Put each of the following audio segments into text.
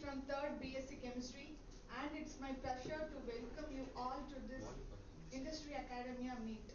from 3rd BSc Chemistry, and it's my pleasure to welcome you all to this Industry Academia meet.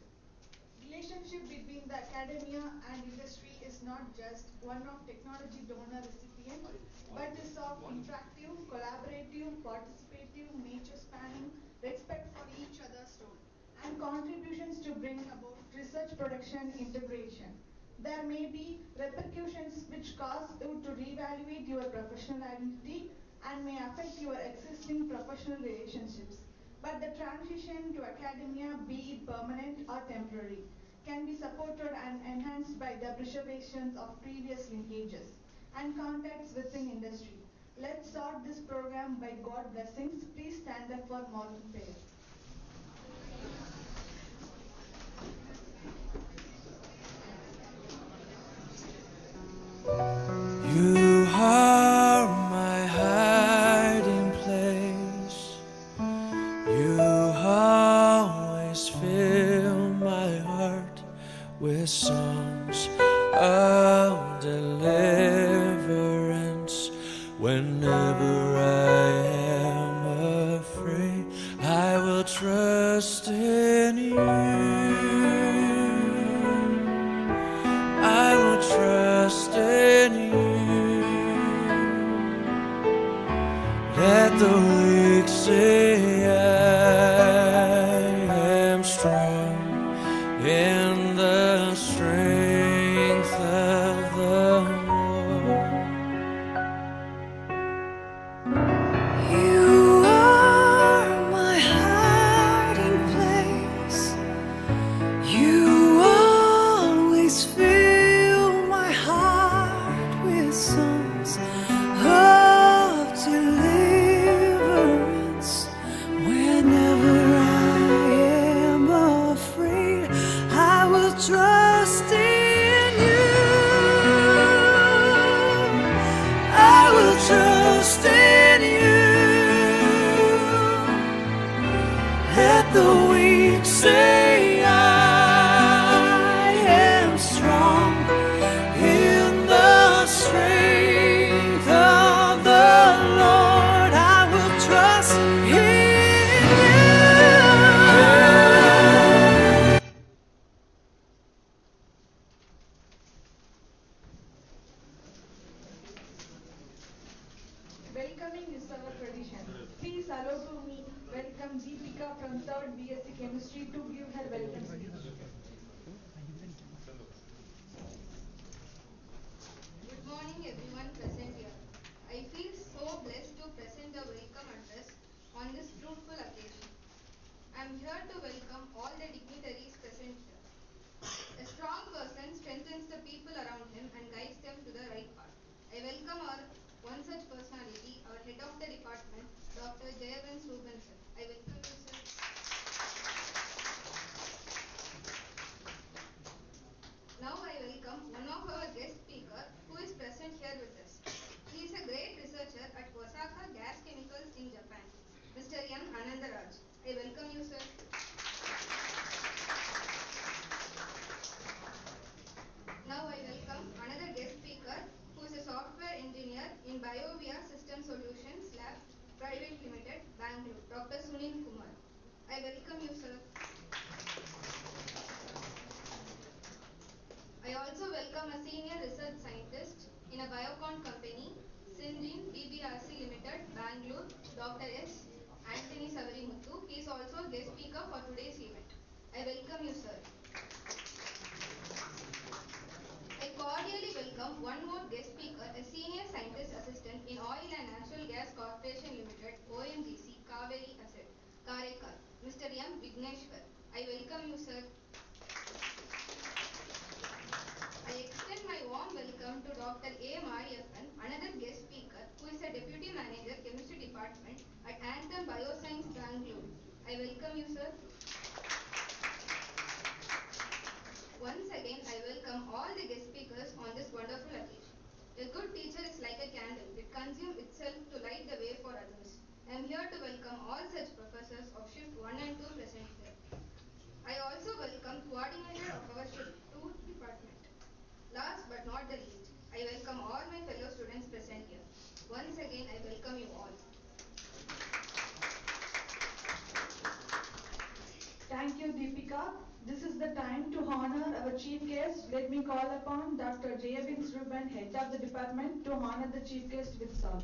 Relationship between the academia and industry is not just one of technology donor recipient, but is of interactive, collaborative, participative, nature spanning, respect for each other's role, and contributions to bring about research production integration. There may be repercussions which cause you to reevaluate your professional identity and may affect your existing professional relationships. But the transition to academia, be it permanent or temporary, can be supported and enhanced by the preservations of previous linkages and contacts within industry. Let's start this program by God blessings. Please stand up for morning prayer. You are my hiding place. You always fill my heart with songs of deliverance. Whenever I am afraid, I will trust in you. I will trust in you. Let the weak say I am strong in the strength of the Lord. You are my hiding place. You always fill my heart with songs of deliverance. Whenever I am afraid, I will trust in you. I will trust in you. Let the weak say I am strong in the strength of the Lord. I will trust in you. Welcoming is our tradition. Please allow to me welcome Deepika from 3rd BSc Chemistry to give her welcome speech. Good morning everyone present here. I feel so blessed to present the welcome address on this fruitful occasion. I am here to welcome all the dignitaries present here. A strong person strengthens the people around him and guides them to the right path. I welcome our one such personality, our head of the department, Dr. Xavier. I welcome you, sir. Now I welcome one of our guest speakers who is present here with us. He is a great researcher at Osaka Gas Chemicals in Japan, Mr. Anantharaj. I welcome you, sir. Now I welcome another guest speaker who is a software engineer in BIOVIA System Solutions Lab Private Limited, Bangalore, Dr. Sunil Kumar. I welcome you, sir. I also welcome a senior research scientist in a Biocon company, Syngene-BBRC Limited, Bangalore, Dr. Antony Savarimuthu. He is also a guest speaker for today's event. I welcome you, sir. I cordially welcome one more guest speaker, a senior scientist assistant in Oil and Natural Gas Corporation Limited, ONGC, Cauvery, Assest, Karaikal, Mr. Vigneswar. I welcome you, sir. I extend my warm welcome to Dr. Mariappan, another guest speaker, who is a Deputy Manager, Chemistry Department at Anthem Biosciences, Bangalore. I welcome you, sir. Once again, I welcome all the guest speakers on this wonderful occasion. A good teacher is like a candle. It consumes itself to light the way for others. I am here to welcome all such professors of Shift 1 and 2 present here. I also welcome coordinator of our Shift 2 department. Last but not the least, I welcome all my fellow students present here. Once again, I welcome you all. Thank you, Deepika. This is the time to honor our chief guest. Let me call upon Dr. Xavier, head of the department, to honor the chief guest with song.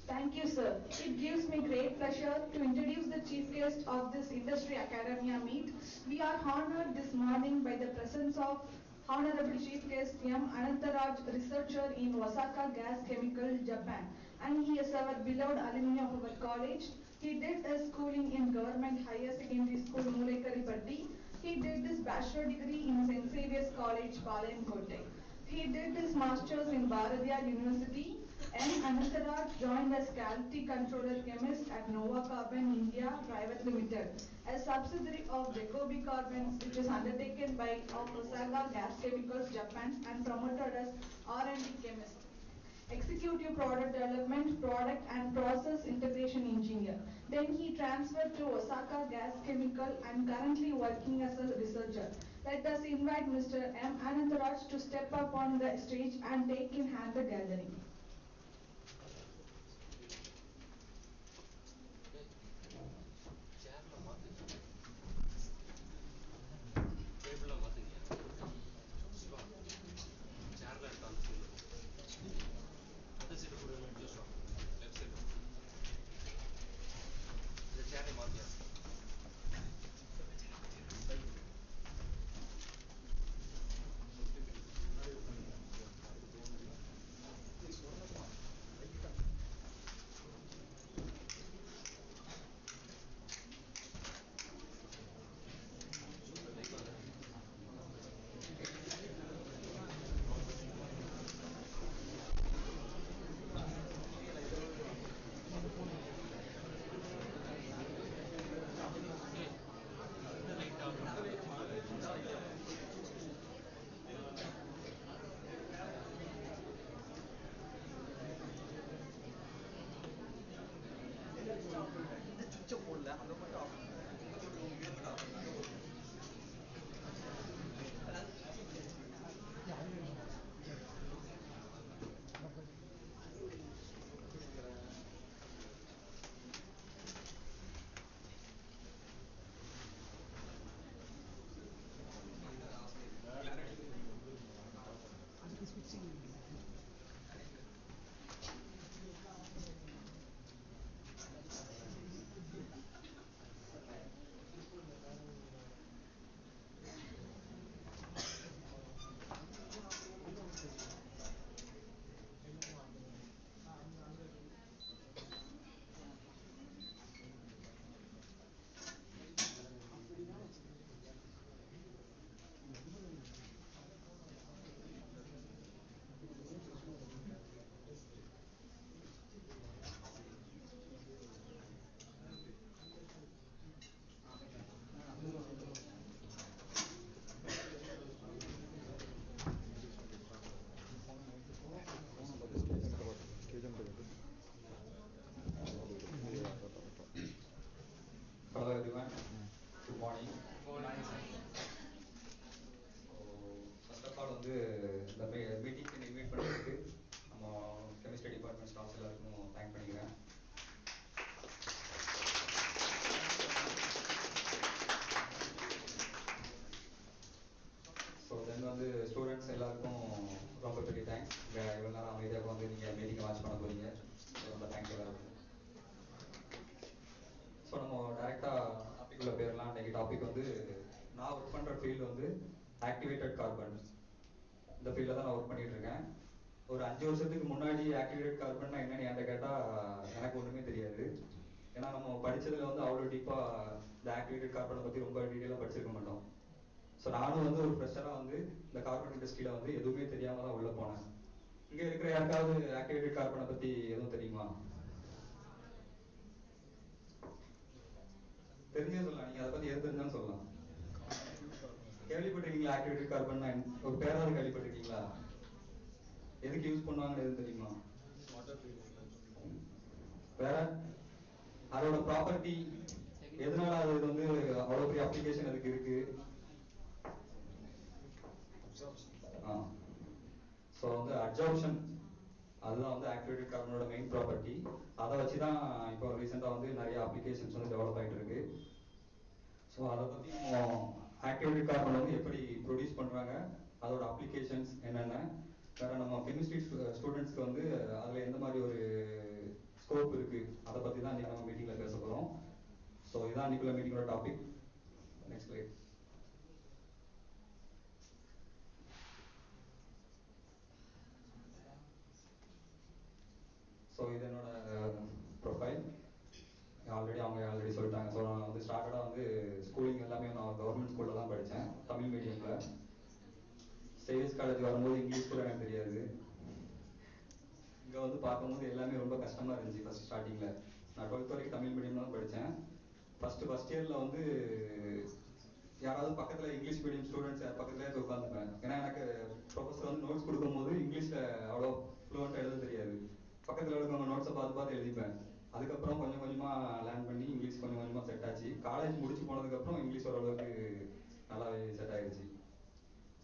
Thank you, sir. It gives me great pleasure to introduce the chief guest of this Industry Academia meet. We are honored this morning by the presence of Honorable Chief Guest M. Anantharaj, researcher in Osaka Gas Chemical, Japan. And he is our beloved alumni of our college. He did his schooling in Government Higher Secondary School, Mulekkaripatti. He did his bachelor degree in St. Xavier's College, Palayamkottai. He did his master's in Bharatiyar University. M. Anantharaj joined as Quality Controller Chemist at Nova Carbon India Private Limited, a subsidiary of Jacobi Carbons, which is undertaken by Osaka Gas Chemicals Japan and promoted as R&D Chemist. Executive Product Development, Product and Process Integration Engineer. Then he transferred to Osaka Gas Chemical and currently working as a researcher. Let us invite Mr. M. Anantharaj to step up on the stage and take in hand the gathering. Hello everyone. Good morning. First of all, the meeting invite பண்ணதுக்கு நம்ம chemistry department staffs எல்லாருக்கும் thank பண்ணிக்கிறேன். So then students எல்லாருக்கும் ரொம்ப பெரிய thanks. இவ்வளவு நேரம் அமைதியாக நீங்க மீட்டிங் வாட்ச் பண்ண போறீங்க. ரொம்ப thanks எல்லாருக்கும். ஸோ நம்ம டைரெக்டாக டாபிக் உள்ள பேர்லாம். இன்னைக்கு டாபிக் நான் ஒர்க் பண்ணுற ஃபீல்டு ஆக்டிவேட்டட் கார்பன். இந்த ஃபீல்டில் தான் நான் ஒர்க் பண்ணிட்டு இருக்கேன். ஒரு 5 வருஷத்துக்கு முன்னாடி ஆக்டிவேட்டட் கார்பன்னா என்னன்னு என்கிட்ட கேட்டால் எனக்கு ஒன்றுமே தெரியாது. ஏன்னா நம்ம படித்ததில் அவ்வளோ டீப்பாக இந்த ஆக்டிவேட்டட் கார்பனை பற்றி ரொம்ப டீட்டெயிலாக படிச்சிருக்க மாட்டோம். ஸோ நானும் ஒரு ஃப்ரெஷராக இந்த கார்பன் இண்டஸ்ட்ரியில் எதுவுமே தெரியாமல் தான் உள்ளே போனேன். இங்கே இருக்கிற யாருக்காவது ஆக்டிவேட்டட் கார்பனை பற்றி எதுவும் தெரியுமா? தெரிஞ்சே சொல்லலாம். நீங்க அதை பத்தி எது தெரிஞ்சாலும் சொல்லலாம். கேள்விப்பட்டிருக்கீங்களா? ஆக்டிவேட்டட் கார்பன் ஒரு பேராவது கேள்விப்பட்டிருக்கீங்களா? எதுக்கு யூஸ் பண்ணுவாங்கன்னு எதுவும் தெரியுமா? வேற அதோட ப்ராப்பர்ட்டி எதனால அது வந்து அவ்வளோ பெரிய அப்ளிகேஷன் அதுக்கு இருக்கு? ஸோ வந்து அப்சார்ப்ஷன் அதுதான் வந்து ஆக்டிவேட்டட் கார்பனோட மெயின் ப்ராப்பர்ட்டி. அதை வச்சு தான் இப்போ ரீசெண்டாக வந்து நிறைய அப்ளிகேஷன்ஸ் வந்து டெவலப் ஆகிட்டு இருக்கு. ஸோ அதை பற்றி ஆக்டிவேட்டட் கார்பன் வந்து எப்படி ப்ரொடியூஸ் பண்ணுறாங்க, அதோட அப்ளிகேஷன்ஸ் என்னென்ன, வேற நம்ம கெமிஸ்ட்ரி ஸ்டூடெண்ட்ஸ்க்கு வந்து அதில் எந்த மாதிரி ஒரு ஸ்கோப் இருக்கு, அதை பற்றி தான் இன்னைக்கு நம்ம மீட்டிங்கில் பேச போகிறோம். ஸோ இதான் இன்னைக்குள்ள மீட்டிங்கோட டாபிக். Next slide. ஸோ இது என்னோட ப்ரொஃபைல். அவங்க சொல்லிட்டாங்க. ஸோ நான் வந்து ஸ்டார்டடாக வந்து ஸ்கூலிங் எல்லாமே நான் கவர்மெண்ட் ஸ்கூலில் தான் படித்தேன், தமிழ் மீடியமில். சேவியர்ஸ் காலேஜ் வரும்போது இங்கிலீஷ் கூட எனக்கு தெரியாது. இங்கே வந்து பார்க்கும்போது எல்லாமே ரொம்ப கஷ்டமாக இருந்துச்சு ஃபஸ்ட் ஸ்டார்டிங்கில். நான் 12th வரைக்கும் தமிழ் மீடியம் தான் படித்தேன். ஃபஸ்ட் இயரில் வந்து யாராவது பக்கத்தில் இங்கிலீஷ் மீடியம் ஸ்டூடெண்ட்ஸ் பக்கத்துலேயே உட்காந்துப்பேன். ஏன்னா எனக்கு ப்ரொஃபஸர் வந்து நோட்ஸ் கொடுக்கும்போது இங்கிலீஷில் அவ்வளோ ஃப்ளூவெண்ட்டாக எழுத தெரியாது. பக்கத்தில் இருக்கவங்க நோட்ஸை பார்த்து எழுதிப்பேன். அதுக்கப்புறம் கொஞ்சம் கொஞ்சமாக லேர்ன் பண்ணி இங்கிலீஷ் கொஞ்சம் கொஞ்சமாக செட் ஆச்சு. காலேஜ் முடிச்சு போனதுக்கப்புறம் இங்கிலீஷ் ஓரளவுக்கு நல்லாவே செட் ஆயிடுச்சு.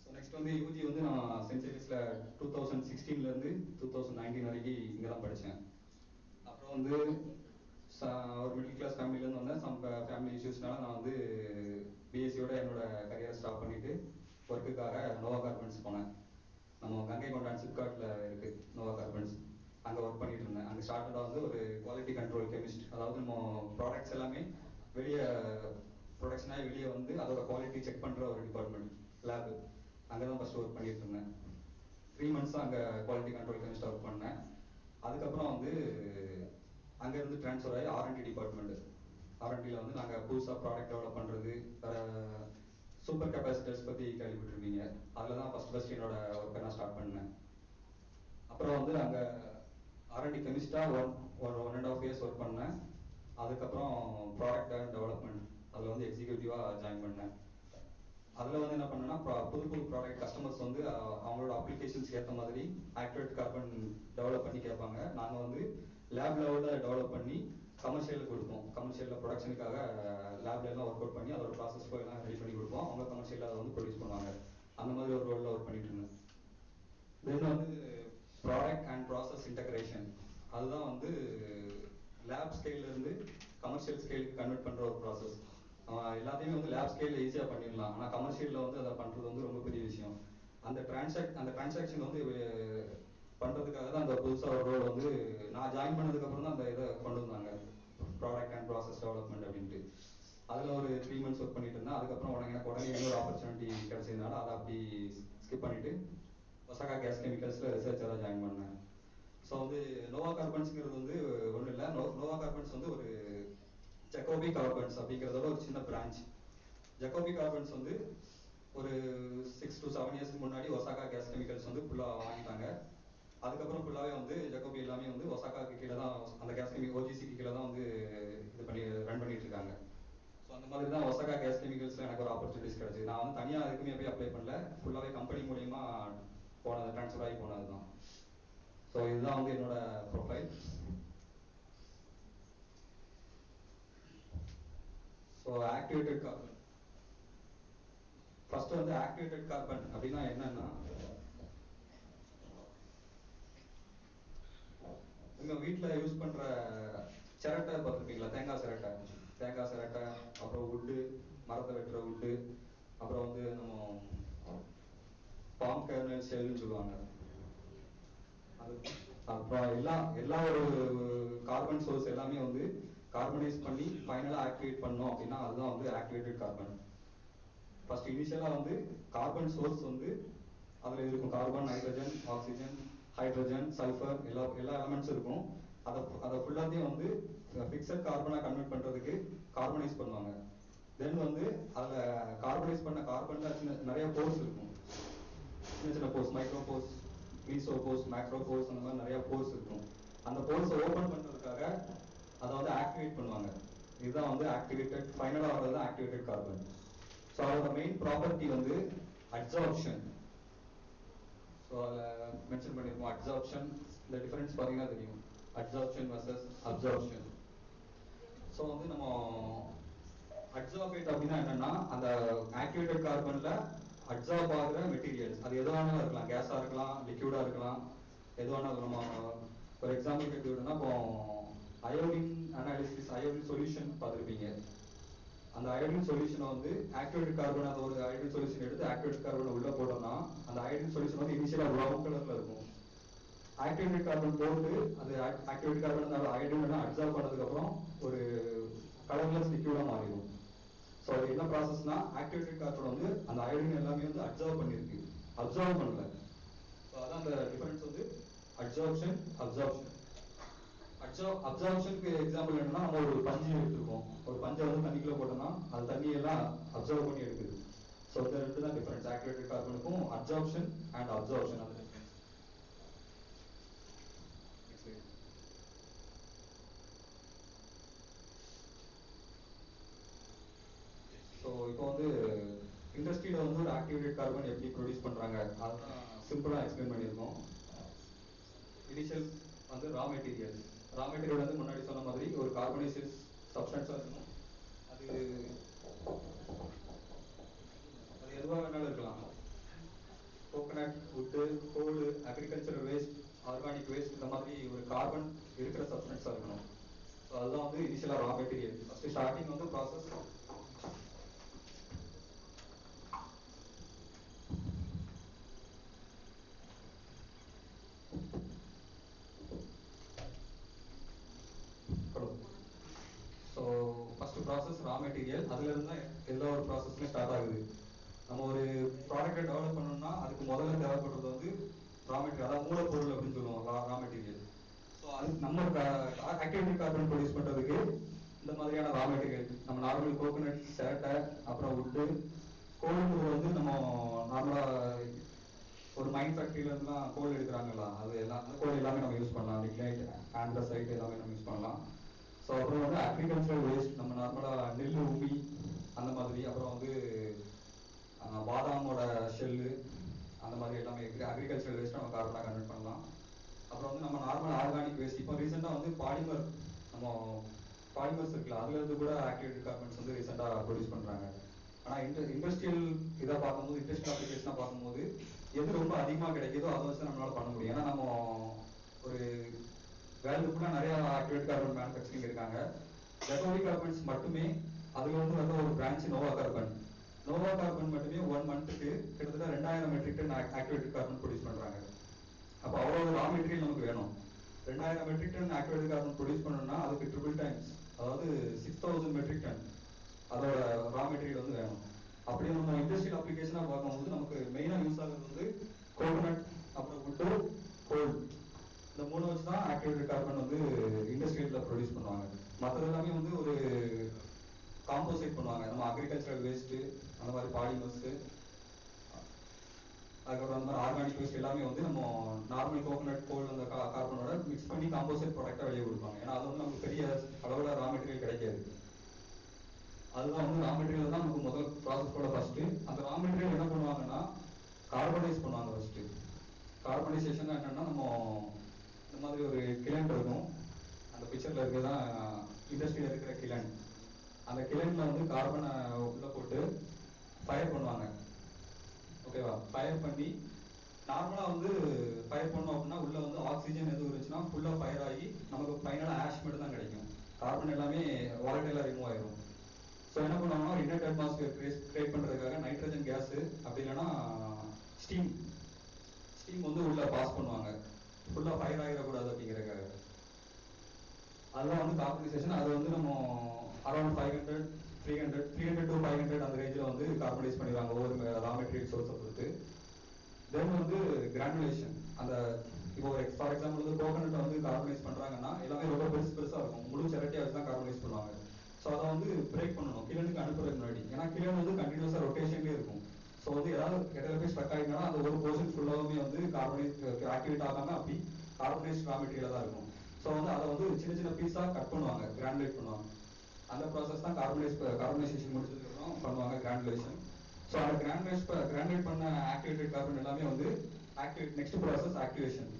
ஸோ நெக்ஸ்ட் வந்து யூஜி வந்து நான் சென்ட் ஜேவியர்ஸில் 2016 2019 வரைக்கும் இங்கே தான் படித்தேன். அப்புறம் வந்து ஒரு மிடில் கிளாஸ் ஃபேமிலியிலேருந்து வந்தேன். சம் ஃபேமிலி இஷ்யூஸ்னால நான் வந்து பிஎஸ்சியோட என்னோட கரியரை ஸ்டாப் பண்ணிவிட்டு ஒர்க்குக்காக நோவா கார்பன்ஸ் போனேன். நம்ம கங்கை கொண்டான் சிப்காட்டில் இருக்குது நோவா கார்பன்ஸ். அங்கே ஒர்க் பண்ணிட்டு இருந்தேன். அங்கே ஸ்டார்டடாக வந்து ஒரு குவாலிட்டி கண்ட்ரோல் கெமிஸ்ட், அதாவது நம்ம ப்ராடக்ட்ஸ் எல்லாமே வெளியே ப்ரொடக்ஷனாக வெளியே வந்து அதோட குவாலிட்டி செக் பண்ணுற ஒரு டிபார்ட்மெண்ட், லேபு. அங்கே தான் ஃபஸ்ட்டு ஒர்க் பண்ணிட்டு இருந்தேன். 3 months அங்கே குவாலிட்டி கண்ட்ரோல் கெமிஸ்ட் ஒர்க் பண்ணேன். அதுக்கப்புறம் வந்து அங்கேருந்து ட்ரான்ஸ்ஃபர் ஆகி ஆர்என்டி டிபார்ட்மெண்ட். ஆர்என்டியில் வந்து நாங்கள் புதுசாக ப்ராடக்ட் டெவலப் பண்ணுறது, சூப்பர் கெப்பாசிட்டர்ஸ் பற்றி கேள்விப்பட்டிருப்பீங்க. அதில் தான் ஃபஸ்ட் என்னோட ஒர்க்கை நான் ஸ்டார்ட் பண்ணேன். அப்புறம் வந்து அங்கே ஆர்என்டி கெமிஸ்டாக 1.5 years ஒர்க் பண்ணேன். அதுக்கப்புறம் ப்ராடக்ட் அண்ட் டெவலப்மெண்ட் அதில் வந்து எக்ஸிக்யூட்டிவாக ஜாயின் பண்ணேன். அதில் வந்து என்ன பண்ணேன்னா புது ப்ராடக்ட் கஸ்டமர்ஸ் வந்து அவங்களோட அப்ளிகேஷன்ஸ்க்கு ஏற்ற மாதிரி ஆக்டிவேட் கார்பன் டெவலப் பண்ணி கேட்பாங்க. நாங்கள் வந்து லேப் லெவலில் டெவலப் பண்ணி கமர்ஷியலில் கொடுப்போம். கமர்ஷியலில் ப்ரொடக்ஷனுக்காக லேப்ல எல்லாம் ஒர்க் அவுட் பண்ணி அதோட ப்ராசஸ் எல்லாம் ரெடி பண்ணி கொடுப்போம். அவங்க கமர்ஷியலில் அதை வந்து ப்ரொடியூஸ் பண்ணுவாங்க. அந்த மாதிரி ஒரு ரோலில் ஒர்க் பண்ணிட்டு இருந்தேன். தென் வந்து ப்ராடக்ட் அண்ட் ப்ராசஸ் இன்டகிரேஷன், அதுதான் வந்து லேப் ஸ்கேல்லேருந்து கமர்ஷியல் ஸ்கேலுக்கு கன்வெர்ட் பண்ணுற ஒரு ப்ராசஸ். எல்லாத்தையுமே வந்து லேப் ஸ்கேலில் ஈஸியாக பண்ணிடலாம். ஆனால் கமர்ஷியலில் வந்து அதை பண்ணுறது வந்து ரொம்ப பெரிய விஷயம். அந்த டிரான்சாக்ஷன் வந்து பண்ணுறதுக்காக தான் அந்த புதுசாக ஒரு ரோல் வந்து நான் ஜாயின் பண்ணதுக்கப்புறம் தான் அந்த இதை கொண்டு வந்தாங்க, ப்ராடக்ட் அண்ட் ப்ராசஸ் டெவலப்மெண்ட் அப்படின்ட்டு. அதில் ஒரு 3 months ஒர்க் பண்ணிட்டு இருந்தேன். அதுக்கப்புறம் எனக்கு உடனே இன்னொரு ஆப்பர்ச்சுனிட்டி கிடைச்சதுனால அதை அப்படி ஸ்கிப் பண்ணிவிட்டு ஒசாகா கேஸ் கெமிக்கல்ஸில் ரிசர்ச்சராக ஜாயின் பண்ணேன். ஸோ வந்து நோவா கார்பன்ஸ்ங்கிறது வந்து ஒன்றும் இல்லை. நோவா கார்பன்ஸ் வந்து ஒரு ஜக்கோபி கார்பன்ஸ் அப்படிங்கிறதோட ஒரு சின்ன பிரான்ச். ஜக்கோபி கார்பன்ஸ் வந்து ஒரு 6 to 7 years முன்னாடி ஒசாகா கேஸ் கெமிக்கல்ஸ் வந்து ஃபுல்லாக வாங்கிட்டாங்க. அதுக்கப்புறம் ஃபுல்லாகவே வந்து ஜக்கோபி எல்லாமே வந்து ஒசாகாக்கு கீழே தான், அந்த கேஸ் கெமிக்கல் ஓஜிசிக்கு கீழே தான் வந்து இது பண்ணி ரன் பண்ணிட்டு இருக்காங்க. ஸோ அந்த மாதிரி தான் ஒசாகா கேஸ் கெமிக்கல்ஸில் எனக்கு ஒரு ஆப்பர்ச்சுனிட்டிஸ் கிடைச்சிது. நான் வந்து தனியாக எதுக்குமே போய் அப்ளை பண்ணல, ஃபுல்லாகவே கம்பெனி மூலியமா போனது, ட்ரான்ஸ்ஃபர் ஆகி போனது தான். ஸோ இதுதான் வந்து என்னோட profile. So activated carbon, first வந்து ஆக்டிவேட்டட் கார்பன் அப்படின்னா என்னன்னா, உங்க வீட்டில் யூஸ் பண்ற சிரட்டை பார்த்துருப்பீங்களா? தேங்காய் சிரட்டை, அப்புறம் வுட்டு, மரத்தை வெட்டுற வுட்டு, அப்புறம் வந்து நம்ம பாம் கர்னல் ஷெல்னு சொல்லுவாங்க. அது அப்புறம் எல்லா ஒரு கார்பன் சோர்ஸ் எல்லாமே வந்து கார்பனைஸ் பண்ணி ஃபைனலாக ஆக்டிவேட் பண்ணோம் அப்படின்னா அதுதான் வந்து ஆக்டிவேட்டட் கார்பன். ஃபர்ஸ்ட் இனிஷியலாக வந்து கார்பன் சோர்ஸ் வந்து அதில் இருக்கும். Carbon, nitrogen, oxygen, hydrogen, sulphur எல்லா எலமெண்ட்ஸும் இருக்கும். அதை ஃபுல்லாத்தையும் வந்து ஃபிக்ஸட் கார்பனாக கன்வெர்ட் பண்ணுறதுக்கு கார்பனைஸ் பண்ணுவாங்க. தென் வந்து அதில் கார்பனைஸ் பண்ண கார்பனில் நிறைய போர்ஸ் இருக்கும். சின்ன pores, micro pores, meso pores, macro pores, அந்த மாதிரி நிறைய போர்ஸ் இருக்கும். அந்த போர்ஸை ஓப்பன் பண்ணுறதுக்காக அதை வந்து ஆக்டிவேட் பண்ணுவாங்க. இதுதான் வந்து ஆக்டிவேட்டட், ஃபைனலாக வர்றது தான் ஆக்டிவேட்டட் கார்பன். ஸோ அதோட மெயின் ப்ராப்பர்ட்டி வந்து அப்சார்ப்ஷன். ஸோ ஸோ அதில் மென்ஷன் பண்ணியிருக்கோம் அப்சார்ப்ஷன். இந்த டிஃபரன்ஸ் பார்த்தீங்கன்னா தெரியும், அப்சார்ப்ஷன் வர்சஸ் அப்சார்ப்ஷன். ஸோ வந்து நம்ம அப்சார்பேட் அப்படின்னா என்னன்னா, அந்த ஆக்டிவேட்டட் கார்பன்ல அப்சார்ப் ஆகிற மெட்டீரியல்ஸ் அது எது வேணாலும் இருக்கலாம், கேஸாக இருக்கலாம், லிக்யூடாக இருக்கலாம், எது வேணாலும். நம்ம ஒரு எக்ஸாம்பிள் எடுத்துக்கிட்டோம்னா, இப்போ அயோடின் அனாலிசிஸ், அயோடின் சொல்யூஷன் பார்த்துருப்பீங்க. அந்த அயோடின் சொல்யூஷனை வந்து ஆக்டிவேட்டட் கார்பன், அந்த ஒரு அயோடின் சொல்யூஷன் எடுத்து ஆக்டிவேட்டட் கார்பனை உள்ள போட்டோம்னா அந்த அயோடின் சொல்யூஷன் வந்து இனிஷியலாக ப்ரௌன் கலர்ல இருக்கும். ஆக்டிவேட்டட் கார்பன் போட்டு அது ஆக்டிவேட்டட் கார்பன் அந்த அயோடின் எல்லாம் அப்சார்ப் பண்ணதுக்கப்புறம் ஒரு கலர்லெஸ் லிக்யூடாக மாறிடும். ஸோ அது என்ன ப்ராசஸ்னா, ஆக்டிவேட்டட் கார்பன் வந்து அந்த அயோடின் எல்லாமே வந்து அப்சார்ப் பண்ணியிருக்கு, அப்சார்ப் பண்ணல. ஸோ அதான் அந்த டிஃபரன்ஸ் வந்து அப்சார்ப்ஷன் அப்சார்ப்ஷன். அப்சார்ப்ஷனுக்கு எக்ஸாம்பிள் என்னன்னா, நம்ம ஒரு பஞ்சு எடுத்துருக்கோம், ஒரு பஞ்சை வந்து தண்ணிக்குள்ள போட்டோம்னா அது தண்ணியெல்லாம் அப்சர்வ் பண்ணி எடுக்குது. ஸோ இந்த ரெண்டு தான் டிஃபரன்ஸ், ஆக்டிவேட்டட் கார்பனுக்கும் அப்சார்ப்ஷன் அண்ட் அப்சார்ப்ஷன். அது ஸோ இப்போ வந்து இண்டஸ்ட்ரியில் வந்து ஒரு ஆக்டிவேட்டட் கார்பன் எப்படி ப்ரொடியூஸ் பண்ணுறாங்க அதுதான் சிம்பிளாக எக்ஸ்பிளைன் பண்ணியிருக்கோம். இனிஷியல் வந்து ரா மெட்டீரியல் வந்து முன்னாடி சொன்ன மாதிரி ஒரு கார்பனைசஸ் சப்ஸ்டன்ஸாக இருக்கணும். அது எதுவாக வேணாலும் இருக்கலாம், கோகனட், வுட்டு, கோல், அக்ரிகல்ச்சரல் வேஸ்ட், ஆர்கானிக் வேஸ்ட், இந்த மாதிரி ஒரு கார்பன் இருக்கிற சப்ஸ்டன்ஸாக இருக்கணும். ஸோ அதுதான் வந்து இனிஷியலாக ரா மெட்டீரியல். ஃபர்ஸ்ட் ஸ்டார்டிங் வந்து ப்ராசஸ் ப்ராசஸ் ரா மெட்டீரியல். அதுல இருந்து தான் எல்லா ஒரு ப்ராசஸ்மே ஸ்டார்ட் ஆகுது. நம்ம ஒரு ப்ராடக்டை டெவலப் பண்ணணும்னா அதுக்கு முதல்ல தேவைப்படுறது வந்து ரா மெட்டீரியல், அதாவது மூலப்பொருள் அப்படின்னு சொல்லுவோம், ரா மெட்டீரியல். ஸோ அது நம்ம ஆக்டிவேட்டட் கார்பன் ப்ரொடியூஸ் பண்றதுக்கு இந்த மாதிரியான ரா மெட்டீரியல், நம்ம நார்மல் கோகனட், சேட்டை, அப்புறம் வுட்டு, கோல்ங்கிறது வந்து நம்ம நார்மலா ஒரு மைண்ட் ஃபேக்டரியில இருந்துலாம் கோல் எடுக்கிறாங்களா, அது எல்லாம் அந்த கோல் எல்லாமே நம்ம யூஸ் பண்ணலாம். லிக்னைட், ஆண்ட்ரசைட் எல்லாமே நம்ம யூஸ் பண்ணலாம். ஸோ அப்புறம் வந்து அக்ரிகல்ச்சரல் வேஸ்ட், நம்ம நார்மலாக நெல், உமி அந்த மாதிரி, அப்புறம் வந்து பாதாமோட ஷெல்லு, அந்த மாதிரி எல்லாமே அக்ரிகல்ச்சரல் வேஸ்ட் நம்ம கார்பனாக கன்வெர்ட் பண்ணலாம். அப்புறம் வந்து நம்ம நார்மல் ஆர்கானிக் வேஸ்ட், இப்போ ரீசெண்டாக வந்து நம்ம பாலிமர்ஸ் இருக்குல்ல, அதுல இருந்து கூட ஆக்டிவேட்டட் கார்பன்ஸ் வந்து ரீசெண்டாக ப்ரொடியூஸ் பண்ணுறாங்க. ஆனால் இண்டஸ்ட்ரியல் இதை பார்க்கும்போது, இண்டஸ்ட்ரியல் அப்ளிகேஷனாக பார்க்கும்போது எது ரொம்ப அதிகமாக கிடைக்குதோ அதை வச்சு நம்மளால பண்ண முடியும். ஏன்னா நம்ம ஒரு வேர்ல்டுக்குள்ள நிறைய ஆக்டிவேட்டட் கார்பன் மேனுஃபேக்சரிங் இருக்காங்க. ரெக்கவரி கார்பன்ஸ் மட்டுமே அதுல வந்து வந்த ஒரு பிரான்ச் நோவா கார்பன் மட்டுமே 1 மந்த்துக்கு கிட்டத்தட்ட 2000 metric ton activated carbon produce பண்றாங்க. அப்போ அவ்வளவு ரா மெட்டீரியல் நமக்கு வேணும். 2000 metric ton activated carbon produce பண்ணணும்னா அதுக்கு ட்ரிபிள் டைம்ஸ், அதாவது 6000 மெட்ரிக் டன் அதோட ரா மெட்டீரியல் வந்து வேணும். அப்படி நம்ம இண்டஸ்ட்ரியல் அப்ளிகேஷனா பார்க்கும்போது நமக்கு மெயினா யூஸ் ஆகுறது வந்து கோகனட், அப்புறம் வுட்டு, கோல், இந்த மூணு வச்சு தான் ஆக்டிவேட்டட் கார்பன் வந்து இண்டஸ்ட்ரியல்ல ப்ரொடியூஸ் பண்ணுவாங்க. மற்றது எல்லாமே வந்து ஒரு காம்போசைட் பண்ணுவாங்க. நம்ம அக்ரிகல்ச்சரல் வேஸ்ட், அந்த மாதிரி பாலிமர்ஸ், அதுக்கப்புறம் அந்த மாதிரி ஆர்கானிக் வேஸ்ட் எல்லாமே வந்து நம்ம நார்மல் கோகனட், கோல் அந்த கார்பனோட மிக்ஸ் பண்ணி காம்போசைட் ப்ராடக்டா வெளியே கொடுப்பாங்க. ஏன்னா அது வந்து நமக்கு பெரிய அளவில் ரா மெட்டீரியல் கிடைக்காது. அதுதான் வந்து ரா மெட்டீரியல் தான் நமக்கு முதல் ப்ராசஸோட ஃபர்ஸ்ட். அந்த ரா மெட்டீரியல் என்ன பண்ணுவாங்கன்னா கார்பனைஸ் பண்ணுவாங்க. ஃபர்ஸ்ட் கார்பனைசேஷன் என்னன்னா, நம்ம இந்த மாதிரி ஒரு கிளன் இருக்கும், அந்த பிக்சர்ல இருக்கிறதான் இண்டஸ்ட்ரியில் இருக்கிற கிளன். அந்த கிளன்ல வந்து கார்பனை உள்ள போட்டு ஃபயர் பண்ணுவாங்க. ஓகேவா? ஃபயர் பண்ணி நார்மலா வந்து ஃபயர் பண்ணோம் அப்படின்னா உள்ள வந்து ஆக்சிஜன் எதுவும் இருந்துச்சுன்னா ஃபுல்லா ஃபயர் ஆகி நமக்கு ஃபைனலா ஆஷ் மட்டும் தான் கிடைக்கும். கார்பன் எல்லாமே வாலட்டைலா ரிமூவ் ஆயிரும். ஸோ என்ன பண்ணுவாங்கன்னா இன்டெட் அட்மாஸ்பியர் கிரியேட் பண்றதுக்காக நைட்ரஜன் கேஸ், அப்படி இல்லைன்னா ஸ்டீம் வந்து உள்ள பாஸ் பண்ணுவாங்க, ஃபுல்லா ஃபயர் ஆகிடக்கூடாது அப்படிங்கிறதுக்காக. அதெல்லாம் வந்து கார்பனைசேஷன். அது வந்து நம்ம அரௌண்ட் 500, 300 to 500 அந்த ரேஞ்சில் வந்து கார்பனைஸ் பண்ணிடுவாங்க ஒவ்வொரு ரா மெட்டீரியல் சோர்ஸை பொறுத்து. தென் வந்து கிரானுலேஷன். அந்த இப்போ ஃபார் எக்ஸாம்பிள் வந்து கோகனட்டை வந்து கார்பனைஸ் பண்றாங்கன்னா எல்லாமே ரொம்ப பெருசா இருக்கும், முழு சிரட்டியா வச்சு தான் கார்பனைஸ் பண்ணுவாங்க. ஸோ அதை வந்து பிரேக் பண்ணணும் கிளனுக்கு அனுப்புறதுக்கு முன்னாடி. ஏன்னா கிளன் வந்து கண்டினியூஸா ரொட்டேஷன்லேயே இருக்கும். ஸோ வந்து ஏதாவது இடையில போய் ஸ்ட்ரக் ஆகினா அந்த ஒரு போர்ஷன் ஃபுல்லாகவுமே வந்து ஆக்டிவேட் ஆகாம அப்படி கார்பனைஸ்ட் ரா மெட்டீரியல் தான் இருக்கும். ஸோ வந்து அதை வந்து சின்ன சின்ன பீஸா கட் பண்ணுவாங்க, கிரானுலேட் பண்ணுவாங்க. அந்த ப்ராசஸ் தான் கார்பனைசேஷன் முடிச்சதுக்கு அப்புறம் பண்ணுவாங்க, கிரானுலேஷன். ஸோ அந்த கிரானுலேட் பண்ண ஆக்டிவேட்டட் கார்பன் எல்லாமே வந்து நெக்ஸ்ட் ப்ராசஸ் ஆக்டிவேஷன்.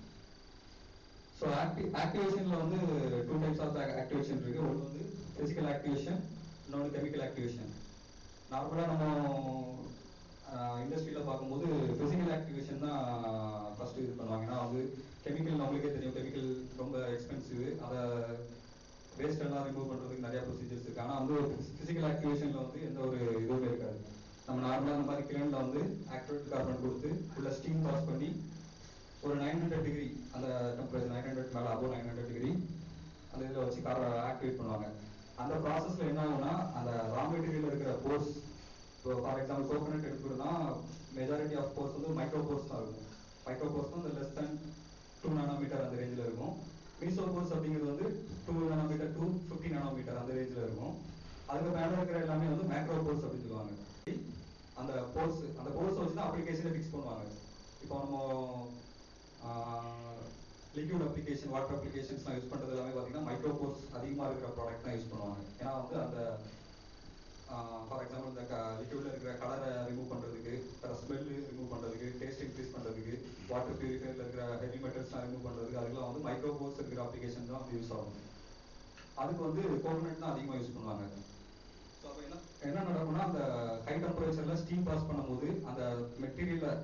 ஸோ ஆக்டிவேஷனில் வந்து 2 types ஆஃப் ஆக்டிவேஷன் இருக்குது. ஒன்று வந்து ஃபிசிக்கல் ஆக்டிவேஷன், இன்னொன்று கெமிக்கல் ஆக்டிவேஷன். நார்மலாக நம்ம இண்டஸ்ட்ரியில் பார்க்கும்போது ஃபிசிக்கல் ஆக்டிவேஷன் தான் ஃபஸ்ட்டு இது பண்ணுவாங்க. ஏன்னா வந்து கெமிக்கல் நம்மளுக்கே தெரியும், கெமிக்கல் ரொம்ப எக்ஸ்பென்சிவ், அதை வேஸ்ட் எல்லாம் ரிமூவ் பண்ணுறதுக்கு நிறையா ப்ரொசீஜர்ஸ் இருக்குது. ஆனால் வந்து ஃபிசிக்கல் ஆக்டிவேஷனில் வந்து எந்த ஒரு இதுவுமே இருக்காது. நம்ம நார்மலாக இந்த மாதிரி கிளைனில் வந்து ஆக்டிவேட் கார்பன் கொடுத்து உள்ள ஸ்டீம் பாஸ் பண்ணி ஒரு 900 டிகிரி அந்த டெம்பரேச்சர் 900 மேலே அபோவ் 900 டிகிரி அந்த இதில் வச்சு ஆக்டிவேட் பண்ணுவாங்க. அந்த ப்ராசஸில் என்ன ஆகும்னா அந்த ரா மெட்டீரியல் இருக்கிற போர்ஸ், இப்போ ஃபார் எக்ஸாம்பிள் கோகோனட் எடுத்துக்கிட்டோம்னா மெஜாரிட்டி ஆஃப் போர்ஸ் வந்து மைக்ரோ போர்ஸ் தான் இருக்கும். மைக்ரோ போர்ஸ் வந்து லெஸ் தென் 2 நானோமீட்டர் அந்த ரேஞ்சில் இருக்கும். மீசோ போர்ஸ் அப்படிங்கிறது வந்து 2 நானோமீட்டர் to 50 நானோமீட்டர் அந்த ரேஞ்சில் இருக்கும். அதுக்கு மேலே இருக்கிற எல்லாமே வந்து மேக்ரோ போர்ஸ் அப்படின்னு சொல்லுவாங்க. அந்த போர்ஸை வச்சு தான் அப்ளிகேஷனை ஃபிக்ஸ் பண்ணுவாங்க. இப்போ நம்ம லிக்விட் அப்ளிகேஷன், வாட்டர் அப்ளிகேஷன்ஸ்லாம் யூஸ் பண்ணுறது எல்லாமே பார்த்தீங்கன்னா மைக்ரோ போர்ஸ் அதிகமாக இருக்கிற ப்ராடக்ட் தான் யூஸ் பண்ணுவாங்க. ஏன்னா வந்து அந்த ஃபார் எக்ஸாம்பிள் இந்த லிக்விடில் இருக்கிற கலரை ரிமூவ் பண்ணுறதுக்கு, ஸ்மெல்லு ரிமூவ் பண்ணுறதுக்கு, டேஸ்ட் இன்க்ரீஸ் பண்ணுறதுக்கு, வாட்டர் பியூரிஃபையரில் இருக்கிற ஹெவி மெட்டல்ஸ்லாம் ரிமூவ் பண்ணுறதுக்கு, அதுக்கெல்லாம் வந்து மைக்ரோ போர்ஸ் இருக்கிற அப்ளிகேஷன் தான் யூஸ் ஆகும். அதுக்கு வந்து கோகோனட் தான் அதிகமாக யூஸ் பண்ணுவாங்க. ஸோ அப்போ என்ன நடக்கும்னா அந்த ஹை டெம்பரேச்சரில் ஸ்டீம் பாஸ் பண்ணும்போது அந்த மெட்டீரியலில்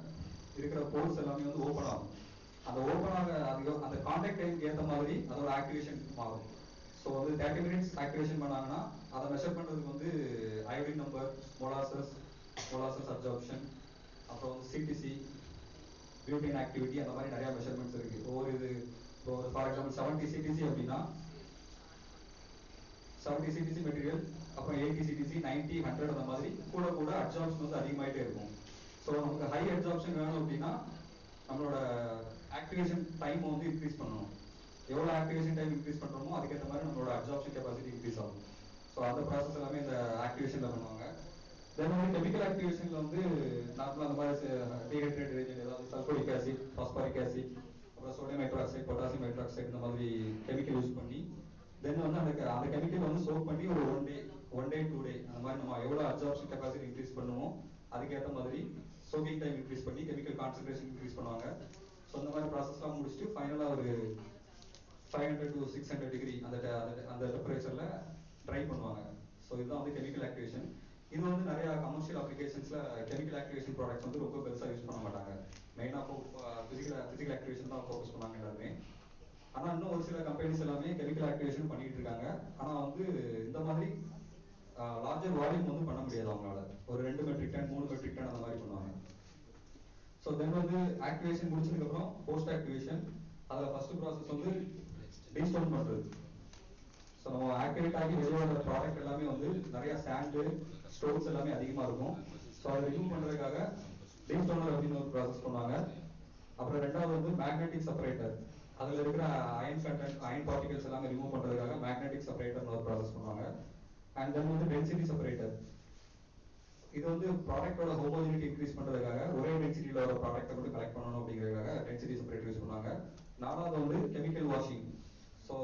இருக்கிற போர்ஸ் எல்லாமே வந்து ஓப்பன் ஆகும். அந்த ஓப்பன் ஆக அந்த கான்டாக்ட் டைமுக்கு ஏற்ற மாதிரி அதோட ஆக்டிவேஷன் மாறும். ஸோ வந்து 30 மினிட்ஸ் ஆக்டிவேஷன் பண்ணாங்கன்னா அதை மெஷர் பண்ணுறதுக்கு வந்து அயோடின் நம்பர், மொலாசஸ் அப்சார்ப்ஷன், அப்புறம் வந்து சிடிசி, பியூட்டின் ஆக்டிவிட்டி, அந்த மாதிரி நிறையா மெஷர்மெண்ட்ஸ் இருக்குது. ஒவ்வொரு இது இப்போ ஃபார் எக்ஸாம்பிள் 70 சிடிசி அப்படின்னா 70 சிடிசி மெட்டீரியல், அப்புறம் 80 சிடிசி, 90, 100 அந்த மாதிரி கூட கூட அப்சார்ப்ஷன் வந்து அதிகமாகிட்டே இருக்கும். ஸோ நமக்கு ஹை அப்சார்ப்ஷன் வேணும் அப்படின்னா நம்மளோட ஆக்டிவேஷன் டைம் வந்து இன்க்ரீஸ் பண்ணணும். எவ்வளோ ஆக்டிவேஷன் டைம் இன்க்ரீஸ் பண்ணுறோமோ அதுக்கேற்ற மாதிரி நம்மளோட அப்சார்ப்ஷன் கெப்பாசிட்டி இன்க்ரீஸ் ஆகும். ஸோ அந்த ப்ராசஸ் எல்லாமே இந்த ஆக்டிவேஷனில் பண்ணுவாங்க. தென் வந்து கெமிக்கல் ஆக்டிவேஷனில் வந்து நார்மலாக அந்த மாதிரி டீஹைட்ரேட் ஏஜென்ட், ஏதாவது சல்ஃபோரிக் ஆசிட், பாஸ்பாரிக் ஆசிட், அப்புறம் சோடியம் ஹைட்ராக்சைடு, பொட்டாசியம் ஹைட்ராக்சைடு இந்த மாதிரி கெமிக்கல் யூஸ் பண்ணி தென் வந்து அந்த கெமிக்கல் வந்து சோக் பண்ணி ஒரு 1 day 2 day அந்த மாதிரி நம்ம எவ்வளோ அப்சார்ப்ஷன் கெப்பாசிட்டி இன்க்ரீஸ் பண்ணுவோம் அதுக்கேற்ற மாதிரி சோக்கிங் டைம் இன்க்ரீஸ் பண்ணி கெமிக்கல் கான்சன்ட்ரேஷன் இன்க்ரீஸ் பண்ணுவாங்க. ஸோ அந்த மாதிரி ப்ராசஸ்லாம் முடிச்சுட்டு ஃபைனலாக ஒரு 500 to 600 டிகிரி அந்த டெம்பரேச்சரில் ட்ரை பண்ணுவாங்க. ஸோ இதுதான் வந்து கெமிக்கல் ஆக்டிவேஷன். இது வந்து நிறையா கமர்ஷியல் அப்ளிகேஷன்ஸில் கெமிக்கல் ஆக்டிவேஷன் ப்ராடக்ட்ஸ் வந்து ரொம்ப பெருசாக யூஸ் பண்ண மாட்டாங்க. மெயினாக ஃபிசிக்கல் ஆக்டிவேஷன் தான் ஃபோக்கஸ் பண்ணாங்க எல்லாருமே. ஆனால் இன்னும் ஒரு சில கம்பெனிஸ் எல்லாமே கெமிக்கல் ஆக்டிவேஷன் பண்ணிட்டு இருக்காங்க. ஆனால் வந்து இந்த மாதிரி லார்ஜர் வால்யூம் வந்து பண்ண முடியாது அவங்களால. ஒரு 2 மெட்ரிக் டன் 3 மெட்ரிக் டன் அந்த மாதிரி பண்ணுவாங்க. ஸோ தென் வந்து ஆக்டிவேஷன் முடிச்சதுக்கப்புறம் போஸ்ட் ஆக்டிவேஷன், அதில் ஃபர்ஸ்ட் ப்ராசஸ் வந்து டீஸ்டோன் பண்ணுறது. ஸோ நம்ம ஆக்டிவேட் ஆகி வெளியே வர ப்ராடக்ட் எல்லாமே வந்து நிறையா சாண்டு, ஸ்டோன்ஸ் எல்லாமே அதிகமாக இருக்கும். ஸோ அதை ரிமூவ் பண்ணுறதுக்காக டீஸ்டோனர் அப்படின்னு ஒரு ப்ராசஸ் பண்ணுவாங்க. அப்புறம் ரெண்டாவது வந்து மேக்னெட்டிக் செப்பரேட்டர், அதில் இருக்கிற அயன் பார்ட்டிகல்ஸ் எல்லாமே ரிமூவ் பண்ணுறதுக்காக மேக்னெட்டிக் செப்பரேட்டர்னு ஒரு ப்ராசஸ் பண்ணுவாங்க. அண்ட் தென் வந்து டென்சிட்டி செப்பரேட்டர், இது வந்து ப்ராடக்டோட ஹோமோஜினிட்டி இன்க்ரீஸ் பண்ணுறதுக்காக ஒரே டென்சிட்டியில் ஒரு ப்ராடக்ட்டை மட்டும் கலெக்ட் பண்ணணும் அப்படிங்கிறதுக்காக டென்சிட்டி செப்பரேட்டர் யூஸ் பண்ணுவாங்க. நாலாவது வந்து chemical washing. So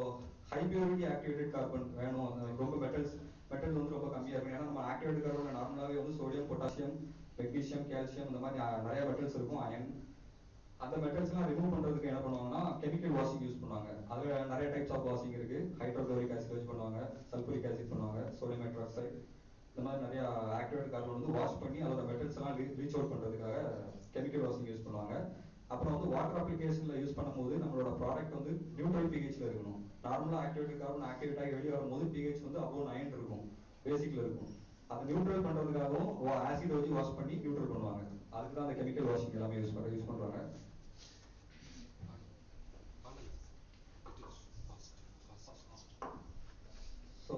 high purity activated carbon வேணும், ரொம்ப மெட்டல்ஸ் வந்து ரொம்ப கம்மியாக இருக்கும். ஏன்னா நம்ம ஆக்டிவேட்டட் கார்பன் நார்மலாகவே வந்து சோடியம், பொட்டாசியம், மெக்னீஷியம், கால்சியம் இந்த மாதிரி நிறைய மெட்டல்ஸ் இருக்கும், அயன். அந்த மெட்டல்ஸ்லாம் ரிமூவ் பண்ணுறதுக்கு என்ன பண்ணுவாங்கன்னா கெமிக்கல் வாஷிங் யூஸ் பண்ணுவாங்க. அதில் நிறைய டைப்ஸ் ஆஃப் வாஷிங் இருக்குது. ஹைட்ரோக்ளோரிக் ஆசிட் வச்சு பண்ணுவாங்க, சல்ஃபூரிக் ஆசிட் பண்ணுவாங்க, சோடியம் ஹைட்ராக்சைடு, இந்த மாதிரி நிறைய ஆக்டிவேட்டட் கார்பன் வந்து வாஷ் பண்ணி அதோட மெட்டல்ஸ் எல்லாம் ரீச் அவுட் பண்ணுறதுக்காக கெமிக்கல் வாஷிங் யூஸ் பண்ணுவாங்க. அப்புறம் வந்து வாட்டர் அப்ளிகேஷனில் யூஸ் பண்ணும்போது நம்மளோட ப்ராடக்ட் வந்து நியூட்ரல் பிஹெச்ல இருக்கணும். நார்மலாக ஆக்டிவேட்டட் கார்பன் ஆக்டிவேட் ஆகி வெளியே வரும்போது பிஹெச் வந்து அபோவ் 9 இருக்கும், பேசிக்ல இருக்கும். அதை நியூட்ரல் பண்ணுறதுக்காகவும் ஆசிட் வச்சு வாஷ் பண்ணி நியூட்ரல் பண்ணுவாங்க. அதுக்கு தான் அந்த கெமிக்கல் வாஷிங் எல்லாமே யூஸ் பண்ணுறாங்க. ஸோ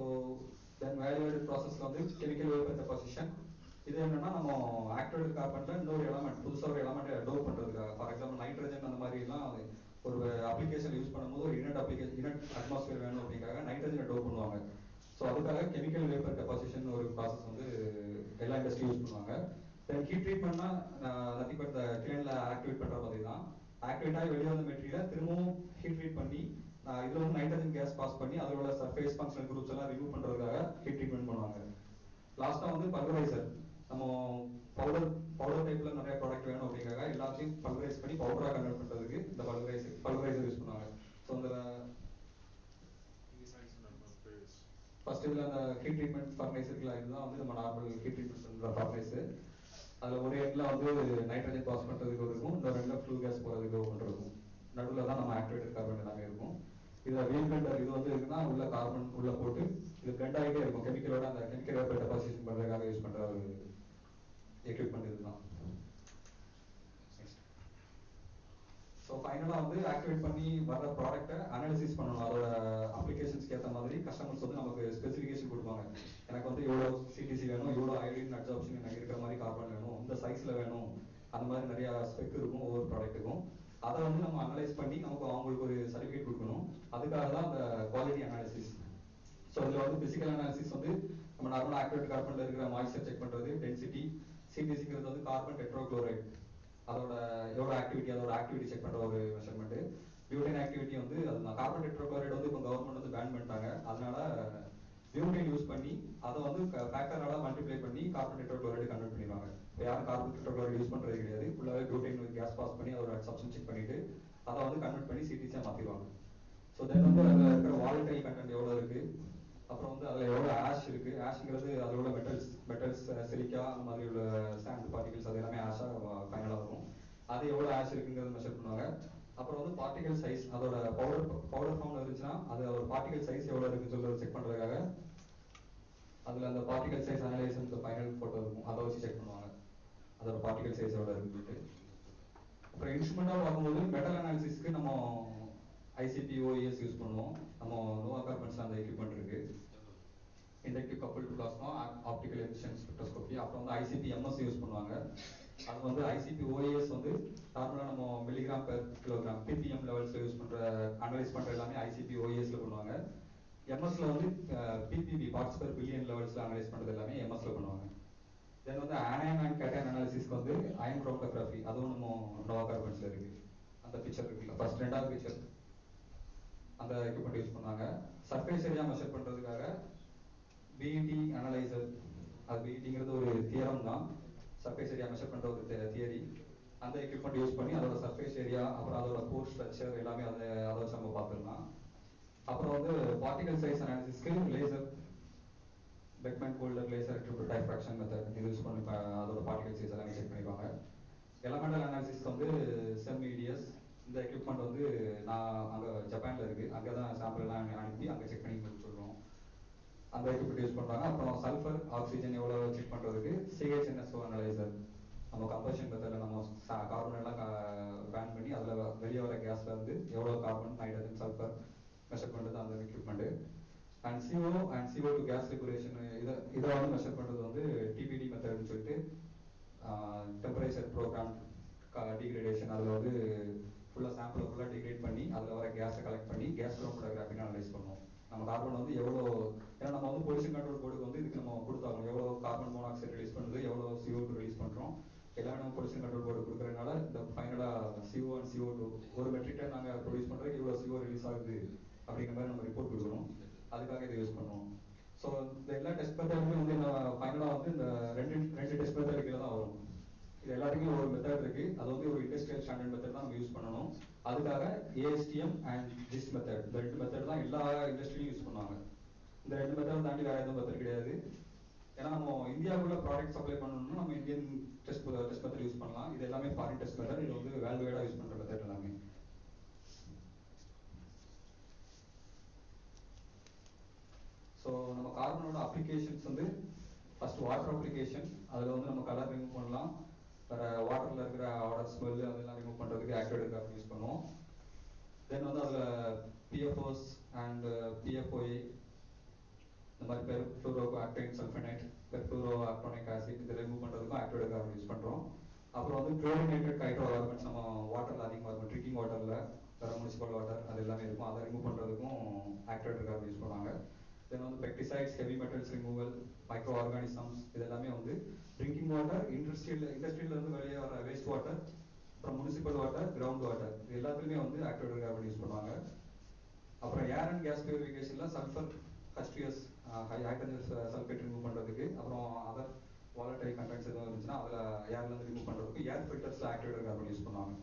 தென் வேல்யூவேட்டட் ப்ராசஸில் வந்து கெமிக்கல் வேப்பர் டெபாசிஷன். இது என்னன்னா நம்ம ஆக்டிவேட்டட் கார்பன்ல இன்னொரு எலமெண்ட், புதுசாக ஒரு எலமெண்ட் டோப் பண்ணுறதுக்காக, ஃபார் எக்ஸாம்பிள் நைட்ரஜன் அந்த மாதிரிலாம் ஒரு அப்ளிகேஷன் யூஸ் பண்ணும்போது ஒரு இனட் அட்மாஸ்பியர் வேணும் அப்படிங்காக நைட்ரஜனை டோப் பண்ணுவாங்க. ஸோ அதுக்காக கெமிக்கல் வேப்பர் டெபாசிஷன் ஒரு ப்ராசஸ் வந்து எல்லா இண்டஸ்ட்ரியும் யூஸ் பண்ணுவாங்க. தென் ஹீட் ட்ரீட்மெண்ட்னா நத்திங் பட் கிளேனில் ஆக்டிவேட் பண்ணுற மாதிரி தான். ஆக்டிவேட் ஆகி வெளியே வந்த மெட்டீரியலை திரும்பவும் ஹீட் ட்ரீட் பண்ணி இதில் வந்து நைட்ரஜன் கேஸ் பாஸ் பண்ணி அதோட சர்ஃபேஸ் ஃபங்க்ஷனல் குரூப்ஸ் எல்லாம் ரிமூவ் பண்ணுறதுக்காக ஹீட் ட்ரீட்மெண்ட் பண்ணுவாங்க. லாஸ்ட்டாக வந்து பல்வரைசர், நம்ம பவுடர் டைப்பில் நிறைய ப்ராடக்ட் வேணும் அப்படிங்காக எல்லா எல்லாத்தையும் பல்வரைஸ் பண்ணி பவுடராக கன்வெர்ட் பண்ணுறதுக்கு இந்த பல்வரைசர் யூஸ் பண்ணுவாங்க. ஸோ அந்த ஃபர்ஸ்ட் இதில் அந்த ஹீட் ட்ரீட்மெண்ட் ஃபர்னேஸ் இருக்குல்ல, இதுதான் வந்து நம்ம நார்மல் ஹீட் ட்ரீட்மெண்ட் பண்ணுற ஃபர்னேஸு. அதில் ஒரு எண்டில் வந்து நைட்ரஜன் பாஸ் பண்ணுறதுக்கு இருக்கும், இன்னொரு எண்டில் ஃப்ளூ கேஸ் போகிறதுக்கு ஒன்று இருக்கும். நடுவில் தான் நம்ம ஆக்டிவேட்டட் கார்பன் எல்லாமே இருக்கும். இதில் வீல் பிளண்டர் இது வந்து இருக்குன்னா உள்ள கார்பன் உள்ளே போட்டு இது பிளண்ட் ஆகிட்டே இருக்கும். கெமிக்கலோட அந்த கெமிக்கல் வேப்பர் டெபாசிஷன் பண்ணுறதுக்காக யூஸ் பண்ணுற ஒரு எக்யூப்மெண்ட் இதுதான். ஸோ ஃபைனலாக வந்து ஆக்டிவேட் பண்ணி வர ப்ராடக்ட்டை அனாலிசிஸ் பண்ணணும். அதோட அப்ளிகேஷன்ஸ்க்கு ஏற்ற மாதிரி கஸ்டமர்ஸ் வந்து நமக்கு ஸ்பெசிஃபிகேஷன் கொடுப்பாங்க. எனக்கு வந்து இவ்வளோ சிடிசி வேணும், இவ்வளோ அயோடின் அப்சார்ப்ஷன் எனக்கு இருக்கிற மாதிரி கார்பன் வேணும், இந்த சைஸில் வேணும், அந்த மாதிரி நிறையா ஸ்பெக் இருக்கும் ஒவ்வொரு ப்ராடக்ட்டுக்கும். அதை வந்து நம்ம அனலைஸ் பண்ணி நமக்கு அவங்களுக்கு ஒரு சர்டிஃபிகேட் கொடுக்கணும். அதுக்காக தான் அந்த குவாலிட்டி அனாலிசிஸ். ஸோ இதில் வந்து பிசிக்கல் அனாலிசிஸ் வந்து நம்ம நார்மலாக ஆக்டிவேட் கார்பனில் இருக்கிற மாய்ஸ்சர் செக் பண்ணுறது, டென்சிட்டி. சிடிசிங்கிறது வந்து கார்பன் டெட்ரோக்ளோரைட், அதோட எவ்வளோ ஆக்டிவிட்டி, அதோட ஆக்டிவிட்டி செக் பண்ணுற ஒரு மெஷர்மெண்ட். பியூட்டைன் ஆக்டிவிட்டி வந்து அதுதான். கார்பன் டெட்ரோக்ளோரைட் வந்து இப்போ கவர்மெண்ட் வந்து பேன் பண்ணிட்டாங்க. அதனால பியூட்டைன் யூஸ் பண்ணி அதை வந்து ஃபேக்டரால மல்டிப்ளை பண்ணி கார்பன் டெட்ரோக்ளோரைட் கன்வெர்ட் பண்ணிடுவாங்க. இப்போ யாரும் கார்பன் டெட்ரோக்ளோரைட் யூஸ் பண்ணுறது கிடையாது. ஃபுல்லாகவே பியூட்டைன் கேஸ் பாஸ் பண்ணி அதோட சப்ஸ்டன்ஸ் செக் பண்ணிட்டு அதை வந்து கன்வெர்ட் பண்ணி சிடிசியாக மாற்றிடுவாங்க. ஸோ தென் வந்து அதில் இருக்கிற வாலட்டைல் கண்டென்ட் எவ்வளோ இருக்குது, அப்புறம் வந்து அதில் எவ்வளோ ஆஷ் இருக்குது. ஆஷ்ங்கிறது அதில் உள்ள மெட்டல்ஸ் சிலிக்கா அந்த மாதிரி உள்ள சாண்ட் பார்ட்டிகல்ஸ் அது எல்லாமே ஆஷாக ஃபைனலாக இருக்கும். அது எவ்வளோ ஆஷ் இருக்குங்கிறது மெஷர் பண்ணுவாங்க. அப்புறம் வந்து பார்ட்டிகல் சைஸ், அதோட பவுடர் ஃபார்ம்ல இருந்துச்சுன்னா அது ஒரு பார்ட்டிகல் சைஸ் எவ்வளோ இருக்குன்னு சொல்றது செக் பண்ணுறதுக்காக அதில் அந்த பார்ட்டிகல் சைஸ் அனலைசர் இந்த ஃபைனல் ஃபோட்டோ இருக்கும், அதை வச்சு செக் பண்ணுவாங்க அதோட பார்ட்டிகல் சைஸ் எவ்வளோ இருக்குன்னு. அப்புறம் இன்ஸ்ட்ருமெண்ட்டாக பார்க்கும்போது மெட்டல் அனாலிசிஸ்க்கு நம்ம ஐசிபி ஓஎஸ் யூஸ் பண்ணுவோம். நம்ம நோவா கார்பன்ஸ்ல அந்த எக்யூப்மெண்ட் இருக்கு. Inductive coupled plasma, optical emission spectroscopy. அப்புறம் வந்து ஐசிபி எம்எஸ் யூஸ் பண்ணுவாங்க. அது வந்து ஐசிபி ஓஎஸ் வந்து நார்மலாக நம்ம மில்லிகிராம் பெர் கிலோகிராம் பிபிஎம் லெவல்ஸ்ல யூஸ் பண்ணுற அனலைஸ் பண்ணுற எல்லாமே ஐசிபி ஓஎஸ்ல பண்ணுவாங்க. எம்எஸ்ல வந்து பிபிபி பார்ட்ஸ் பெர் பில்லியன் லெவல்ஸ்ல அனலைஸ் பண்ணுறது எல்லாமே எம்எஸ்ல பண்ணுவாங்க. தென் வந்து ஆனயன் அண்ட் கேட்டைன் அனாலிசிஸ்க்கு வந்து அயன் குரோமட்டோகிராஃபி, அதுவும் நம்ம நோவா கார்பன்ஸ்ல இருக்கு. அந்த பிக்சர் இருக்குல்ல, ஃபர்ஸ்ட் ரெண்டாவது பிக்சர், அந்த எக்யூப்மெண்ட் யூஸ் பண்ணாங்க. சர்ஃபேஸ் ஏரியா மெஷர் பண்ணுறதுக்காக பிஇடி அனலைசர். அது பிஇடிங்கிறது ஒரு தியரம் தான், சர்ஃபேஸ் ஏரியா மெஷர் பண்ணுற ஒரு தியரி. அந்த எக்யூப்மெண்ட் யூஸ் பண்ணி அதோட சர்ஃபேஸ் ஏரியா அப்புறம் அதோட போர் ஸ்ட்ரக்சர் எல்லாமே அதை வச்சு நம்ம பார்த்துக்கலாம். அப்புறம் வந்து பார்ட்டிகல் சைஸ் அனாலிசிஸ்க்கு laser, Beckman Coulter laser diffraction method இது யூஸ் பண்ணி அதோட பார்ட்டிகல் சைஸ் எல்லாமே செக் பண்ணிடுவாங்க. எலமெண்டல் அனாலிசிஸ்க்கு வந்து செம்இடிஎஸ். இந்த எக்யூப்மெண்ட் வந்து நான் அங்கே ஜப்பானில் இருக்குது, அங்கே தான் சாம்பிள் எல்லாம் அனுப்பி அங்கே செக் பண்ணி சொல்லுவோம். அந்த எக்யூப்மெண்ட் யூஸ் பண்ணுறாங்க. அப்புறம் சல்ஃபர் ஆக்சிஜன் எவ்வளோ செக் பண்ணுறதுக்கு சிஹெச்என்எஸ்ஓ அனலைசர். நம்ம கம்பஷன் மெத்தடில் நம்ம கார்பன் எல்லாம் பேன் பண்ணி அதில் வெளியே வர கேஸில் வந்து எவ்வளோ கார்பன், நைட்ரஜன், சல்ஃபர் மெஷர் பண்ணுறது அந்த equipment. And CO2 case regulation இதை வந்து மெஷர் பண்ணுறது வந்து டிபிடி மெத்தட்னு சொல்லிட்டு டெம்பரேச்சர் ப்ரோக்ராம் டிகிரேடேஷன். அதில் வந்து ஃபுல்லாக சாம்பிளை ஃபுல்லாக டிகிரேட் பண்ணி அதில் வர கேஸை கலெக்ட் பண்ணி கேஸ் குரோமட்டோகிராஃபின்னு அனலைஸ் பண்ணுவோம். நம்ம கார்பன் வந்து எவ்வளோ, ஏன்னா நம்ம வந்து பொல்யூஷன் கண்ட்ரோல் போர்டுக்கு வந்து இதுக்கு நம்ம கொடுத்தாங்க எவ்வளோ கார்பன் மோனாக்சைடு ரிலீஸ் பண்ணுது, எவ்வளோ CO2 ரிலீஸ் பண்ணுறோம், எல்லாமே நம்ம பொல்யூஷன் கண்ட்ரோல் போர்டு கொடுக்குறதுனால இந்த ஃபைனலாக CO and CO2 ஒரு மெட்ரிக் டன் நாங்கள் ப்ரொடியூஸ் பண்ணுறதுக்கு இவ்வளோ CO ரிலீஸ் ஆகுது அப்படிங்கிற மாதிரி நம்ம ரிப்போர்ட் கொடுக்கணும். அதுக்காக இதை யூஸ் பண்ணுவோம். ஸோ இந்த எல்லா டெஸ்ட் மெத்தடுமே வந்து ஃபைனலாக வந்து இந்த ரெண்டு டெஸ்ட் மெத்தட் கீழே தான் வரும். இது எல்லாத்துக்குமே ஒரு மெத்தட் இருக்கு, அது வந்து ஒரு இண்டஸ்ட்ரியல் ஸ்டாண்டர்ட் மெத்தட் தான் நம்ம யூஸ் பண்ணணும். அதுக்காக ASTM அண்ட் ஜிஸ்ட் மெத்தட், இந்த ரெண்டு மெத்தட் தான் எல்லா இண்டஸ்ட்ரியிலும் யூஸ் பண்ணுவாங்க. இந்த ரெண்டு மெத்தட் தாண்டி வேற எதுவும் மெத்தட் கிடையாது. ஏன்னா நம்ம இந்தியாவுக்குள்ள ப்ராடக்ட் சப்ளை பண்ணணும்னா நம்ம இந்தியன் டெஸ்ட் மெத்தட் யூஸ் பண்ணலாம். இது எல்லாமே ஃபாரின் டெஸ்ட் மெத்தட், இது வந்து வேர்ல்டு வைடா யூஸ் பண்ற மெத்தட் எல்லாமே. ஸோ நம்ம கார்பனோட அப்ளிகேஷன்ஸ் வந்து ஃபர்ஸ்ட் வாட்டர் அப்ளிகேஷன். அதில் வந்து நம்ம கலர் ரிமூவ் பண்ணலாம், வேற வாட்டரில் இருக்கிற ஆடர் ஸ்மெல் அதெல்லாம் ரிமூவ் பண்ணுறதுக்கு ஆக்டிவேட்டட் கார்பன் யூஸ் பண்ணுவோம். தென் வந்து அதில் PFOs அண்ட் PFOA இந்த மாதிரி பெர்ஃப்ளூரோ ஆக்டைன் சல்ஃபனைட், பெர்ஃப்ளூரோ ஆக்டோனிக் ஆசிட் இதை ரிமூவ் பண்ணுறதுக்கும் ஆக்டிவேட்டட் கார்பன் யூஸ் பண்ணுறோம். அப்புறம் வந்து குளோரினேட்டட் ஹைட்ரோ கார்பன்ஸ் நம்ம வாட்டரில் அதிகமாக இருக்கும், ட்ரிங்கிங் வாட்டரில் வேற முனிசிபல் வாட்டர் அது எல்லாமே இருக்கும், அதை ரிமூவ் பண்ணுறதுக்கும் ஆக்டிவேட்டட் கார்பன் யூஸ் பண்ணுவாங்க. தென் வந்து pesticides, heavy metals removal, micro organisms இது எல்லாமே வந்து ட்ரிங்கிங் வாட்டர், இண்டஸ்ட்ரியில இருந்து வெளியே வர வேஸ்ட் வாட்டர், அப்புறம் முனிசிபல் வாட்டர், கிரவுண்ட் வாட்டர் இது எல்லாத்துலேயுமே வந்து ஆக்டிவேட்டட் கார்பன் யூஸ் பண்ணுவாங்க. அப்புறம் ஏர் அண்ட் கேஸ் பியூரிஃபிகேஷன்ல sulphur H2S hydrogen sulphate remove பண்ணுறதுக்கு, அப்புறம் அதர் வாலட்டரி கண்டென்ட்ஸ் எதுவும் இருந்துச்சுன்னா அதில் ஏர்லேருந்து ரிமூவ் பண்ணுறதுக்கு ஏர் ஃபில்டர்ஸில் ஆக்டிவேட்டட் கார்பன் யூஸ் பண்ணுவாங்க.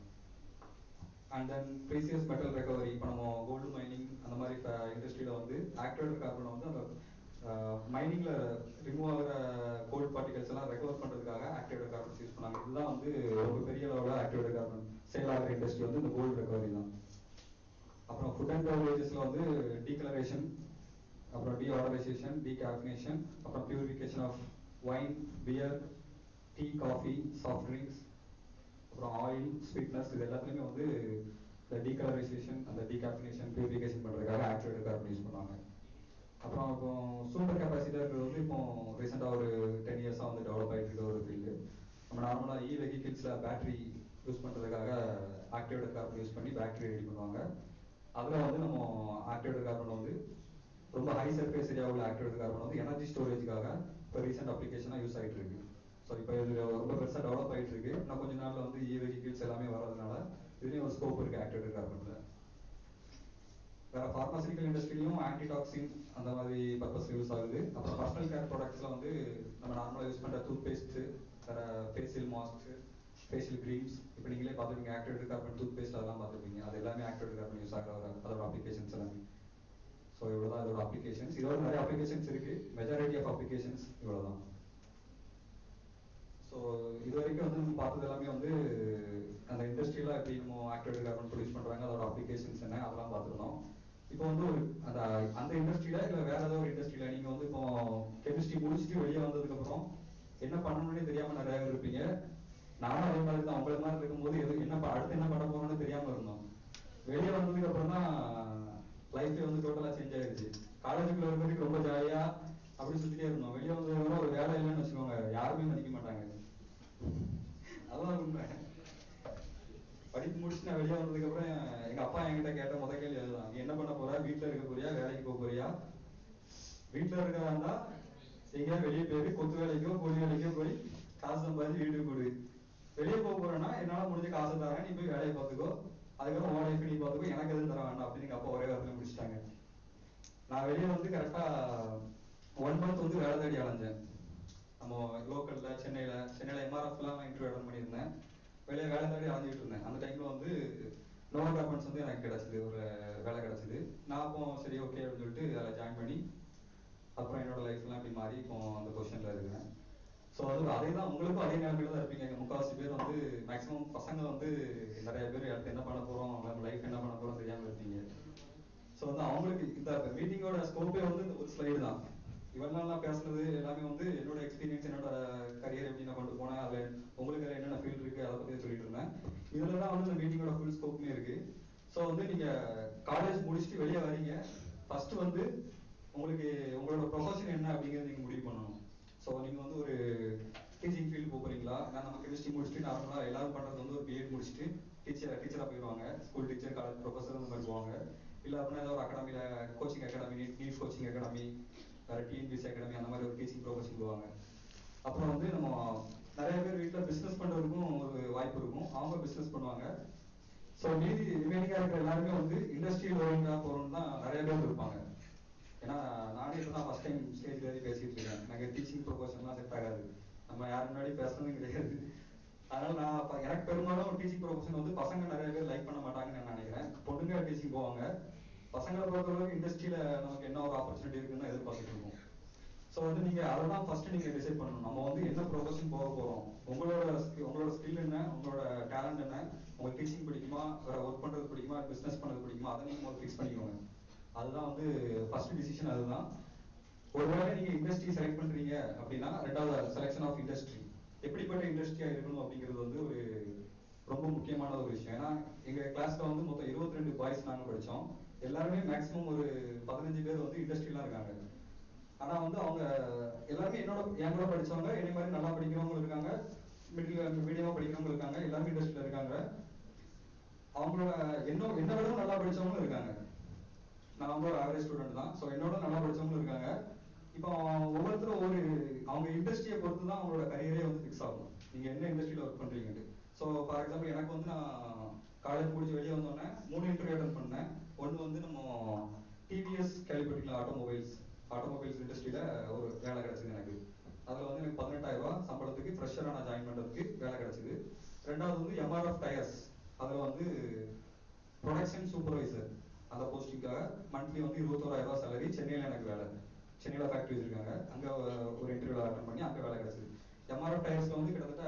And then precious metal recovery, இப்போ நம்ம கோல்டு மைனிங் அந்த மாதிரி இண்டஸ்ட்ரியில் வந்து ஆக்டிவேட்டட் கார்பனை வந்து அந்த மைனிங்கில் ரிமூவ் ஆகிற கோல்டு பார்ட்டிகல்ஸ் எல்லாம் ரெக்கவர் பண்ணுறதுக்காக ஆக்டிவேட்டட் கார்பன்ஸ் யூஸ் பண்ணாங்க. இதுதான் வந்து ரொம்ப பெரிய அளவில் ஆக்டிவேட்டட் கார்பன் சேல் ஆகிற இண்டஸ்ட்ரி வந்து இந்த கோல்டு ரெக்கவரி தான். அப்புறம் ஃபுட் அண்ட் பெவரேஜஸில் வந்து டீகலரேஷன், அப்புறம் டீஆர்டரைசேஷன், டீகாஃபினேஷன், அப்புறம் purification of wine, beer, tea, coffee, soft drinks, அப்புறம் ஆயில், ஸ்வீட்னஸ், இது எல்லாத்துலேயுமே வந்து இந்த டீகலரைசேஷன், அந்த டீகாஃபினேஷன், பியூரிஃபிகேஷன் பண்ணுறதுக்காக ஆக்டிவேட்டட் கார்பன் யூஸ் பண்ணுவாங்க. அப்புறம் இப்போ சூப்பர் கெப்பாசிட்டர் வந்து இப்போ ரீசெண்டாக ஒரு 10 இயர்ஸாக வந்து டெவலப் ஆகிட்டு இருக்க ஒரு ஃபீல்டு. நம்ம நார்மலாக வெஹிக்கிள்ஸில் பேட்டரி யூஸ் பண்ணுறதுக்காக ஆக்டிவேட்டட் கார்பன் யூஸ் பண்ணி பேட்டரி ரெடி பண்ணுவாங்க. அதில் வந்து நம்ம ஆக்டிவேட்டட் கார்பன் வந்து ரொம்ப ஹை சர்ஃபேஸ் ஏரியா உள்ள ஆக்டிவேட்டட் கார்பன் வந்து எனர்ஜி ஸ்டோரேஜுக்காக இப்போ ரீசெண்ட் அப்ளிகேஷனாக யூஸ் ஆகிட்டு இருக்கு. ஸோ இப்போ இது ரொம்ப பெருசாக டெவலப் ஆகிட்டு இருக்கு. இன்னும் கொஞ்ச நாளில் வந்து வெஹிக்கிள்ஸ் எல்லாமே வர்றதுனால இதுலேயும் ஒரு ஸ்கோப் இருக்குது ஆக்டிவேட்டட் கார்பனில். வேறு ஃபார்மாசிட்டிக்கல் இண்டஸ்ட்ரியிலையும் ஆன்டிடாக்சின் அந்த மாதிரி பர்பஸ் யூஸ் ஆகுது. அப்புறம் பர்சனல் கேர் ப்ராடக்ட்ஸில் வந்து நம்ம நார்மலாக யூஸ் பண்ணுற டூத் பேஸ்ட்டு, வேறு ஃபேஷியல் மாஸ்க்கு, ஃபேஷியல் க்ரீம்ஸ், இப்போ நீங்களே பார்த்துருப்பீங்க ஆக்டிவேட்டட் கார்பன் டூத் பேஸ்ட் அதெல்லாம் பார்த்துருப்பீங்க. அது எல்லாமே ஆக்டிவேட்டட் கார்பன் யூஸ் ஆகிற அதோட அப்ளிகேஷன்ஸ் எல்லாமே. ஸோ இவ்வளோ தான் அதோட அப்ளிகேஷன்ஸ். இதோட நிறைய அப்ளிகேஷன்ஸ் இருக்குது. மெஜாரிட்டி ஆஃப் அப்ளிகேஷன்ஸ் இவ்வளோ தான். ஸோ இது வரைக்கும் வந்து நம்ம பார்த்தது எல்லாமே வந்து அந்த இண்டஸ்ட்ரியில் எப்படி நம்ம ஆக்டிவேட்டட் கார்பன் ப்ரொடியூஸ் பண்ணுறாங்க, அதோட அப்ளிகேஷன்ஸ் என்ன, அதெல்லாம் பார்த்துருந்தோம். இப்போ வந்து ஒரு அந்த இண்டஸ்ட்ரியில் இல்லை வேற ஏதோ ஒரு இண்டஸ்ட்ரியில் நீங்கள் வந்து இப்போ கெமிஸ்ட்ரி முடிச்சுட்டு வெளியே வந்ததுக்கப்புறம் என்ன பண்ணணும்னே தெரியாமல் நிறைய பேர் இருப்பீங்க. நானும் அதே மாதிரி தான் உங்களை மாதிரி இருக்கும்போது அடுத்து என்ன பண்ண போகிறோம்னு தெரியாமல் இருந்தோம். வெளியே வந்ததுக்கு அப்புறம் தான் லைஃபே வந்து டோட்டலாக சேஞ்ச் ஆயிடுச்சு. காலேஜுக்குள்ள இருக்கிறதுக்கு ரொம்ப ஜாலியாக அப்படி சுற்றிட்டே இருந்தோம். வெளியே வந்ததுக்கப்புறம் ஒரு வேலை இல்லைன்னு வச்சுக்கோங்க, யாருமே மதிக்க மாட்டாங்க. அதான் உண்மை. படிப்பு முடிச்சு நான் வெளியே வந்ததுக்கப்புறம் எங்கள் அப்பா என்கிட்ட கேட்ட முதல் கேள்வி அதுதான், நீ என்ன பண்ண போற, வீட்டில் இருக்க போறியா, வேலைக்கு போக போறியா? வீட்டில் இருக்கிறதா எங்கேயா வெளியே போயிரு, கொத்து வேலைக்கோ கூலி வேலைக்கோ போய் காசு சம்பாதிச்சு வீட்டுக்கு போடு. வெளியே போக போறேன்னா என்னால் முடிஞ்ச காசு தரேன், நீ போய் வேலையை பார்த்துக்கோ, அதுக்கப்புறம் உன் லைஃப் நீ பார்த்துக்கோ, எனக்கு எதுவும் தர வேண்டாம் அப்படின்னு எங்கள் அப்பா ஒரே வாரத்தில் முடிச்சிட்டாங்க. நான் வெளியே வந்து கரெக்டாக 1 month வந்து வேலை தேடி அலைஞ்சேன். நம்ம லோக்கலில் சென்னையில் எம்ஆர்எஃப்லாம் இன்டர்வியூ அட்டன் பண்ணியிருந்தேன். வெளியே வேலை தேடி அலைஞ்சிட்டு இருந்தேன். அந்த டைமில் வந்து நோவா கார்பன்ஸ் வந்து எனக்கு கிடச்சிது, ஒரு வேலை கிடச்சிது. நான் அப்போ சரி ஓகே அப்படின்னு சொல்லிட்டு அதில் ஜாயின் பண்ணி அப்புறம் என்னோட லைஃப்லாம் இப்படி மாறி இப்போ அந்த பொசிஷனில் இருக்கிறேன். ஸோ அதே தான் உங்களுக்கும் அதே நிலைமையில தான் இருப்பீங்க. முக்கால்வாசி பேர் வந்து மேக்ஸிமம் பசங்க வந்து நிறைய பேர் அடுத்து என்ன பண்ண போகிறோம், நம்ம லைஃப் என்ன பண்ண போகிறோம் தெரியாமல் இருப்பீங்க. ஸோ வந்து அவங்களுக்கு இந்த மீட்டிங்கோட ஸ்கோப்பே வந்து ஒரு ஸ்லைடு தான். இவெல்லாம் நான் பேசுனது எல்லாமே வந்து என்னோட எக்ஸ்பீரியன்ஸ், என்னோட கரியர் எப்படி நான் கொண்டு போனேன், அதில் உங்களுக்கு என்னென்ன ஃபீல்டு இருக்குது அதை பற்றி சொல்லிட்டு இருந்தேன். இதில் தான் வந்து இந்த மீட்டிங்கோட ஃபுல் ஸ்கோப்புமே இருக்குது. ஸோ வந்து நீங்கள் காலேஜ் முடிச்சுட்டு வெளியே வரீங்க, ஃபஸ்ட்டு வந்து உங்களுக்கு உங்களோட ப்ரொஃபஷன் என்ன அப்படிங்கிறது நீங்கள் முடிவு பண்ணணும். ஸோ நீங்கள் வந்து ஒரு டீச்சிங் ஃபீல்டு போகிறீங்களா? நம்ம கெமிஸ்ட்ரி முடிச்சுட்டு நார்மலாக எல்லாரும் பண்ணுறது வந்து ஒரு பிஎட் முடிச்சுட்டு டீச்சராக போயிடுவாங்க. ஸ்கூல் டீச்சர், காலேஜ் ப்ரொஃபஸர் அந்த மாதிரி போவாங்க. இல்லை அப்படின்னா ஏதோ ஒரு அகாடமியில் coaching academy, NEET coaching academy, வேறு டிஎன்பிசி அகாடமி அந்த மாதிரி ஒரு டீச்சிங் ப்ரொஃபஷன் போவாங்க. அப்புறம் வந்து நம்ம நிறைய பேர் வீட்டில் பிஸ்னஸ் பண்ணுறதுக்கும் ஒரு வாய்ப்பு இருக்கும், அவங்க பிஸ்னஸ் பண்ணுவாங்க. ஸோ ரிமைனிங்காக இருக்கிற எல்லாருமே வந்து இண்டஸ்ட்ரியல் ஓரியண்டாக போகிறோம்னு தான் நிறைய பேர் இருப்பாங்க. ஏன்னா நானே இப்போ தான் ஃபஸ்ட் டைம் ஸ்டேஜ் ஏறி பேசிகிட்டு இருக்கேன். எனக்கு டீச்சிங் ப்ரொஃபஷன்லாம் செட் ஆகாது, நம்ம யாரும் முன்னாடி பேசுனதும் கிடையாது. அதனால் நான் எனக்கு பெரும்பாலும் டீச்சிங் ப்ரொஃபஷன் வந்து பசங்க நிறைய பேர் லைக் பண்ண மாட்டாங்கன்னு நான் நினைக்கிறேன். பொண்ணுங்க டீச்சிங் போவாங்க. பசங்களை பொறுத்தளவுக்கு இண்டஸ்ட்ரியில் நமக்கு என்ன ஒரு ஆப்பர்ச்சுனிட்டி இருக்குன்னு எதிர்பார்த்துட்டு இருக்கோம். ஸோ வந்து நீங்கள் அதை தான் ஃபஸ்ட்டு நீங்கள் டிசைட் பண்ணணும். நம்ம வந்து என்ன ப்ரொஃபஷன் போக போகிறோம், உங்களோட ஸ்கில் என்ன, உங்களோட டேலண்ட் என்ன, உங்களுக்கு டீச்சிங் பிடிக்குமா, வேறு ஒர்க் பண்ணுறது பிடிக்குமா, பிஸ்னஸ் பண்ணுறது பிடிக்குமா, அதை நீங்கள் ஒரு ஃபிக்ஸ் பண்ணிக்கோங்க. அதுதான் வந்து ஃபஸ்ட்டு டிசிஷன். அதுதான் ஒருவேளை நீங்கள் இண்டஸ்ட்ரி செலக்ட் பண்ணுறீங்க அப்படின்னா ரெண்டாவது செலெக்ஷன் ஆஃப் இண்டஸ்ட்ரி, எப்படிப்பட்ட இண்டஸ்ட்ரியாக இருக்கணும் அப்படிங்கிறது வந்து ஒரு ரொம்ப முக்கியமான ஒரு விஷயம். ஏன்னா எங்கள் கிளாஸில் வந்து மொத்தம் 22 பாய்ஸ் நாங்கள் படித்தோம். எல்லாருமே மேக்ஸிமம் ஒரு 15 பேர் வந்து இண்டஸ்ட்ரியெலாம் இருக்காங்க. ஆனால் வந்து அவங்க எல்லாருமே என் கூட படித்தவங்க, என்னை மாதிரி நல்லா படிக்கிறவங்களும் இருக்காங்க, மீடியமாக படிக்கிறவங்க இருக்காங்க, எல்லாருமே இண்டஸ்ட்ரியில் இருக்காங்க. அவங்களோட என்னை விட நல்லா படித்தவங்களும் இருக்காங்க. நான் வந்து ஒரு ஆவரேஜ் ஸ்டூடெண்ட் தான். ஸோ என்னோட நல்லா படித்தவங்களும் இருக்காங்க. இப்போ ஒவ்வொருத்தரும் அவங்க இண்டஸ்ட்ரியை பொறுத்து தான் அவங்களோட கரியரே வந்து ஃபிக்ஸ் ஆகும், நீங்கள் என்ன இண்டஸ்ட்ரியில் ஒர்க் பண்ணுறீங்கன்ட்டு. ஸோ ஃபார் எக்ஸாம்பிள் எனக்கு வந்து நான் காலேஜ் முடிச்சு வெளியே வந்தோடனே 3 இன்டர்வியூ அட்டன் பண்ணேன். ஒன்று வந்து நம்ம டிவிஎஸ் கேள்விப்பட்டிருக்கலாம், ஆட்டோமொபைல்ஸ் இண்டஸ்ட்ரியில் ஒரு வேலை கிடச்சிது எனக்கு. அதில் வந்து எனக்கு 18,000 ரூபா சம்பளத்துக்கு ஃப்ரெஷராக நான் ஜாயின் பண்ணுறதுக்கு வேலை கிடச்சிது. ரெண்டாவது வந்து எம்ஆர்எஃப் டயர்ஸ், அதில் வந்து ப்ரொடக்ஷன் சூப்பர்வைசர் அந்த போஸ்டிங்காக மந்த்லி வந்து 21,000 ரூபா சேலரி. சென்னையில் எனக்கு வேலை, சென்னையில் ஃபேக்ட்ரி வச்சுருக்காங்க, அங்கே ஒரு இன்டர்வியூவில் அட்டன் பண்ணி அங்கே வேலை கிடச்சிது. எம்ஆர்எஃப் டயர்ஸில் வந்து கிட்டத்தட்ட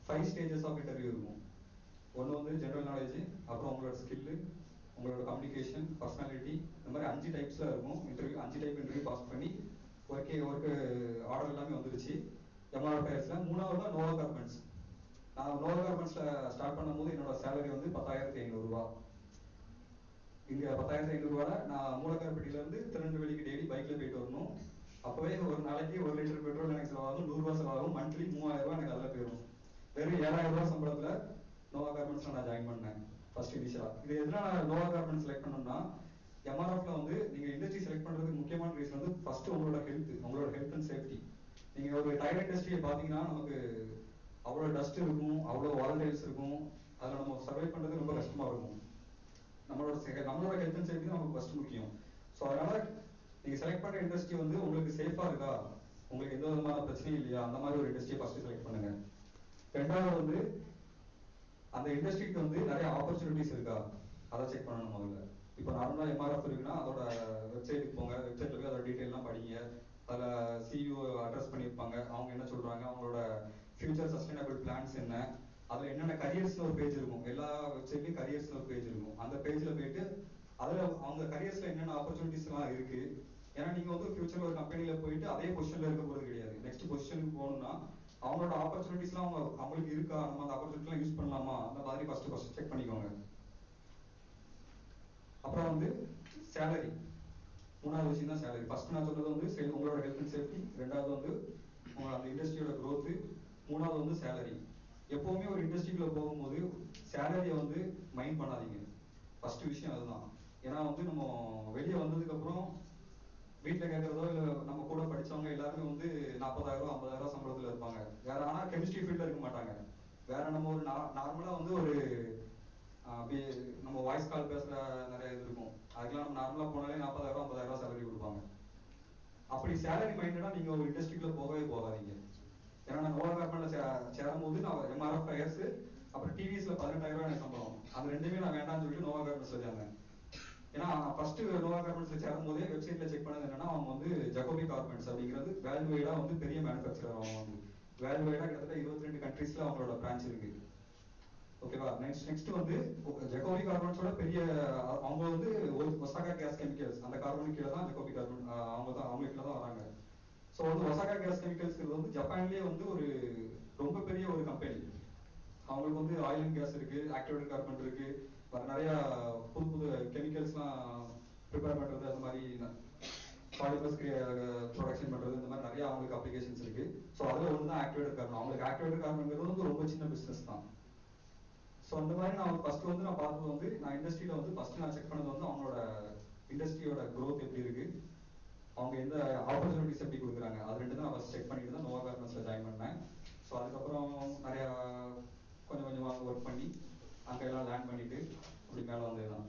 5 ஸ்டேஜஸ் ஆஃப் இன்டர்வியூ இருக்கும். ஒன்று வந்து ஜென்ரல் நாலேஜ், அப்புறம் உங்களோட ஸ்கில்லு, உங்களோட கம்யூனிகேஷன், பர்சனாலிட்டி, இந்த மாதிரி 5 டைப்ஸில் இருக்கும் இன்டர்வியூ. 5 டைப் இன்டர்வியூ பாஸ் பண்ணி ஒர்க்கு ஆர்டர் எல்லாமே வந்துருச்சு எம்ஆர்எஃப் டயர்ஸில். மூணாவது தான் நோவா கார்மெண்ட்ஸ். நான் நோவா கார்மெண்ட்ஸில் ஸ்டார்ட் பண்ணும்போது என்னோட சேலரி வந்து 10,500 ரூபா. இங்கே 10,500 ரூபாவில் நான் மூலக்காரப்பட்டியிலேருந்து திருநெல்வேலிக்கு டெய்லி பைக்கில் போயிட்டு வரணும். அப்போவே ஒரு நாளைக்கு 1 லிட்டர் பெட்ரோல் எனக்கு செலவாகும், 100 ரூபா செலவாகும். மந்த்லி 3,000 ரூபா எனக்கு அதில் போயிடும். வெறும் 7,000 ரூபா சம்பளத்தில் நோவா கார்மெண்ட்ஸில் நான் ஜாயின் பண்ணேன் ஃபர்ஸ்ட் இனிஷியலாக. இது எதனால் நான் நோவா கார்மெண்ட்ஸ் செலக்ட் பண்ணோம்னா, எம்ஆர்எஃப்ல வந்து நீங்கள் இண்டஸ்ட்ரி செலக்ட் பண்ணுறதுக்கு முக்கியமான ரீசன் வந்து ஃபர்ஸ்ட் உங்களோட ஹெல்த் அண்ட் சேஃப்டி. நீங்கள் ஒரு டயர் இண்டஸ்ட்ரியை பார்த்தீங்கன்னா நமக்கு அவ்வளோ டஸ்ட் இருக்கும், அவ்வளோ வாலடைல்ஸ் இருக்கும், அதில் நம்ம சர்வை பண்ணுறது ரொம்ப கஷ்டமாக இருக்கும். நம்மளோட ஹெல்த் அண்ட் சேஃப்டி தான் நமக்கு ஃபர்ஸ்ட் முக்கியம். ஸோ அதனால நீங்கள் செலக்ட் பண்ணுற இண்டஸ்ட்ரி வந்து உங்களுக்கு சேஃபாக இருக்கா, உங்களுக்கு எந்த விதமான பிரச்சனையும் இல்லையா, அந்த மாதிரி ஒரு இண்டஸ்ட்ரியை ஃபர்ஸ்ட் செலக்ட் பண்ணுங்க. ரெண்டாவது வந்து அந்த இண்டஸ்ட்ரிக்கு வந்து நிறைய ஆப்பர்ச்சுனிட்டிஸ் இருக்கா அதை செக் பண்ணணும் முதல்ல. இப்போ நார்மலாக எம்ஆர்எஃப் இருக்குன்னா அதோட வெப்சைட்டுக்கு போங்க, வெப்சைட்டில் போய் அதோட டீட்டெயிலாம் படிங்க. அதில் சிஇஓ அட்ரஸ் பண்ணியிருப்பாங்க, அவங்க என்ன சொல்கிறாங்க, அவங்களோட ஃபியூச்சர் சஸ்டைனபிள் பிளான்ஸ் என்ன, அதில் என்னென்ன கரியர்ஸ்னு ஒரு பேஜ் இருக்கும். எல்லா வெப்சைட்லையும் கரியர்ஸ்னு ஒரு பேஜ் இருக்கும். அந்த பேஜில் போயிட்டு அதில் அவங்க கரியர்ஸில் என்னென்ன ஆப்பர்ச்சுனிட்டிஸ்லாம் இருக்குது. ஏன்னா நீங்கள் வந்து ஃபியூச்சரில் ஒரு கம்பெனியில் போயிட்டு அதே பொசிஷனில் இருக்க போகிறது கிடையாது. நெக்ஸ்ட் பொசிஷனுக்கு போகணும்னா அவங்களோட ஆப்பர்ச்சுனிட்டிஸ்லாம் அவங்களுக்கு இருக்கா, நம்ம அந்த ஆப்பர்ச்சுனிட்டிலாம் யூஸ் பண்ணலாமா, அந்த மாதிரி ஃபர்ஸ்ட் செக் பண்ணிக்கோங்க. அப்புறம் வந்து சேலரி, மூணாவது விஷயம் தான் சேலரி. ஃபர்ஸ்ட் நான் சொன்னது வந்து உங்களோட ஹெல்த் அண்ட் சேஃப்டி, ரெண்டாவது வந்து உங்களோட அந்த இண்டஸ்ட்ரியோட க்ரோத்து, மூணாவது வந்து சேலரி. எப்பவுமே ஒரு இண்டஸ்ட்ரிக்குள்ள போகும்போது சேலரியை வந்து மைண்ட் பண்ணாதீங்க. ஃபர்ஸ்ட் விஷயம் அதுதான். ஏன்னா வந்து நம்ம வெளியே வந்ததுக்கு அப்புறம் வீட்டில் கேட்கறதோ இல்லை நம்ம கூட படிச்சவங்க எல்லாருமே வந்து 40,000 ரூபா 50,000 ரூபா சம்பளத்தில் இருப்பாங்க. வேற ஆனால் கெமிஸ்ட்ரி ஃபீல்டில் இருக்க மாட்டாங்க. வேற நம்ம ஒரு நார்மலாக வந்து ஒரு நம்ம வாய்ஸ் கால் பேசுகிற நிறைய இது இருக்கும். அதுக்கெல்லாம் நம்ம நார்மலாக போனாலே 40,000 50,000 ரூபா சேலரி கொடுப்பாங்க. அப்படி சேலரி மைண்டடாக நீங்கள் ஒரு இண்டஸ்ட்ரிக்குள்ள போகவே போகாதீங்க. ஏன்னா நான் நோவா கார்மெண்ட்ல சேரும் போது நான் எம்ஆர்எஃப் டயர்ஸ் அப்புறம் டிவிஎஸ்ல 18,000 ரூபாய் எனக்கு சம்பளம். அது ரெண்டுமே நான் வேண்டாம்னு சொல்லிட்டு நோவா கார்மெண்ட்ஸ்ல சேர்ந்தேன். ஏன்னா ஃபர்ஸ்ட் நோவா கார்மெண்ட்ஸ்ல சேரும் போதே வெப்சைட்ல செக் பண்ணது என்னன்னா, அவங்க வந்து ஜக்கோபி கார்மெண்ட்ஸ் அப்படிங்கிறது வேர்ல்டு வைடா வந்து பெரிய மேனுஃபேக்சரர். அவங்க வந்து வேர்ல்டு வைடா கிட்டத்தட்ட 22 கண்ட்ரீஸ்ல அவங்களோட பிரான்ச் இருக்கு. ஓகேவா. நெக்ஸ்ட் வந்து ஜக்கோபி கார்மெண்ட்ஸோட பெரிய அவங்க வந்து ஒசாகா கேஸ் கெமிக்கல்ஸ், அந்த கார்பன் கீழே தான் ஜக்கோபி கார்மெண்ட் அவங்க கீழே தான் வராங்க. ஸோ வந்து ஒசாகா கேஸ் கெமிக்கல்ஸ் வந்து ஜப்பான்லேயே வந்து ஒரு ரொம்ப பெரிய ஒரு கம்பெனி. அவங்களுக்கு வந்து ஆயில் அண்ட் கேஸ் இருக்கு, ஆக்டிவேட்டட் கார்பன் இருக்கு, நிறைய புது புது கெமிக்கல்ஸ்லாம் ப்ரிப்பேர் பண்றது, அந்த மாதிரி பாலிமர்ஸ் ப்ரொடக்ஷன் பண்றது, இந்த மாதிரி நிறைய அவங்களுக்கு அப்ளிகேஷன்ஸ் இருக்கு. ஸோ அதில் ஒன்று தான் ஆக்டிவேட்டட் கார்பன். அவங்களுக்கு ஆக்டிவேட்டட் கார்பன்ங்கிறது வந்து ரொம்ப சின்ன பிஸ்னஸ் தான். ஸோ அந்த மாதிரி நான் ஃபர்ஸ்ட் வந்து நான் பார்த்தது வந்து நான் இண்டஸ்ட்ரியில வந்து ஃபர்ஸ்ட் நான் செக் பண்ணது வந்து அவங்களோட இண்டஸ்ட்ரியோட க்ரோத் எப்படி இருக்கு, அவங்க எந்த ஆப்பர்ச்சுனிட்டிஸ் எப்படி கொடுக்குறாங்க, அது ரெண்டு தான் நான் ஃபர்ஸ்ட் செக் பண்ணிட்டு தான் நோவா கார்மெண்ட்ஸ்ல ஜாயின் பண்ணேன். ஸோ அதுக்கப்புறம் நிறையா கொஞ்சம் கொஞ்சமாக ஒர்க் பண்ணி அங்கே எல்லாம் லேர்ன் பண்ணிட்டு அப்படி மேலே வந்ததுதான்.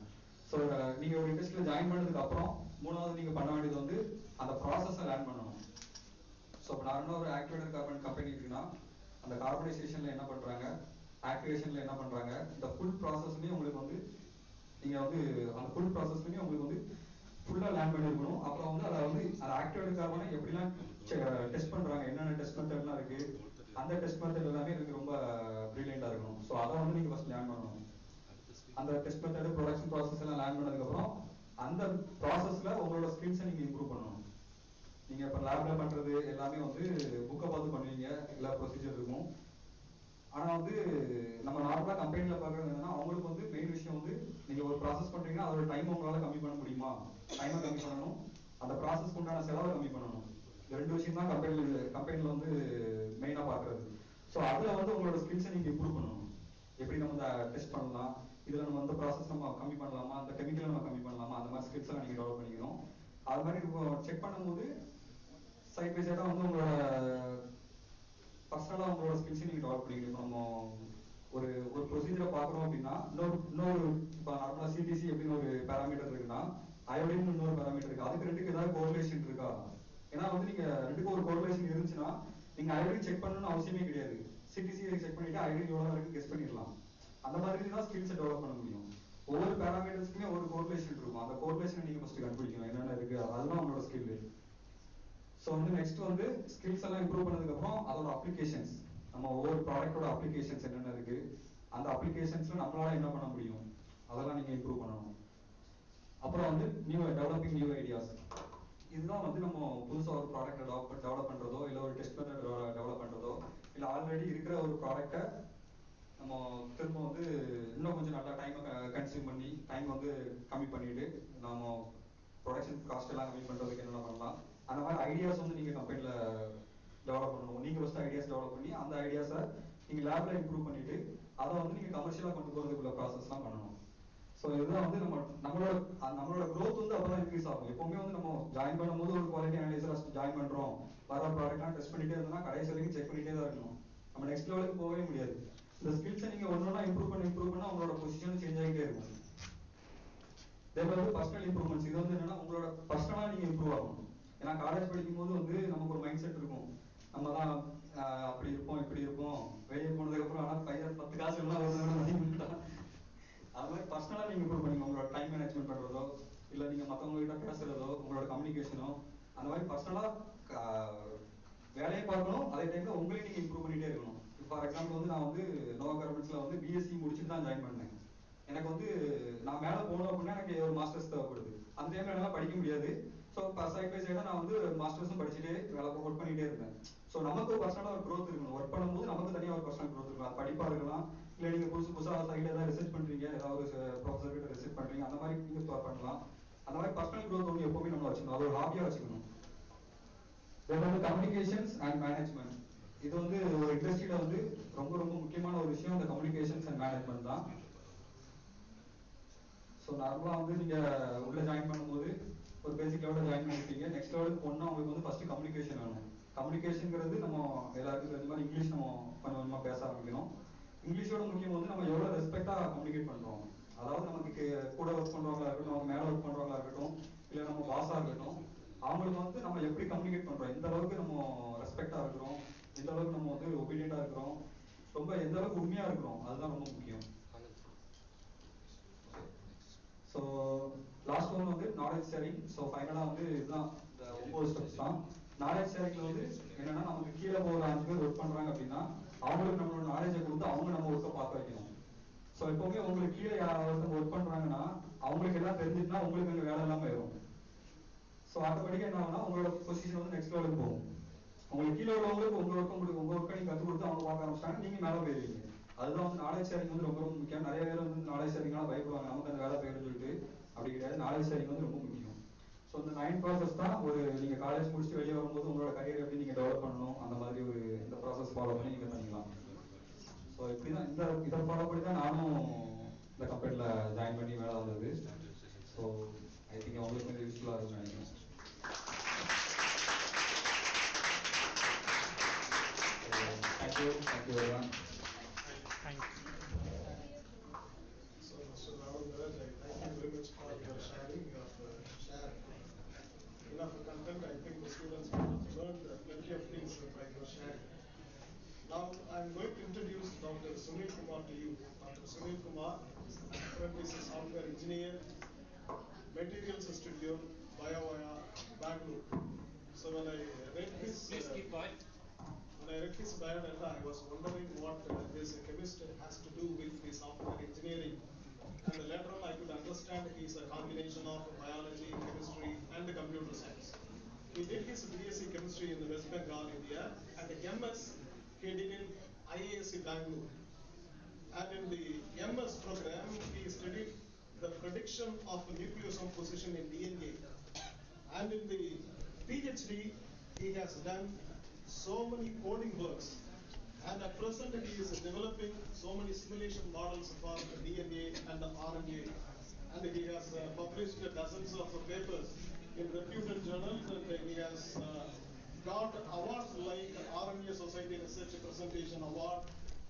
ஸோ நீங்கள் ஒரு இண்டஸ்ட்ரியில் ஜாயின் பண்ணதுக்கு அப்புறம் மூணாவது நீங்கள் பண்ண வேண்டியது வந்து அந்த ப்ராசஸை லேர்ன் பண்ணணும். ஸோ இப்போ நார்மலாக ஒரு ஆக்டிவேட்டட் கார்பன் கம்பெனி இருக்குன்னா அந்த கார்பனைசேஷனில் என்ன பண்ணுறாங்க, ஆக்டிவேஷனில் என்ன பண்ணுறாங்க, இந்த ஃபுல் ப்ராசஸ்லேயும் உங்களுக்கு வந்து நீங்கள் வந்து அந்த ஃபுல் ப்ராசஸ்லேயும் உங்களுக்கு வந்து ஃபுல்லாக லேர்ன் பண்ணியிருக்கணும். அப்புறம் வந்து அதை வந்து அந்த ஆக்டிவேட்டட் கார்பனை எப்படிலாம் டெஸ்ட் பண்ணுறாங்க, என்னென்ன டெஸ்ட் மெத்தட்லாம் இருக்குது, அந்த டெஸ்ட் மெத்தட் எல்லாமே எனக்கு ரொம்ப ப்ரில்லியண்டாக இருக்கணும். ஸோ அதை வந்து நீங்கள் ஃபர்ஸ்ட் லேர்ன் பண்ணணும். அந்த டெஸ்ட் மெத்தடு ப்ரொடக்ஷன் ப்ராசஸ் எல்லாம் லேர்ன் பண்ணதுக்கப்புறம் அந்த ப்ராசஸில் உங்களோட ஸ்கில்ஸை நீங்கள் இம்ப்ரூவ் பண்ணணும். நீங்கள் இப்போ லேபில் பண்ணுறது எல்லாமே வந்து புக்கை பார்த்து பண்ணுவீங்க, எல்லா ப்ரொசீஜர் இருக்கும். ஆனால் வந்து நம்ம நார்மலாக கம்பெனியில் பார்க்குறது என்னன்னா, அவங்களுக்கு வந்து மெயின் விஷயம் வந்து நீங்கள் ஒரு ப்ராசஸ் பண்ணுறீங்கன்னா அதோட டைம் உங்களால் கம்மி பண்ண முடியுமா, டைமை கம்மி பண்ணணும், அந்த ப்ராசஸ்க்கு உண்டான செலவை கம்மி பண்ணணும். இந்த ரெண்டு விஷயம் தான் கம்பெனியில் வந்து மெயினாக பார்க்குறது. ஸோ அதில் வந்து உங்களோட ஸ்கில்ஸை நீங்கள் இம்ப்ரூவ் பண்ணணும். எப்படி நம்ம இந்த டெஸ்ட் பண்ணலாம், இதில் நம்ம அந்த ப்ராசஸ் நம்ம கம்மி பண்ணலாமா, அந்த கெமிக்கலை நம்ம கம்மி பண்ணலாமா, அந்த மாதிரி ஸ்கில்ஸ் எல்லாம் நீங்கள் டெவலப் பண்ணிக்கணும். அது மாதிரி செக் பண்ணும்போது சைட் பை சைடாக வந்து உங்களோட பர்சனலாக உங்களோட ஸ்கில்ஸை நீங்கள் டெவலப் பண்ணிக்கணும். இப்போ நம்ம ஒரு ப்ரொசீஜரை பார்க்குறோம் அப்படின்னா இன்னொரு இப்போ நார்மலாக சிடிசி அப்படின்னு ஒரு பேராமீட்டர் இருக்குன்னா அயோடின் இன்னொரு பேராமீட்டர் இருக்கு. அதுக்கு ரெண்டுக்கு ஏதாவது கோரிலேஷன் இருக்கா, ஏன்னா வந்து நீங்க ரெண்டுக்கும் ஒரு கோரிலேஷன் இருந்துச்சுன்னா நீங்க ஐடி செக் பண்ணணும்னு அவசியமே கிடையாது. சிடிசி செக் பண்ணிட்டு ஐடி எவ்வளவு இருக்கு கெஸ் பண்ணிடலாம். அந்த மாதிரி தான் ஸ்கில்ஸை டெவலப் பண்ண முடியும். ஒவ்வொரு பேராமீட்டர்ஸ்க்குமே ஒரு கோரிலேஷன் இருக்கும். அந்த கோரிலேஷனை நீங்க ஃபர்ஸ்ட் கண்டுபிடிக்கணும் என்னென்ன இருக்கு, அதுதான் உங்களோட ஸ்கில். ஸோ வந்து நெக்ஸ்ட் வந்து ஸ்கில்ஸ் எல்லாம் இம்ப்ரூவ் பண்ணதுக்கு அப்புறம் அதோட அப்ளிகேஷன்ஸ், நம்ம ஒவ்வொரு ப்ராடக்டோட அப்ளிகேஷன்ஸ் என்னென்ன இருக்கு, அந்த அப்ளிகேஷன்ஸ்ல நம்மளால என்ன பண்ண முடியும், அதெல்லாம் நீங்க இம்ப்ரூவ் பண்ணணும். அப்புறம் வந்து டெவலப்பிங் நியூ ஐடியாஸ். இதுதான் வந்து நம்ம புதுசாக ஒரு ப்ராடக்ட்டை டெவலப் பண்றதோ, இல்லை ஒரு டெஸ்ட் மெத்தட் டெவலப் பண்றதோ, இல்லை ஆல்ரெடி இருக்கிற ஒரு ப்ராடக்ட்டை நம்ம திரும்ப வந்து இன்னும் கொஞ்சம் நல்லா டைமை கன்சியூம் பண்ணி டைம் வந்து கம்மி பண்ணிட்டு நம்ம ப்ரொடக்ஷன் காஸ்ட் எல்லாம் கம்மி பண்றதுக்கு என்னென்ன பண்ணலாம், அந்த மாதிரி ஐடியாஸ் வந்து நீங்க கம்பெனில டெவலப் பண்ணணும். நீங்க ஃபர்ஸ்ட் ஐடியாஸ் டெவலப் பண்ணி அந்த ஐடியாஸை நீங்க லேப்ல இம்ப்ரூவ் பண்ணிட்டு அதை வந்து நீங்க கமர்ஷியலா கொண்டு போறதுக்குள்ள ப்ராசஸ்லாம் பண்ணணும். ஸோ இதுதான் வந்து நம்மளோட க்ரோத் வந்து அப்பதான் இன்க்ரீஸ் ஆகும். எப்பவுமே வந்து நம்ம ஜாயின் பண்ணும்போது ஒரு குவாலிட்டி அனலைசர் ஜாயின் பண்றோம், வர ப்ராடக்ட்லாம் டெஸ்ட் பண்ணிட்டே இருந்தோம்னா கடைசி வரைக்கும் செக் பண்ணிட்டே தான் இருக்கணும். நம்ம நெக்ஸ்ட் லெவலுக்கு போகவே முடியாது. இந்த ஸ்கில்ஸை நீங்க ஒன்னொன்னா இம்ப்ரூவ் பண்ண உங்களோட பொசிஷன் சேஞ்ச் ஆகிட்டே இருக்கும். தென் வந்து பர்சனல் இம்ப்ரூவ்மெண்ட்ஸ். இது வந்து என்னன்னா உங்களோட பர்சனலா நீங்க இம்ப்ரூவ் ஆகணும். ஏன்னா காலேஜ் படிக்கும் போது வந்து நமக்கு ஒரு மைண்ட் செட் இருக்கும், நம்ம தான் அப்படி இருப்போம் இப்படி இருப்போம், வெளியே போனதுக்கு அப்புறம் ஆனால் பையன் 10 காசு எல்லாம் வருதுன்னு அது மாதிரி பர்சனலா நீங்க இம்ப்ரூவ் பண்ணுங்க. உங்களோட டைம் மேனேஜ்மெண்ட் பண்றதோ, இல்ல நீங்க மத்தவங்க கிட்ட பேசுறதோ, உங்களோட கம்யூனிகேஷனோ, அந்த மாதிரி பர்சனலா வேலையை பார்க்கணும். அதே டைம்ல உங்களையும் நீங்க இம்ப்ரூவ் பண்ணிட்டே இருக்கணும். ஃபார் எக்ஸாம்பிள் வந்து நான் வந்து நோவா கார்மெண்ட்ஸ்ல வந்து பிஎஸ்சி முடிச்சுட்டு தான் ஜாயின் பண்ணேன். எனக்கு வந்து நான் மேல போகணும் அப்படின்னா எனக்கு ஒரு மாஸ்டர்ஸ் தேவைப்படுது. அந்த டைம்ல என்னால படிக்க முடியாது. ஸோ சைட் பை சைடா நான் வந்து மாஸ்டர்ஸும் படிச்சுட்டே வேலை ஒர்க் பண்ணிட்டே இருந்தேன். ஸோ நமக்கு ஒரு பர்சனலா ஒரு க்ரோத் இருக்கணும். ஒர்க் பண்ணும்போது நமக்கு தனியாக ஒரு பர்சனல் க்ரோத் இருக்கணும். அது படிப்பா இருக்கலாம், இல்லை நீங்க புதுசா சைட்ல ஏதாவது ரிசர்ச் பண்றீங்க, ஏதாவது ப்ரொஃபஸர் கிட்ட ரிசர்ச் பண்றீங்க, அந்த மாதிரி நீங்க பண்ணலாம். அந்த மாதிரி பர்சனல் க்ரோத் வந்து எப்பவுமே நம்ம வச்சுக்கணும், அது ஒரு ஹாபியா வச்சுக்கணும். தென் வந்து கம்யூனிகேஷன்ஸ் அண்ட் மேனேஜ்மெண்ட். இது வந்து ஒரு இண்டஸ்ட்ரியில வந்து ரொம்ப ரொம்ப முக்கியமான ஒரு விஷயம், இந்த கம்யூனிகேஷன்ஸ் அண்ட் மேனேஜ்மெண்ட் தான். ஸோ நார்மலாக வந்து நீங்க உள்ள ஜாயின் பண்ணும்போது ஒரு பேசிக் லெவலில் ஜாயின் பண்ணிருப்பீங்க. நெக்ஸ்ட் லெவலுக்கு போனால் உங்களுக்கு வந்து ஃபர்ஸ்ட் கம்யூனிகேஷன் வேணும். கம்யூனிகேஷன்ங்கிறது நம்ம எல்லாருக்கும் தெரிஞ்ச மாதிரி இங்கிலீஷ் நம்ம கொஞ்சம் கொஞ்சமாக பேச ஆரம்பிக்கணும். இங்கிலீஷோட முக்கியம் வந்து நம்ம எவ்வளோ ரெஸ்பெக்டா கம்யூனிகேட் பண்றோம். அதாவது நமக்கு கூட ஒர்க் பண்றவங்களா இருக்கட்டும், அவங்க மேல ஒர்க் பண்றவங்களா இருக்கட்டும், இல்லை நம்ம பாஸா இருக்கட்டும், அவங்களுக்கு வந்து நம்ம எப்படி கம்யூனிகேட் பண்றோம், எந்த அளவுக்கு நம்ம ரெஸ்பெக்டா இருக்கிறோம், எந்த அளவுக்கு நம்ம வந்து ஒபீடியண்டா இருக்கிறோம், ரொம்ப எந்த அளவுக்கு உண்மையா இருக்கிறோம், அதுதான் ரொம்ப முக்கியம். ஸோ லாஸ்ட் ஒன் வந்து நாலேஜ் ஷேரிங். ஸோ ஃபைனலாக வந்து இதுதான் இந்த 9 ஸ்டெப்ஸ் தான். நாலேஜ் ஷேரிங்ல வந்து என்னன்னா நமக்கு கீழே போகிற 5 பேர் ஒர்க் பண்றாங்க அப்படின்னா அவங்களுக்கு நம்மளோட நாலேஜை கொடுத்து அவங்க நம்ம ஒர்க்கை பார்க்க வைக்கணும். ஸோ எப்பவுமே உங்களுக்கு கீழே யாராவது ஒர்க் பண்றாங்கன்னா அவங்களுக்கு எல்லாம் தெரிஞ்சுட்டுனா உங்களுக்கு அங்கே வேலை இல்லாமல் வரும். ஸோ ஆட்டோமேட்டிக்காக என்ன ஆகுனா உங்களோட பொசிஷன் வந்து நெக்ஸ்ட் லெவலுக்கு போகும். உங்களுக்கு கீழே உள்ளவங்களுக்கு உங்க ஒர்க்கை நீங்க கற்றுக் கொடுத்து அவங்க பார்க்க ஆரம்பிச்சிட்டாங்க, நீங்க மேலே போயிருவீங்க. அதுதான் வந்து நாலேஜ் ஷேரிங் வந்து ரொம்ப ரொம்ப முக்கியம். நிறைய பேர் வந்து நாலேஜ் ஷேரிங்னால பயப்படுவாங்க, நமக்கு அந்த வேலை போயிருந்து சொல்லிட்டு. அப்படி கிடையாது, நாலேஜ் ஷேரிங் வந்து ரொம்ப முக்கியம். ஸோ இந்த 9 ப்ராசஸ் தான் ஒரு நீங்க காலேஜ் முடிச்சுட்டு வெளியே வரும்போது உங்களோட கரியர் எப்படி நீங்க டெவலப் பண்ணணும், அந்த மாதிரி ஒரு இந்த ப்ராசஸ் ஃபாலோ பண்ணி நீங்க பண்ணிக்கலாம். ஸோ இப்படிதான் இதை ஃபாலோ பண்ணி தான் நானும் இந்த கம்பெனியில் ஜாயின் பண்ணி வேலை வந்தது. ஸோ ஐ திங்க் அவங்களுக்கு கொஞ்சம் யூஸ்ஃபுல்லாக இருக்கும்னு நினைக்கிறேன். Thank you everyone. Thank you. So, Mr. Anantharaj, I thank you very much for your sharing of share enough content. I think the students have learned plenty of things by your sharing. Now, I am going to introduce Dr. Sunil Kumar to you. Dr. Sunil Kumar, apprentice software engineer, materials studio, BIOVIA, Bangalore. So when I read his biodata, I was wondering what this chemist has to do with the software engineering. And later on, I could understand he is a combination of biology, chemistry, and computer science. He did his BSc chemistry in West Bengal, India, and the MS he did in IISc Bangalore. And in the MS program, he studied the prediction of nucleosome position in DNA. And in the PhD, he has done so many coding works, and at present he is developing so many simulation models for the DNA and the RNA, and he has published dozens of papers in reputed journals, and he has got awards like RNA Society Research Presentation Award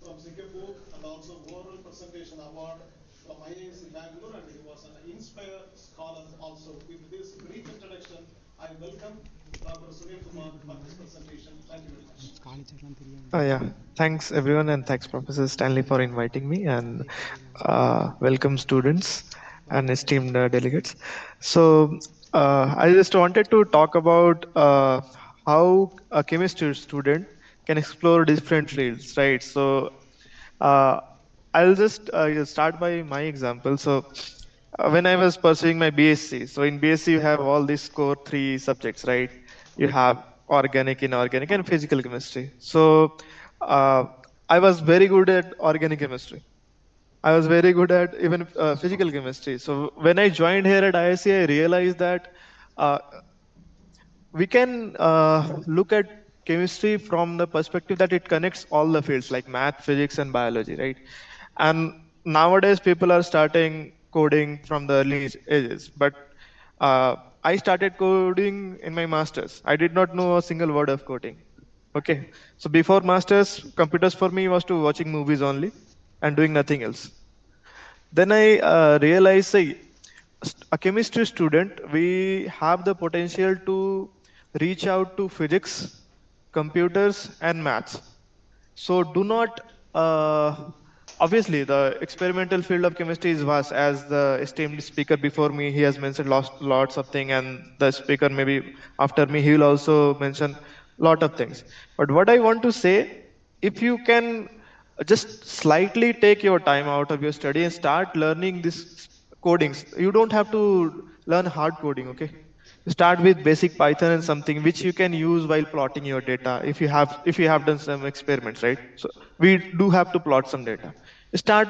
from Singapore, and also Oral Presentation Award from IISc Bangalore, and he was an Inspire Scholar also. With this brief introduction, I welcome Dr. Sunil Kumar for this presentation. Thank you very much. Yeah, thanks everyone, and thanks Professor Stanley for inviting me, and welcome students and esteemed delegates. So I just wanted to talk about how a chemistry student can explore different fields, right? So uh, I'll just start by my example. So when I was pursuing my BSc, so in BSc you have all these core three subjects, right? You have organic, inorganic, and physical chemistry. So uh, I was very good at organic chemistry. I was very good at even physical chemistry. So when I joined here at ISC, I realized that uh, we can look at chemistry from the perspective that it connects all the fields like math, physics, and biology, right? And nowadays people are starting coding from the early ages, but I started coding in my masters. I did not know a single word of coding. Okay, so before masters, computers for me was to watching movies only and doing nothing else. Then I realized, say, a chemistry student, we have the potential to reach out to physics, computers, and maths. So do not, obviously, the experimental field of chemistry is vast. As the esteemed speaker before me, he has mentioned lots of things, and the speaker maybe after me, he will also mention lot of things. But what I want to say, if you can just slightly take your time out of your study and start learning this codings, you don't have to learn hard coding, okay? Start with basic Python and something which you can use while plotting your data. If you have done some experiments, right? So we do have to plot some data. Start,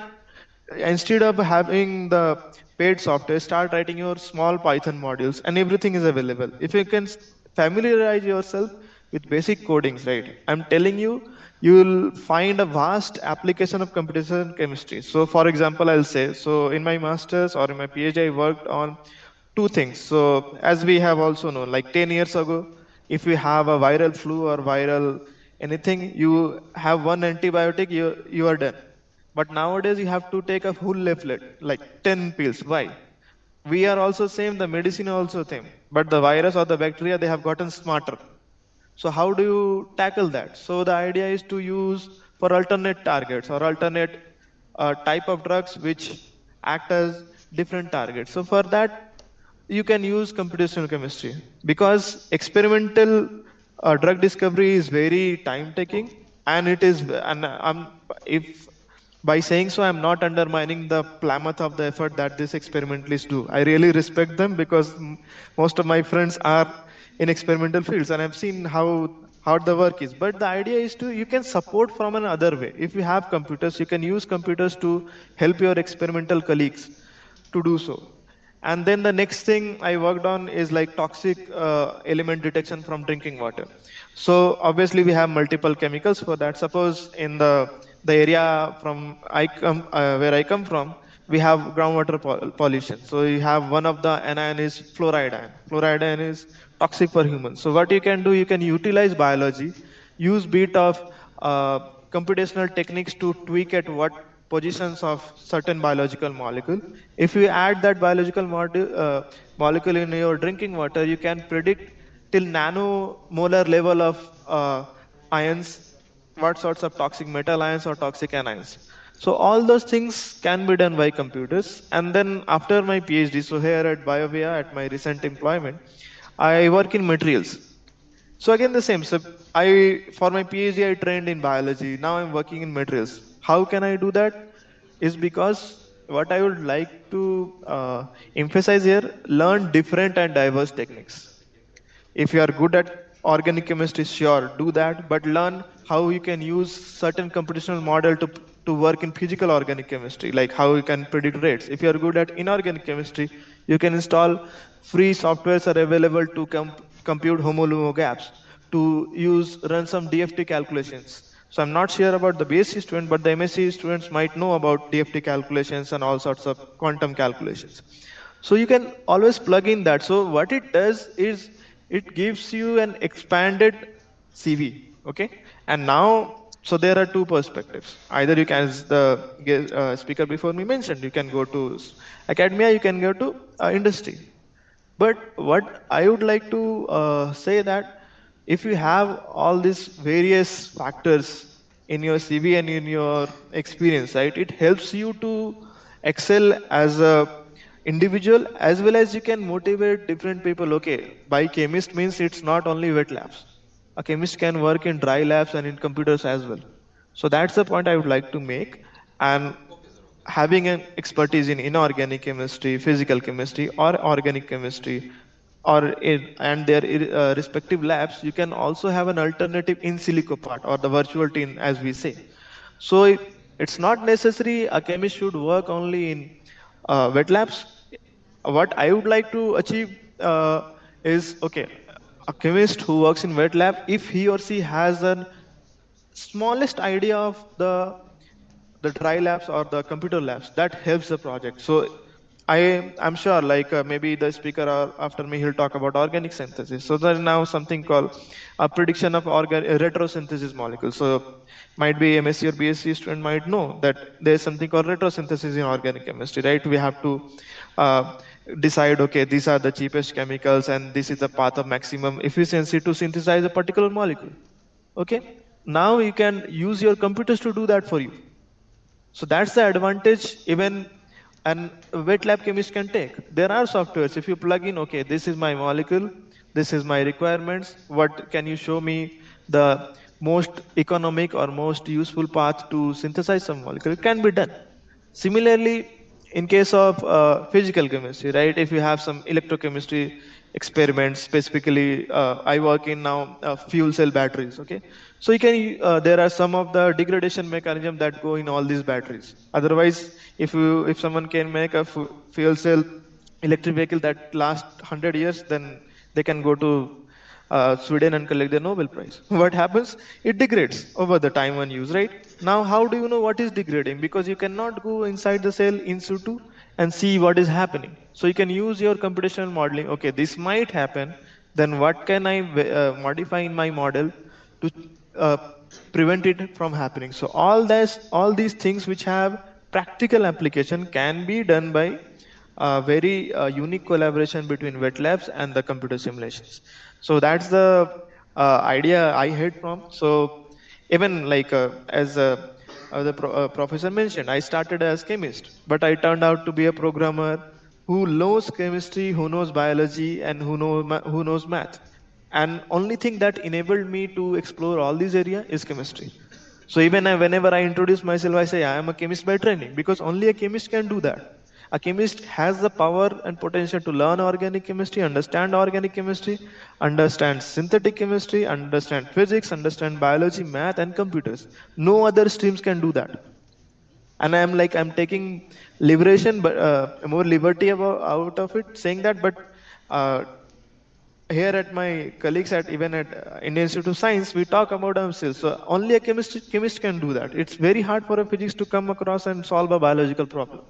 instead of having the paid software, start writing your small Python modules, and everything is available. If you can familiarize yourself with basic codings, right? I'm telling you, you will find a vast application of computational chemistry. So for example, I'll say, so in my masters or in my PhD, I worked on two things. So as we have also known, like 10 years ago, if you have a viral flu or viral anything, you have one antibiotic, you are done. But nowadays you have to take a full leaflet, like 10 pills. Why? We are also same, the medicine also same, but the virus or the bacteria, they have gotten smarter. So how do you tackle that? So the idea is to use for alternate targets or alternate type of drugs which act as different targets. So for that, you can use computational chemistry, because experimental drug discovery is very time taking, and it is, and if by saying so, I'm not undermining the plummet of the effort that these experimentalists do. I really respect them, because most of my friends are in experimental fields, and I've seen how hard the work is. But the idea is to, you can support from another way. If you have computers, you can use computers to help your experimental colleagues to do so. And then the next thing I worked on is like toxic element detection from drinking water. So obviously we have multiple chemicals for that. Suppose in the area from where I come from, we have groundwater pollution. So you have one of the anion is fluoride ion. Fluoride ion is toxic for humans. So what you can do, you can utilize biology, use bit of uh, computational techniques to tweak at what positions of certain biological molecule. If you add that biological molecule in your drinking water, you can predict till nanomolar level of ions, what sorts of toxic metal ions or toxic anions. So all those things can be done by computers. And then after my PhD, so here at BIOVIA, at my recent employment, I work in materials. So again, the same. So for my PhD, I trained in biology. Now I'm working in materials. How can I do that? Is because what I would like to emphasize here, learn different and diverse techniques. If you are good at organic chemistry, sure, do that, but learn how you can use certain computational model to work in physical organic chemistry, like how you can predict rates. If you are good at inorganic chemistry, you can install free softwares are available to compute homologo gaps, to run some DFT calculations. So I'm not sure about the BSc student, but the MSc students might know about DFT calculations and all sorts of quantum calculations. So you can always plug in that. So what it does is it gives you an expanded CV. Okay. And now, so there are two perspectives. Either you can, as the speaker before me mentioned, you can go to academia, you can go to industry. But what I would like to say that if you have all these various factors in your CV and in your experience, right, it helps you to excel as a individual as well as you can motivate different people. Okay, biochemist means it's not only wet labs. A chemist can work in dry labs and in computers as well. So that's the point I would like to make. And having an expertise in inorganic chemistry, physical chemistry, or organic chemistry, and their respective labs, you can also have an alternative in silico part or the virtual tin, as we say. So it's not necessary a chemist should work only in wet labs. What I would like to achieve is okay, a chemist who works in wet lab, if he or she has an smallest idea of the dry labs or the computer labs, that helps the project. So I'm sure like maybe the speaker after me, he'll talk about organic synthesis. So there is now something called a prediction of retrosynthesis molecules. So might be MSc or BSc student might know that there's something called retrosynthesis in organic chemistry, right? We have to uh, decide, okay, these are the cheapest chemicals and this is the path of maximum efficiency to synthesize a particular molecule. Okay, now you can use your computers to do that for you. So that's the advantage even an wet lab chemist can take. There are softwares. If you plug in, okay, this is my molecule, this is my requirements. What can you show me the most economic or most useful path to synthesize some molecule? It can be done. Similarly, in case of physical chemistry, right? If you have some electrochemistry experiments, specifically, I work in now fuel cell batteries. Okay, so you can there are some of the degradation mechanism that go in all these batteries. Otherwise, if someone can make a fuel cell electric vehicle that lasts 100 years, then they can go to Sweden and collect the Nobel Prize. What happens? It degrades over the time on use, right? Now, how do you know what is degrading? Because you cannot go inside the cell in situ and see what is happening. So you can use your computational modeling. Okay, this might happen. Then what can I modify in my model to uh, prevent it from happening? So all these things which have practical application can be done by a very unique collaboration between wet labs and the computer simulations. So that's the idea I had from. So even like as professor mentioned, I started as chemist, but I turned out to be a programmer who knows chemistry, who knows biology, and who knows math. And only thing that enabled me to explore all these areas is chemistry. So even whenever I introduce myself, I say I am a chemist by training, because only a chemist can do that. A chemist has the power and potential to learn organic chemistry, understand organic chemistry, understand synthetic chemistry, understand physics, understand biology, math, and computers. No other streams can do that. And I'm taking liberation, but more liberty out of it, saying that. But uh, here at my colleagues at even at Indian Institute of Science, we talk about ourselves. So only a chemist can do that. It's very hard for a physics to come across and solve a biological problem.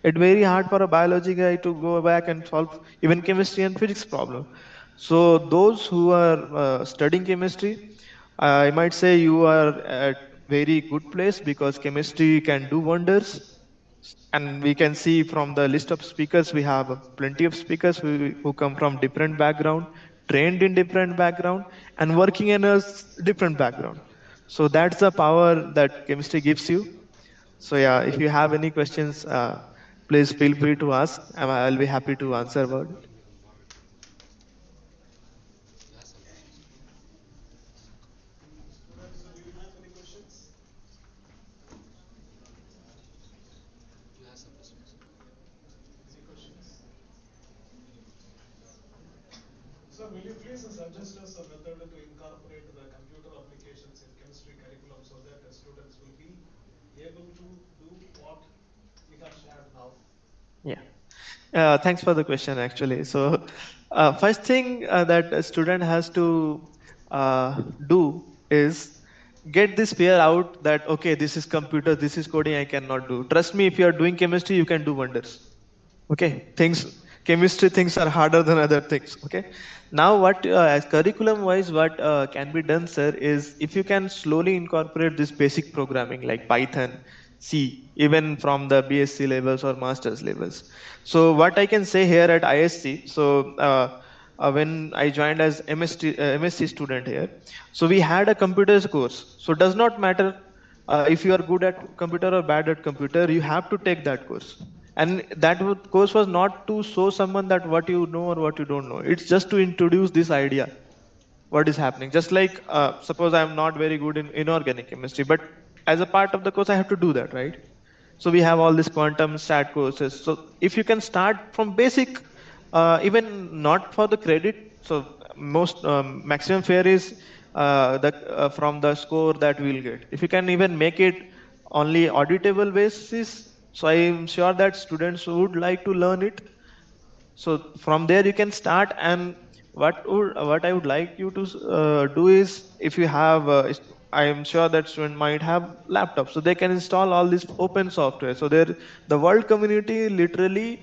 It's very hard for a biology guy to go back and solve even chemistry and physics problem. So those who are studying chemistry, I might say you are at very good place, because chemistry can do wonders. And we can see from the list of speakers, we have plenty of speakers who come from different background, trained in different background, and working in a different background. So that's the power that chemistry gives you. So yeah, if you have any questions, please feel free to ask. I'll be happy to answer about it. Students, do you have any questions? Any questions? Sir, will you please suggest us a method to incorporate the computer applications in chemistry curriculum so that the students will be able to do what we have shared now? Yeah. Thanks for the question, actually. So, first thing that a student has to do is get this fear out that, okay, this is computer, this is coding, I cannot do. Trust me, if you are doing chemistry, you can do wonders. Okay, chemistry things are harder than other things. Okay, now what as curriculum wise, what can be done, sir, is if you can slowly incorporate this basic programming like Python, see, even from the BSc levels or master's levels. So what I can say here at ISC, so when I joined as MSc student here, so we had a computers course. So it does not matter if you are good at computer or bad at computer, you have to take that course. And that course was not to show someone that what you know or what you don't know. It's just to introduce this idea what is happening. Just like suppose I'm not very good in inorganic chemistry, but as a part of the course I have to do that, right? So we have all these quantum stat courses. So if you can start from basic, even not for the credit, so most maximum fare is from the score that we'll get. If you can even make it only auditable basis, so I am sure that students would like to learn it. So from there you can start. And what I would like you to do is, if you have I am sure that student might have laptops, so they can install all this open software. So there, the world community literally,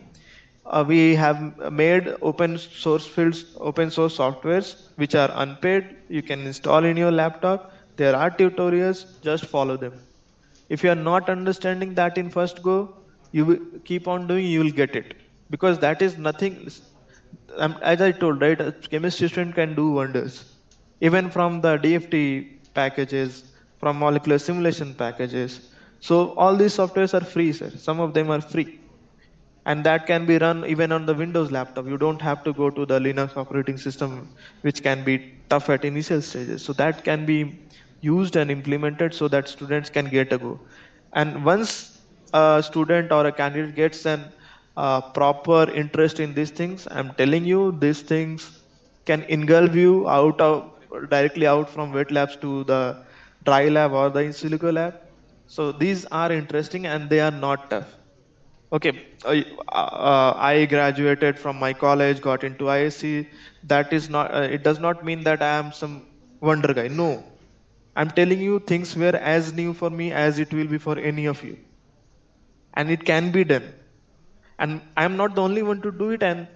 we have made open source softwares which are unpaid. You can install in your laptop. There are tutorials, just follow them. If you are not understanding that in first go, you will keep on doing, you will get it. Because that is nothing. As I told, right, a chemistry student can do wonders. Even from the DFT packages, from molecular simulation packages. So all these softwares are free, sir. Some of them are free, and that can be run even on the Windows laptop. You don't have to go to the Linux operating system, which can be tough at initial stages. So that can be used and implemented so that students can get a go. And once a student or a candidate gets an proper interest in these things, I'm telling you, these things can engulf you out of directly out from wet labs to the dry lab or the in silico lab. So these are interesting and they are not tough. Okay, I graduated from my college, got into ISC. That is not, it does not mean that I am some wonder guy. No, I'm telling you, things were as new for me as it will be for any of you. And it can be done. And I'm not the only one to do it. And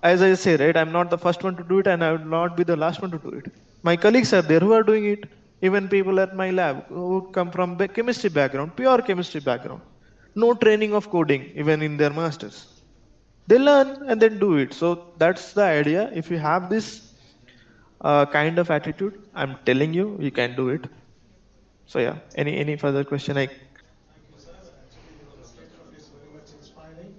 as I say, right, I'm not the first one to do it, and I will not be the last one to do it. My colleagues are there who are doing it. Even people at my lab who come from chemistry background, pure chemistry background. No training of coding, even in their masters. They learn and then do it. So that's the idea. If you have this kind of attitude, I'm telling you, you can do it. So yeah, any further question? Thank you, sir. Actually, your statement is very much inspiring.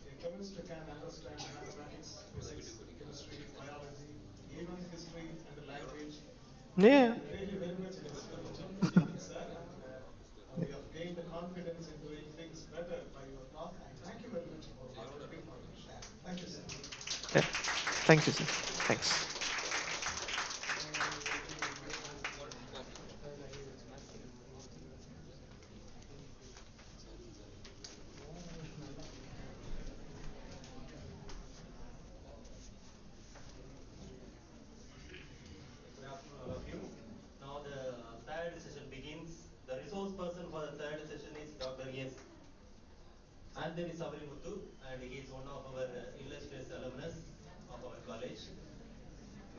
A chemist can understand mathematics, physics, chemistry, biology, even history and language. Yeah. Really very much inspiring, sir. And we have gained the confidence in doing things better by your talk. Thank you very much for your information. Thank you, sir. Yeah. Thank you, sir. Thanks. Good afternoon, all of you. Now the third session begins. The resource person for the third session is Dr. S. Anthony Savarimuthu, and he is one of our illustrious alumnus of our college.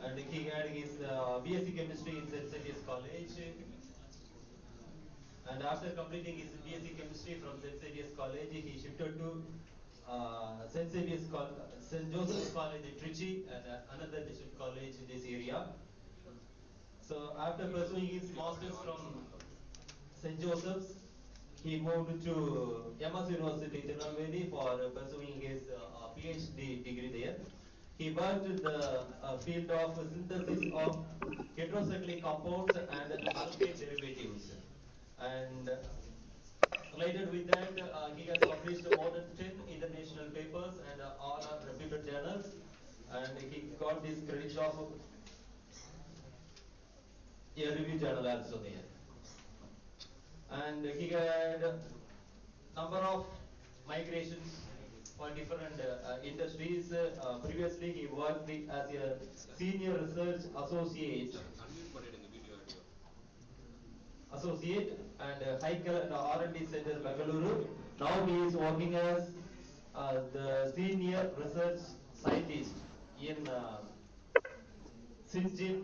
And he had his BSc chemistry in St. Xavier's College. And after completing his BSc chemistry from St. Xavier's College, he shifted to St. Joseph's College in Trichy and another district college in this area. So after pursuing his masters from St. Joseph's, he moved to MS University, Tirunelveli for pursuing his PhD degree there. He worked in the field of synthesis of heterocyclic compounds and alkane derivatives. And related with that, he has published more than 10 international papers and all are reputed journals. And he got this credit of a review journal also there. And he had number of migrations for different industries. Previously, he worked as a senior research associate and Haikel at the R&D Center, Bangalore. Now he is working as the senior research scientist in Syngene,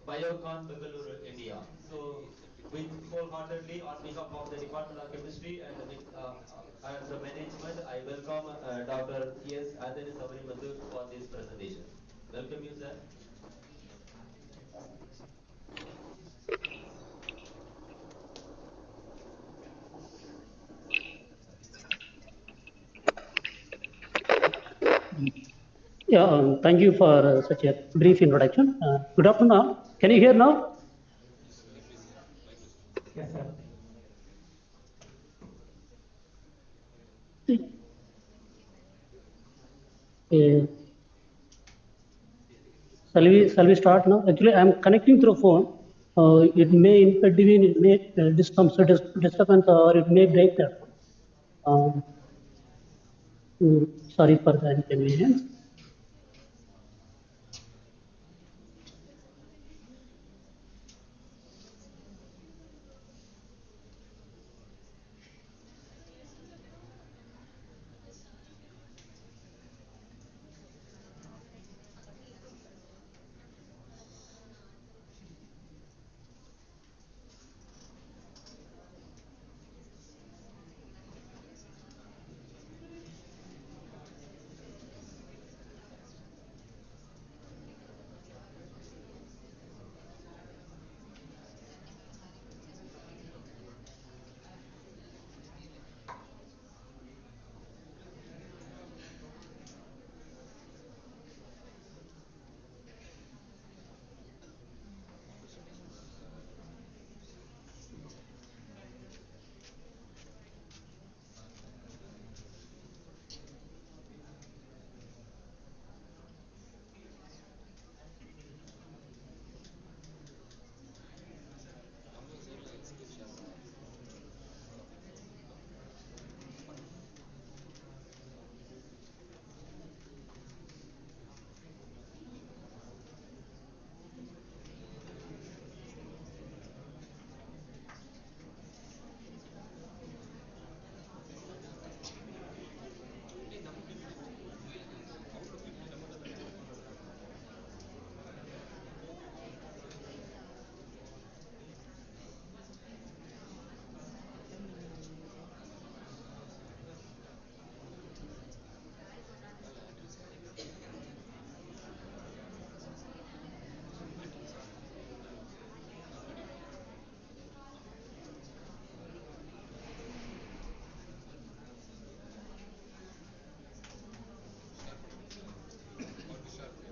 Biocon, Bangalore, India. So with wholeheartedly on behalf of the Department of Chemistry and the management, I welcome Dr. S. Antony Savarimuthu for this presentation. Welcome you, sir. Yeah, thank you for such a brief introduction. Good afternoon. Can you hear now? Yes, sir. Shall we start now? Actually, I am connecting through phone. It may intervene, it may disturbance, or it may break that. Sorry for the inconvenience.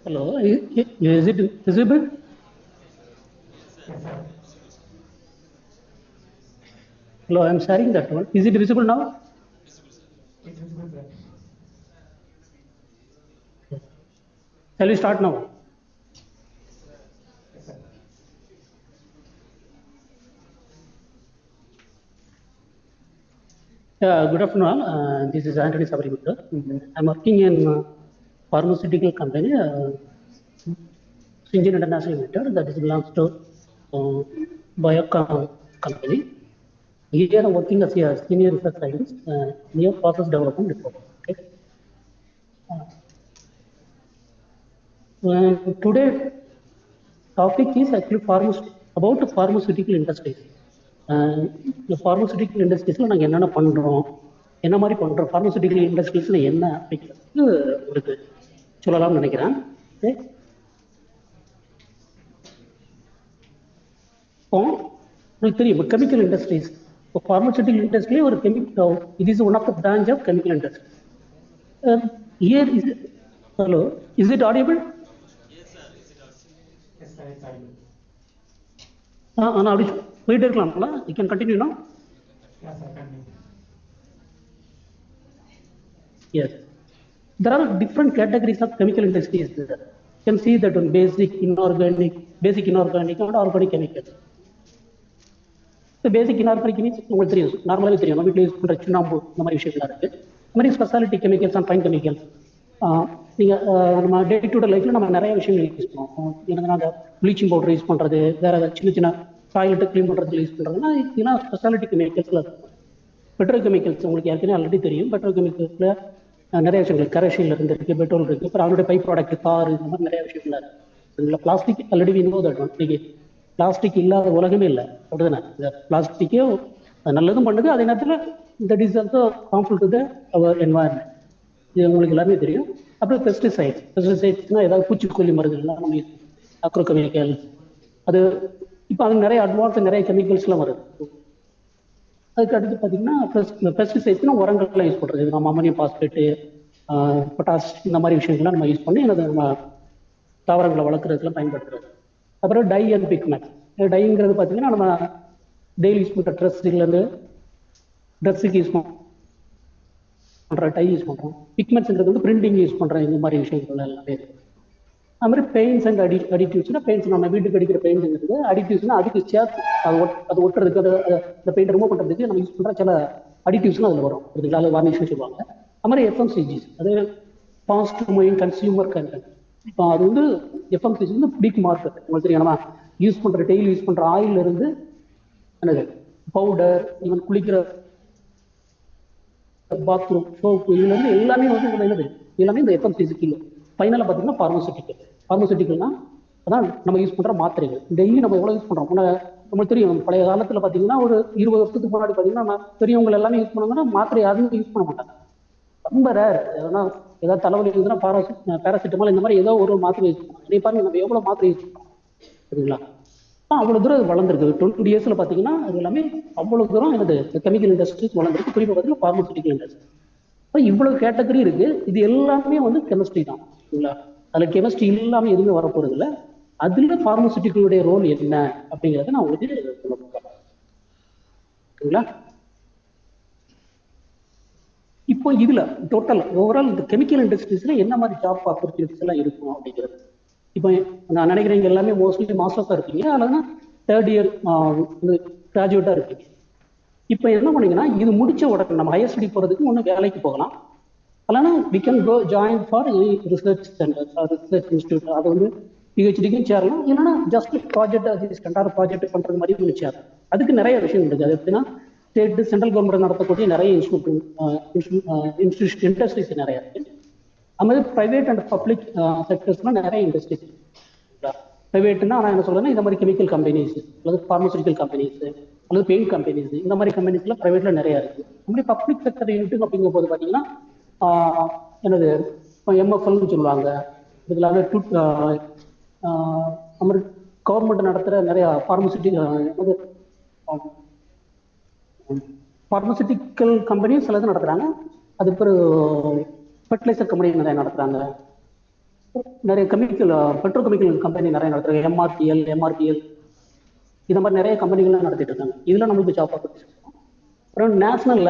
Hello, is it visible? Hello, I am sharing that one. Is it visible now? It's visible, sir. Shall we start now? Yes, sir. Good afternoon. This is Antony Savarimuthu. I'm working in pharmaceutical company, Syngene International Limited, that is belongs to Biocon company. Here I'm working as a senior research scientist near process development department. Okay. Today topic is actually about the pharmaceutical industries. The pharmaceutical industries நாங்கள் என்னென்ன பண்ணுறோம், என்ன மாதிரி பண்ணுறோம், pharmaceutical industries என்ன அப்படிங்கிறது உங்களுக்கு சொல்லலாம்னு நினைக்கிறேன். Okay. உங்களுக்கு தெரியும் chemical industries. Pharmaceutical industry or chemical, it is one of the branch of chemical industry. Here is it, hello, is it audible? Yes, sir. Is it audible? Yes, sir. It's audible. நான் அப்படி போயிட்டு இருக்கலாம்ல? You can continue now. Yes, sir. Continue. Yes. There are different categories of chemical industries there. You can see that one basic inorganic and organic chemicals. So basic inorganic means உங்களுக்கு தெரியும், நார்மலாகவே தெரியும், நம்ம வீட்டில் யூஸ் பண்ணுற சுண்ணாம்பு இந்த மாதிரி விஷயங்கள்லாம் இருக்குது. இந்த மாதிரி speciality chemicals and fine chemicals நீங்கள் நம்ம டே டு டே லைஃப்பில் நம்ம நிறைய விஷயங்கள் யூஸ் பண்ணுவோம். எனக்கு நாங்கள் ப்ளீச்சிங் பவுடர் யூஸ் பண்ணுறது, வேறு ஏதாவது சின்ன சின்ன டாய்லெட்டு க்ளீன் பண்ணுறதுக்கு யூஸ் பண்ணுறதுனா இதெல்லாம் ஸ்பெஷாலிட்டி கெமிக்கல்ஸில் இருக்கும். பெட்ரோ கெமிக்கல்ஸ் உங்களுக்கு ஏற்கனவே ஆல்ரெடி தெரியும். பெட்ரோ கெமிக்கல்ஸில் நிறைய விஷயங்கள் கரேஷனில் இருக்குது, பெட்ரோல் இருக்குது, அப்புறம் அவனுடைய பை ப்ராடக்ட் கார், இந்த மாதிரி நிறைய விஷயங்கள் இருக்குது. Plastic already we know that one. Plastic இல்லாத உலகமே இல்லை, அப்படிதானே? இந்த பிளாஸ்டிக்கே நல்லதும் பண்ணுது, அதே நேரத்தில் that is also harmful to the our environment. இது உங்களுக்கு எல்லாமே தெரியும். அப்புறம் பெஸ்டிசைட்ஸ்னால் ஏதாவது பூச்சிக்கொல்லி மருந்துகள்லாம் நம்ம யூஸ் பண்ணுறோம், அக்ரோகெமிக்கல்ஸ். அது இப்போ அது நிறைய அட்வான்ஸ் நிறைய கெமிக்கல்ஸ்லாம் வருது. அதுக்கு அடுத்து பார்த்தீங்கன்னா பெஸ்டிசைட்ஸ்னால் உரங்கள்லாம் யூஸ் பண்ணுறது. நம்ம அமோனியம் பாஸ்பேட்டு, பொட்டாஷ், இந்த மாதிரி விஷயங்கள்லாம் நம்ம யூஸ் பண்ணி அதை நம்ம தாவரங்களை வளர்க்குறதுக்குலாம் பயன்படுத்துறது. அப்புறம் டை அண்ட் பிக்மெண்ட். டைங்கிறது பார்த்தீங்கன்னா நம்ம டெய்லி யூஸ் பண்ணுற ட்ரெஸ்ஸுக்கு யூஸ் பண்ணுற டை யூஸ் பண்ணுறோம். பிக்மெண்ட்ஸ்ங்கிறது வந்து பிரிண்டிங் யூஸ் பண்ணுறோம். இந்த மாதிரி விஷயங்கள் எல்லாமே இருக்குது. அது மாதிரி பெயிண்ட்ஸ் அண்ட் அடிட்டிவ்ஸ்னா பெயிண்ட்ஸ் நம்ம வீட்டுக்கு அடிக்கிற பெயிண்ட்ங்கிறது, அடிட்டிவ்ஸ்னா அதுக்கு சேர்த்து அது ஒட்டுறதுக்கு அந்த பெயிண்ட் ரிமூவ் பண்ணுறதுக்கு நம்ம யூஸ் பண்ணுற சில அடிட்டிவ்ஸ்லாம் அதில் வரும். அதுக்கு அது வார்னிஷ்னு சொல்லுவாங்க. அது மாதிரி எஃப்எம்சிஜிஸ், அது ஃபாஸ்ட் மூவிங் கன்சியூமர் கண்டென்ட். இப்போ அது வந்து எஃப்எம்சிஜி வந்து பிக் மார்க்கெட். உங்களுக்கு தெரியும், நம்ம யூஸ் பண்ணுற டெய்லி யூஸ் பண்ணுற ஆயில் இருந்து என்னது பவுடர், ஈவன் குளிக்கிற பாத்ரூம் சோப்பு, இதுலேருந்து எல்லாமே வந்து என்னது எல்லாமே இந்த எஃப்எம்சிஜி கீழே. ஃபைனலாக பார்த்தீங்கன்னா ஃபார்மசூட்டிக்கல்னா அதான் நம்ம யூஸ் பண்ணுற மாத்திரைகள். டெய்லி நம்ம எவ்வளோ யூஸ் பண்ணுறோம். நம்மளுக்கு தெரியும், பழைய காலத்தில் பார்த்தீங்கன்னா ஒரு 20 வருஷத்துக்கு முன்னாடி பார்த்தீங்கன்னா பெரியவங்க எல்லாமே யூஸ் பண்ணுவாங்கன்னா மாத்திரை யாருமே யூஸ் பண்ண மாட்டாங்க. ரொம்ப ரேர். ஏதாவது தலைவலி இருந்துன்னா பேராசிட்டமால் இந்த மாதிரி ஏதோ ஒரு மாத்திரை யூஸ் பண்ணுவோம். இதே பாருங்க நம்ம எவ்வளோ மாத்திரை யூஸ் பண்ணுறோம் சரிங்களா? அவ்வளோ தூரம் அது வளர்ந்துருக்கு. 20 இயர்ஸில் பார்த்தீங்கன்னா அது எல்லாமே அவ்வளோ தூரம் எனது கெமிக்கல் இண்டஸ்ட்ரீஸ் வளர்ந்துருக்கு. குறிப்பாக பார்த்தீங்கன்னா ஃபார்மசூட்டிக்கல் இண்டஸ்ட்ரி. இப்போ இவ்வளோ கேட்டகரி இருக்குது. இது எல்லாமே வந்து கெமிஸ்ட்ரி தான் சரிங்களா? அதில் கெமிஸ்ட்ரி இல்லாமல் எதுவுமே வரப்போகிறது இல்லை. அதில் ஃபார்மசூட்டிக்கலுடைய ரோல் என்ன அப்படிங்கிறத நான் உங்களுக்கு சொல்ல போகிறேன் சரிங்களா? இப்போ இதுல டோட்டல் ஓவரால் இந்த கெமிக்கல் இண்டஸ்ட்ரீஸ்ல என்ன மாதிரி ஜாப் ஆப்பர்ச்சுனிட்டிஸ் எல்லாம் இருக்கும் அப்படிங்கிறது. இப்போ நான் நினைக்கிறேன் எல்லாமே மோஸ்ட்லி மாஸ்டர்ஸா இருப்பீங்க, அல்லது 3rd இயர் கிராஜுவேட்டா இருப்பீங்க. இப்போ என்ன பண்ணீங்கன்னா, இது முடிச்ச உடனே நம்ம ஹையர் ஸ்டடி போறதுக்கு ஒன்று வேலைக்கு போகலாம், அல்லனா we can go join for research centre, research institute. அது வந்து பிஹெச்டிக்கும் சேரலாம், இல்லைன்னா ஜஸ்ட் ப்ராஜெக்ட் அசிஸ்டண்டாக ப்ராஜெக்ட் பண்றது மாதிரி ஒன்று சேரலாம். அதுக்கு நிறைய விஷயம் இருக்குது. அது எப்படின்னா ஸ்டேட் சென்ட்ரல் கவர்மெண்ட் நடத்தக்கூடிய நிறைய இன்ஸ்டியூஷன் இண்டஸ்ட்ரீஸ் நிறைய இருக்கு. அது மாதிரி பிரைவேட் அண்ட் பப்ளிக் செக்டர்ஸ்லாம் நிறைய இண்டஸ்ட்ரீஸ். பிரைவேட்னா நான் என்ன சொல்றேன்னா, இந்த மாதிரி கெமிக்கல் கம்பெனிஸ் அல்லது பார்மசூட்டிக்கல் கம்பெனிஸ் அல்லது பெயிண்ட் கம்பெனிஸ், இந்த மாதிரி கம்பெனிஸ்லாம் பிரைவேட்ல நிறைய இருக்கு. அந்த மாதிரி பப்ளிக் செக்டர் யூனிட் அப்படிங்கும் போது பார்த்தீங்கன்னா என்னது எம்எஃப்எல்னு சொல்லுவாங்க. இதுல நம்ம கவர்மெண்ட் நடத்துகிற நிறைய பார்மசூட்டிக்கல் கம்பெனியும் சிலது நடத்துகிறாங்க. அதுக்கு பிறகு ஃபர்டிலைசர் கம்பெனி நிறைய நடத்துகிறாங்க. நிறைய பெட்ரோகெமிக்கல் கம்பெனி நிறைய நடத்துகிறாங்க. எம்ஆர்பிஎல் இந்த மாதிரி நிறைய கம்பெனிகள்லாம் நடத்திட்டு இருக்காங்க. இதில் நம்மளுக்கு ஜாப் ஆப்பர்ச்சுனிட்டி. அப்புறம் நேஷனல்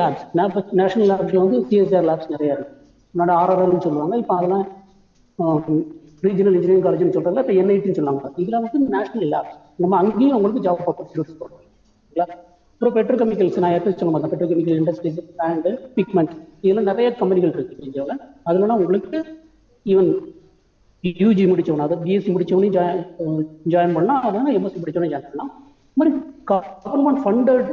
லேப்ஸில் வந்து சிஎஸ்ஆர் லேப்ஸ் நிறையா இருக்குது. முன்னாடி ஆர்ஆர்எல்னு சொல்லுவாங்க, இப்போ அதெல்லாம் ரீஜனல் இன்ஜினியரிங் காலேஜ்னு சொல்கிறாங்க, இப்போ என்ஐடின்னு சொல்லுவாங்க. இதில் வந்து நேஷனல் லேப்ஸ், நம்ம அங்கேயும் அவங்களுக்கு ஜாப் ஆப்பர்ச்சுனிட்டிஸ் கொடுக்கும் இல்லைங்களா? அப்புறம் பெட்ரோகெமிக்கல்ஸ் நான் எப்படி சொல்ல மாட்டேன், பெட்ரோகெமிக்கல் இண்டஸ்ட்ரீஸ் அண்ட் பிக்மெண்ட், இதெல்லாம் நிறைய கம்பெனிகள் இருக்குது இந்தியாவில். அதுலலாம் உங்களுக்கு ஈவன் யூஜி முடிச்சவனா, அதாவது பிஎஸ்சி முடிச்சவனையும் ஜாயின் பண்ணலாம், அதனால எம்எஸ்சி முடிச்சவனையும் ஜாயின் பண்ணலாம். இது மாதிரி கவர்மெண்ட் ஃபண்டட்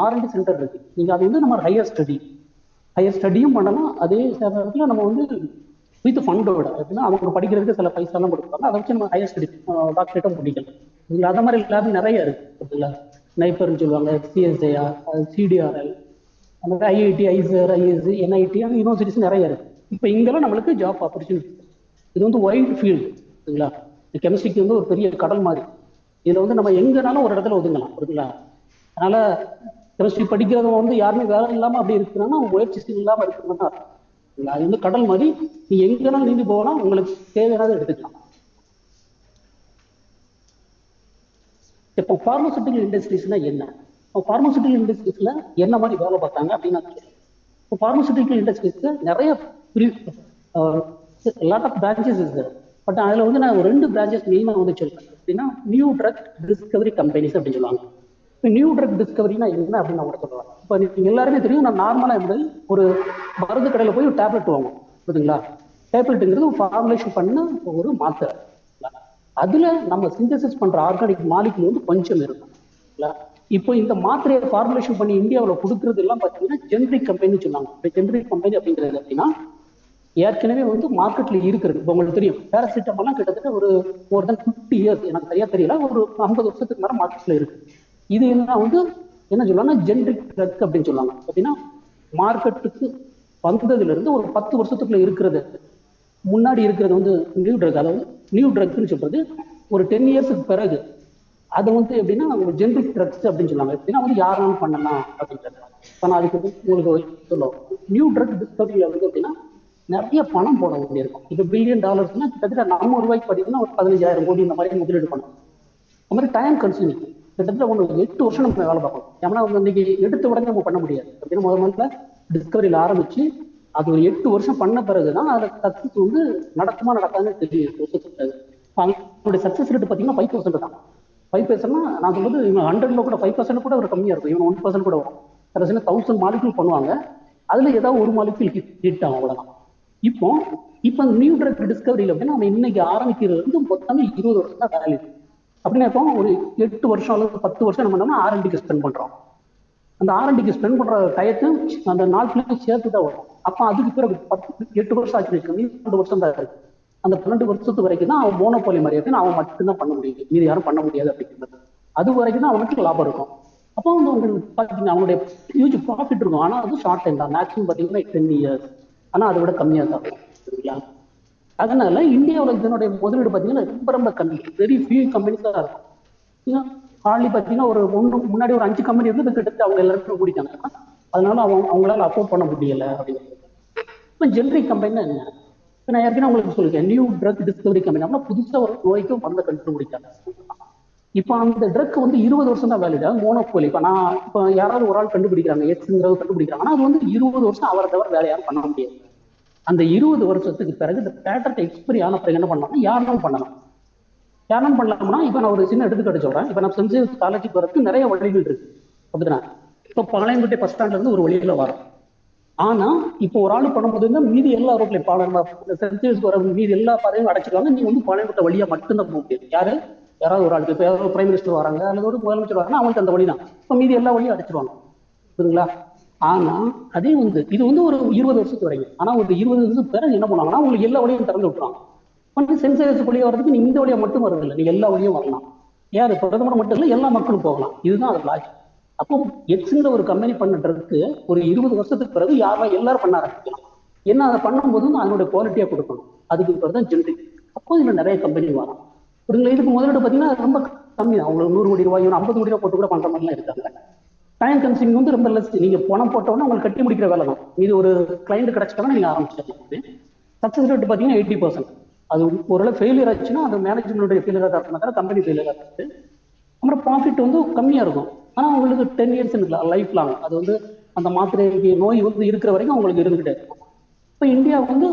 ஆர்என்டி சென்டர் இருக்கு. நீங்கள் அது வந்து நம்ம ஹையர் ஸ்டடியும் பண்ணலாம். அதே நேரத்தில் நம்ம வந்து வித் ஃபண்டோட அப்படின்னா அவங்க படிக்கிறதுக்கு சில பைசாலாம் கொடுப்பாங்க. அதை வச்சு நம்ம ஹையர் ஸ்டடி டாக்டரேட்டும் படிக்கலாம். இதில் அந்த மாதிரி லேப் நிறைய இருக்கு இருக்குங்களா? நைப்பர்னு சொல்லுவாங்க, சிஎஸ்ஐஆர், சிடிஆர்எல், அந்த மாதிரி ஐஐடி, ஐசர், ஐஎஸ்சி, என்ஐடி, அந்த யூனிவர்சிட்டிஸ் நிறைய இருக்கு. இப்போ இங்கெல்லாம் நம்மளுக்கு ஜாப் ஆப்பர்ச்சுனிட்டி. இது வந்து வைல்ட் ஃபீல்டு சரிங்களா? கெமிஸ்ட்ரிக்கு வந்து ஒரு பெரிய கடல் மாதிரி. இதில் வந்து நம்ம எங்கனாலும் ஒரு இடத்துல ஒதுங்கலாம் இருக்குங்களா? அதனால கெமிஸ்ட்ரி படிக்கிறவங்க வந்து யாருமே வேலை இல்லாமல் அப்படி இருக்கிறாங்கன்னா முயற்சி இல்லாமல் இருக்கிறதுனா அது வந்து கடல் மாதிரி. நீ எங்கனாலும் நீந்தி போகலாம், உங்களுக்கு தேவையானதை எடுத்துக்கலாம். இப்போ பார்மசூட்டிக்கல் இண்டஸ்ட்ரீஸ்னா என்ன? பார்மசூட்டிக்கல் இண்டஸ்ட்ரீஸ்ல என்ன மாதிரி வேலை பார்த்தாங்க அப்படின்னு நான் கேட்குறேன். இப்போ பார்மசூட்டிக்கல் இண்டஸ்ட்ரீஸ்க்கு நிறைய லாட் ஆஃப் பிரான்ச்சஸ் இருக்கு. பட் அதில் வந்து நான் ஒரு 2 பிரான்ச்சஸ் மெயினாக வந்து சொல்றேன். அப்படின்னா நியூ ட்ரக் டிஸ்கவரி கம்பெனிஸ் அப்படின்னு சொல்லுவாங்க. இப்போ நியூ ட்ரக் டிஸ்கவரினா என்ன அப்படின்னு நான் கூட சொல்லுவேன். இப்போ நீங்கள் எல்லாருமே தெரியும், நான் நார்மலாக எப்படி ஒரு மருந்து கடையில் போய் ஒரு டேப்லெட் வாங்குவோம் புரியுதுங்களா? டேப்லெட்டுங்கிறது ஃபார்முலேஷன் பண்ண ஒரு மாத்திரை. அதுல நம்ம சிந்தசிஸ் பண்ற ஆர்கானிக் மாலிகுல் வந்து கொஞ்சம் இருக்கும். இப்போ இந்த மாத்திரையை ஃபார்முலேஷன் பண்ணி இந்தியாவில் கொடுக்கறது எல்லாம் பார்த்தீங்கன்னா ஜெனரிக் கம்பெனின்னு சொன்னாங்க. இப்போ ஜெனரிக் கம்பெனி அப்படிங்கிறது அப்படின்னா ஏற்கனவே வந்து மார்க்கெட்ல இருக்கிறது. இப்போ உங்களுக்கு தெரியும் பேராசிட்டமால்லாம் கிட்டத்தட்ட ஒரு மோர் தென் 50 இயர்ஸ், எனக்கு சரியா தெரியல, ஒரு 50 வருஷத்துக்கு மேலே மார்க்கெட்ல இருக்கு. இது என்ன வந்து என்ன சொல்லுவாங்கன்னா ஜென்ரிக் ட்ரக் அப்படின்னு சொல்லுவாங்க. பார்த்தீங்கன்னா மார்க்கெட்டுக்கு வந்ததுல இருந்து ஒரு 10 வருஷத்துக்குள்ள இருக்கிறது, முன்னாடி இருக்கிறது வந்து நியூ ட்ரக். அதாவது நியூ ட்ரக்னு சொல்றது ஒரு 10 இயர்ஸுக்கு பிறகு அது வந்து எப்படின்னா ஒரு ஜென்ரிக் ட்ரக்ஸ் அப்படின்னு சொல்லுவாங்க. எப்படின்னா வந்து யாராலும் பண்ணலாம் அப்படின்றது. இப்போ நான் அதுக்கு உங்களுக்கு சொல்லுவோம், நியூ ட்ரக் டிஸ்கவரியில் வந்து எப்படின்னா நிறைய பணம் போட வேண்டியிருக்கும். இப்போ $1 பில்லியன் கிட்டத்தட்ட நம்ம ரூபாய்க்கு பார்த்தீங்கன்னா ஒரு 15,000 கோடி இந்த மாதிரி முதலீடு பண்ணணும். அது மாதிரி டைம் கன்சூமிங், கிட்டத்தட்ட 8 வருஷம் நம்ம வேலை பார்க்கணும். ஏன்னா இன்னைக்கு எடுத்த உடனே நம்ம பண்ண முடியாது. அப்படின்னா முதல்ல டிஸ்கவரியில் ஆரம்பிச்சு அது ஒரு 8 வருஷம் பண்ண பிறகுதான் அதில் சக்ஸஸ் வந்து நடக்குமா நடக்காதுன்னு தெரியும். அவங்களுடைய சக்ஸஸ் ரேட் பார்த்தீங்கன்னா 5% தான். 5%னா நான் சொல்றது இவங்க 100ல கூட 5% கூட ஒரு கம்மியாக இருக்கும். இவங்க 1% கூட வரும். கடைசியில் 1000 மாலிக்யூல் பண்ணுவாங்க, அதுல ஏதாவது ஒரு மாலிக்யூல் ஹிட் ஆகும், அவ்வளோதான். இப்போ நியூ ட்ரக் டிஸ்கவரியில் அப்படின்னா நம்ம இன்னைக்கு ஆரம்பிக்கிறது வந்து மொத்தமே 20 வருஷம் தான் வேல்யூ. அப்படின்னா இப்போ ஒரு 8 வருஷம் அல்லது 10 வருஷம் நம்ம நம்ம R&Dக்கு ஸ்பெண்ட் பண்றோம். அந்த R&Dக்கு ஸ்பெண்ட் பண்ற டயத்தை அந்த நாட்களுக்கு சேர்த்து தான் வரும். அப்போ அதுக்கு பிறகு 8 வருஷம் ஆச்சு, 12 வருஷம் தான் இருக்கு. அந்த 12 வருஷத்து வரைக்கும் தான் அவன் மோனோபோலி மாதிரியாச்சும் அவன் மட்டும்தான் பண்ண முடியும், மீது யாரும் பண்ண முடியாது அப்படிங்கிறது. அது வரைக்கும் தான் அவனுக்கு லாபம் இருக்கும். அப்போ வந்து உங்களுக்கு பார்த்தீங்கன்னா அவனுடைய ஹியூஜ் ப்ராஃபிட் இருக்கும். ஆனால் அது ஷார்ட் டைம் தான், மேக்ஸிமம் பார்த்தீங்கன்னா 10 இயர்ஸ், ஆனால் அதை விட கம்மியாக தான் இருக்கும். சரிங்களா? அதனால இந்தியாவில் இதனுடைய முதலீடு பார்த்தீங்கன்னா ரொம்ப ரொம்ப கம்மி, வெரி ஃபியூ கம்பெனிஸ் தான் இருக்கும். ஹார்ட்லி பார்த்தீங்கன்னா ஒரு முன்னாடி ஒரு 5 கம்பெனி இருந்து கிட்டத்தட்ட அவங்க எல்லாருக்கும் கூடிட்டாங்க. அதனால அவங்களால அஃபோர்ட் பண்ண முடியல அப்படிங்கிறது. இப்போ ஜென்ரிக் கம்பெனினா என்ன? இப்போ நான் ஏற்கனவே உங்களுக்கு சொல்லியிருக்கேன், நியூ ட்ரக் டிஸ்கவரி கம்பெனி அப்படின்னா புதுசாக ஒரு நோய்க்கும் மருந்தை கண்டுபிடிச்சாங்க. இப்போ அந்த ட்ரக் வந்து 20 வருஷம் தான் வேலிடா, மோனோபோலி. இப்போ யாராவது ஒரு ஆள் கண்டுபிடிக்கிறாங்க, எக்ஸ்ங்கிறது கண்டுபிடிக்கிறாங்க, ஆனால் அது வந்து 20 வருஷம் அவரை தவிர வேற யாரும் பண்ண முடியாது. அந்த 20 வருஷத்துக்கு பிறகு இந்த பேட்டர்ன் எக்ஸ்பைரி ஆன பிறகு என்ன பண்ணலாம்னா யாரும் பண்ணலாம். யாரும் பண்ணலாம்னா இப்போ நான் ஒரு சின்ன எடுத்துக்காட்டு சொல்றேன். இப்போ நான் சென்ட் ஜேவியர்ஸ் காலேஜுக்கு வரதுக்கு நிறைய வழிகள் இருக்கு அப்படின்னா. இப்போ பாளையங்கோட்டை பஸ் ஸ்டாண்ட்ல இருந்து ஒரு வழியில வரும். ஆனா இப்போ ஒரு ஆள் பண்ணும்போது மீதி எல்லா ரோட்லையும் சென்ட் ஜேவியர்ஸ் வர மீதி எல்லா பாதையும் அடைச்சிருவாங்க. நீங்க வந்து பாளையங்கோட்டை வழியா மட்டும்தான் போக முடியாது. யாராவது ஒரு ஆளுக்கு இப்போ யாராவது பிரைம் மினிஸ்டர் வராங்க அல்லது ஒரு முதலமைச்சர் வராங்கன்னா அவங்களுக்கு அந்த வழி தான். இப்போ மீதி எல்லா வழியும் அடைச்சிருவாங்க, புரியுதுங்களா? ஆனா அதே வந்து இது வந்து ஒரு 20 வருஷத்துக்கு வரைக்கும். ஆனா ஒரு 20 வருஷத்துக்கு பிறகு என்ன பண்ணுவாங்கன்னா உங்களுக்கு எல்லா வழியும் திறந்து விட்டுருவாங்க. வந்து சென்ட் ஜேவியர்ஸ் வழியா வர்றதுக்கு நீங்க இந்த வழியா மட்டும் வரதில்லை, நீங்க எல்லா வழியும் வரலாம். யாரு பிரதமர் மட்டும் இல்லை, எல்லா மக்களும் போகலாம். இதுதான் அது லாஜிக். அப்போ எக்ஸுங்கிற ஒரு கம்பெனி பண்ணுறதுக்கு ஒரு 20 வருஷத்துக்கு பிறகு எல்லாரும் பண்ண ஆரம்பிக்கலாம். என்ன அதை பண்ணும்போது அதனுடைய குவாலிட்டியா கொடுக்கணும். அதுக்கு பிறகு தான் ஜென்ரிக். அப்போ இதுல நிறைய கம்பெனி வரும். புரியுங்களா? இதுக்கு முதலீடு பார்த்தீங்கன்னா ரொம்ப கம்மி தான். அவங்களுக்கு 100 கோடி ரூபாய் 50 கோடி ரூபாய் போட்டு கூட பண்ற மாதிரிலாம் இருக்காங்க. டைம் கன்சியூமிங் வந்து ரொம்ப லெஸ். நீங்க பணம் போட்டோன்னா உங்களுக்கு கட்டி முடிக்கிற வேலை தான். இது ஒரு கிளைண்ட் கிடைச்சிட்டாங்கன்னா நீங்க ஆரம்பிச்சிடலாம். சக்சஸ் ரேட் பார்த்தீங்கன்னா 80%. அது ஒரு ஃபெயிலியர் ஆச்சுன்னா அது மேனேஜ்மெண்ட்டுடைய ஃபெயிலியர் தான் இருக்கும், கம்பெனி ஃபெயிலியர் ஆகுது. அப்புறம் ப்ராஃபிட் வந்து கம்மியா இருக்கும். ஆனால் உங்களுக்கு 10 இயர்ஸ் லைஃப் லாங். அது வந்து அந்த மாத்திரைக்கு நோய் வந்து இருக்கிற வரைக்கும் உங்களுக்கு இருந்துகிட்டே இருக்கும். இப்போ இந்தியா வந்து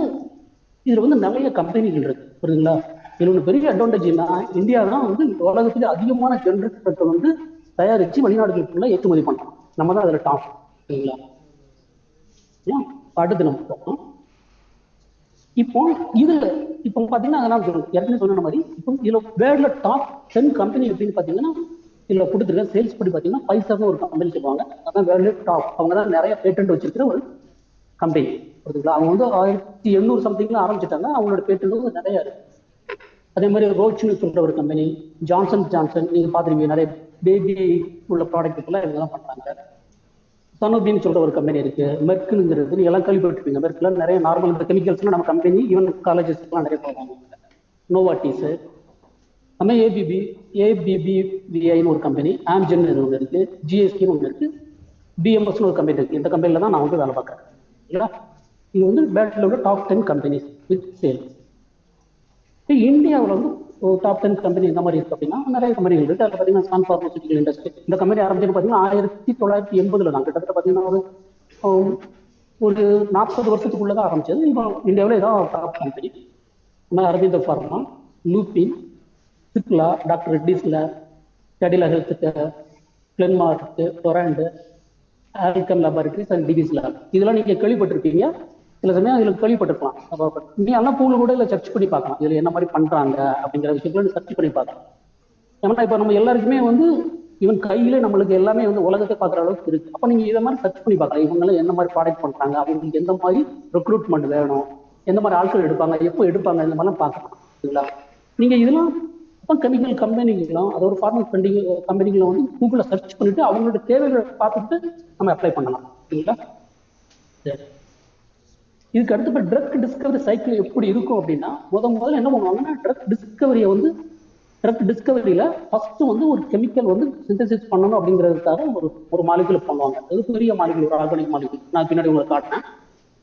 இதுல வந்து நிறைய கம்பெனிகள் இருக்கு, புரியுதுங்களா? இதுல ஒன்று பெரிய அட்வான்டேஜ் என்ன, இந்தியா தான் வந்து உலகத்துல அதிகமான ஜென்ரிக் ட்ரக்கை வந்து தயாரிச்சு வெளிநாடுகளுக்குள்ள ஏற்றுமதி பண்றோம். நம்ம தான் அதுல டாப், சரிங்களா? அடுத்து நம்ம பார்ப்போம். இப்போ இதுல இப்போ பாத்தீங்கன்னா ஏற்கனவே சொன்ன மாதிரி இப்போ இதுல வேர்ல்ட்ல டாப் 10 கம்பெனி அப்படின்னு பாத்தீங்கன்னா இதுல கொடுத்துருக்க சேல்ஸ் படி பாத்தீங்கன்னா 5 ஒரு கம்பெனி சொல்லுவாங்க. அதான் வேர்ல்டு டாப். அவங்க தான் நிறைய பேட்டன்ட் வச்சிருக்கிற ஒரு கம்பெனி, புரியுதுங்களா? அவங்க வந்து 1800 சம்திங்ல ஆரம்பிச்சிட்டாங்க. அவங்களோட பேட்டன்ட் வந்து நிறைய இருக்கு. அதே மாதிரி ரோச்னு சொல்ற ஒரு கம்பெனி, ஜான்சன் நீங்க பாத்துருக்கீங்க, நிறைய பேபி உள்ள ப்ராடக்ட் எல்லாம் இவங்க தான் பண்றாங்க. சனோபின்னு சொல்ற ஒரு கம்பெனி இருக்கு. மெர்க்குங்கிறது நீங்க எல்லாம் கேள்விப்பட்டிருப்பீங்க. மெர்க்ல நிறைய நார்மல் இந்த கெமிக்கல்ஸ்லாம் நம்ம கம்பெனி ஈவன் காலேஜஸ்லாம் நிறைய போவாங்க. நோவாட்டிஸ், நம்ம ஏபிபிவிஐன்னு ஒரு கம்பெனி, ஆம்ஜென் ஒன்று இருக்கு, ஜிஎஸ்டின்னு ஒன்று இருக்கு, பிஎம்எஸ்னு ஒரு கம்பெனி இருக்கு. இந்த கம்பெனில தான் நான் வந்து வேலை பார்க்குறேன். இல்லையா? இது வந்து பேட்டிலோட டாப் 10 கம்பெனிஸ் வித் சேல்ஸ். இந்தியாவில் வந்து டாப் 10 கம்பெனி இந்த மாதிரி இருக்கு அப்படின்னா நிறைய கம்பெனிகள் இருக்கு. அதில் பார்த்தீங்கன்னா சன் பார்மசூட்டிக்கல் இண்டஸ்ட்ரி. இந்த கம்பெனி ஆரம்பிச்சுன்னு பார்த்தீங்கன்னா 1980 தான். கிட்டத்தட்ட பார்த்தீங்கன்னா ஒரு 40 வருஷத்துக்குள்ளதான் ஆரம்பிச்சது. இப்போ இந்தியாவில் இதான் top company. Aurobindo pharma, Lupin, Cipla, doctor ரெட்டிஸ்ல, Cadila health care, Glenmark, Torrent, Alkem laboratories and Divi's lab. இதெல்லாம் நீங்க கேள்விப்பட்டிருப்பீங்க. சில சமயம் இதுல கேள்விப்பட்டிருக்கலாம். நீ எல்லாம் பூல கூட இல்லை சர்ச் பண்ணி பார்க்கலாம். இதுல என்ன மாதிரி பண்றாங்க அப்படிங்கிற விஷயத்துல சர்ச் பண்ணி பார்க்கலாம். ஏன்னா இப்போ நம்ம எல்லாருக்குமே வந்து இவன் கையில நம்மளுக்கு எல்லாமே வந்து உலகத்தை பார்க்குற அளவுக்கு இருக்கு. அப்போ நீங்க இதை மாதிரி சர்ச் பண்ணி பார்க்கலாம். இவங்க என்ன மாதிரி ப்ராடக்ட் பண்றாங்க, அவங்களுக்கு எந்த மாதிரி ரெக்ரூட்மெண்ட் வேணும், எந்த மாதிரி ஆட்கள் எடுப்பாங்க, எப்போ எடுப்பாங்க, இந்த மாதிரிலாம் பார்க்கலாம். சரிங்களா? நீங்கள் இதெல்லாம் இப்போ கெமிக்கல் கம்பெனிகளும் அதோட ஃபார்மஸ் கம்பெனிகளை வந்து கூகுளில் சர்ச் பண்ணிட்டு அவங்களோட தேவைகளை பார்த்துட்டு நம்ம அப்ளை பண்ணலாம். சரிங்களா? சரி, இதுக்கு அடுத்து இப்போ ட்ரக் டிஸ்கவரி சைக்கிள் எப்படி இருக்கும் அப்படின்னா, முதல்ல என்ன பண்ணுவாங்கன்னா, ட்ரக் டிஸ்கவரியில் ஃபர்ஸ்ட் வந்து ஒரு கெமிக்கல் வந்து சிந்தசிஸ் பண்ணணும் அப்படிங்கிறதுக்காக ஒரு மாலிகுல் பண்ணுவாங்க. அது பெரிய மாலிகுல், ஒரு ஆர்கானிக் மாலிகுல். நான் பின்னாடி உங்களுக்கு காட்டினேன்.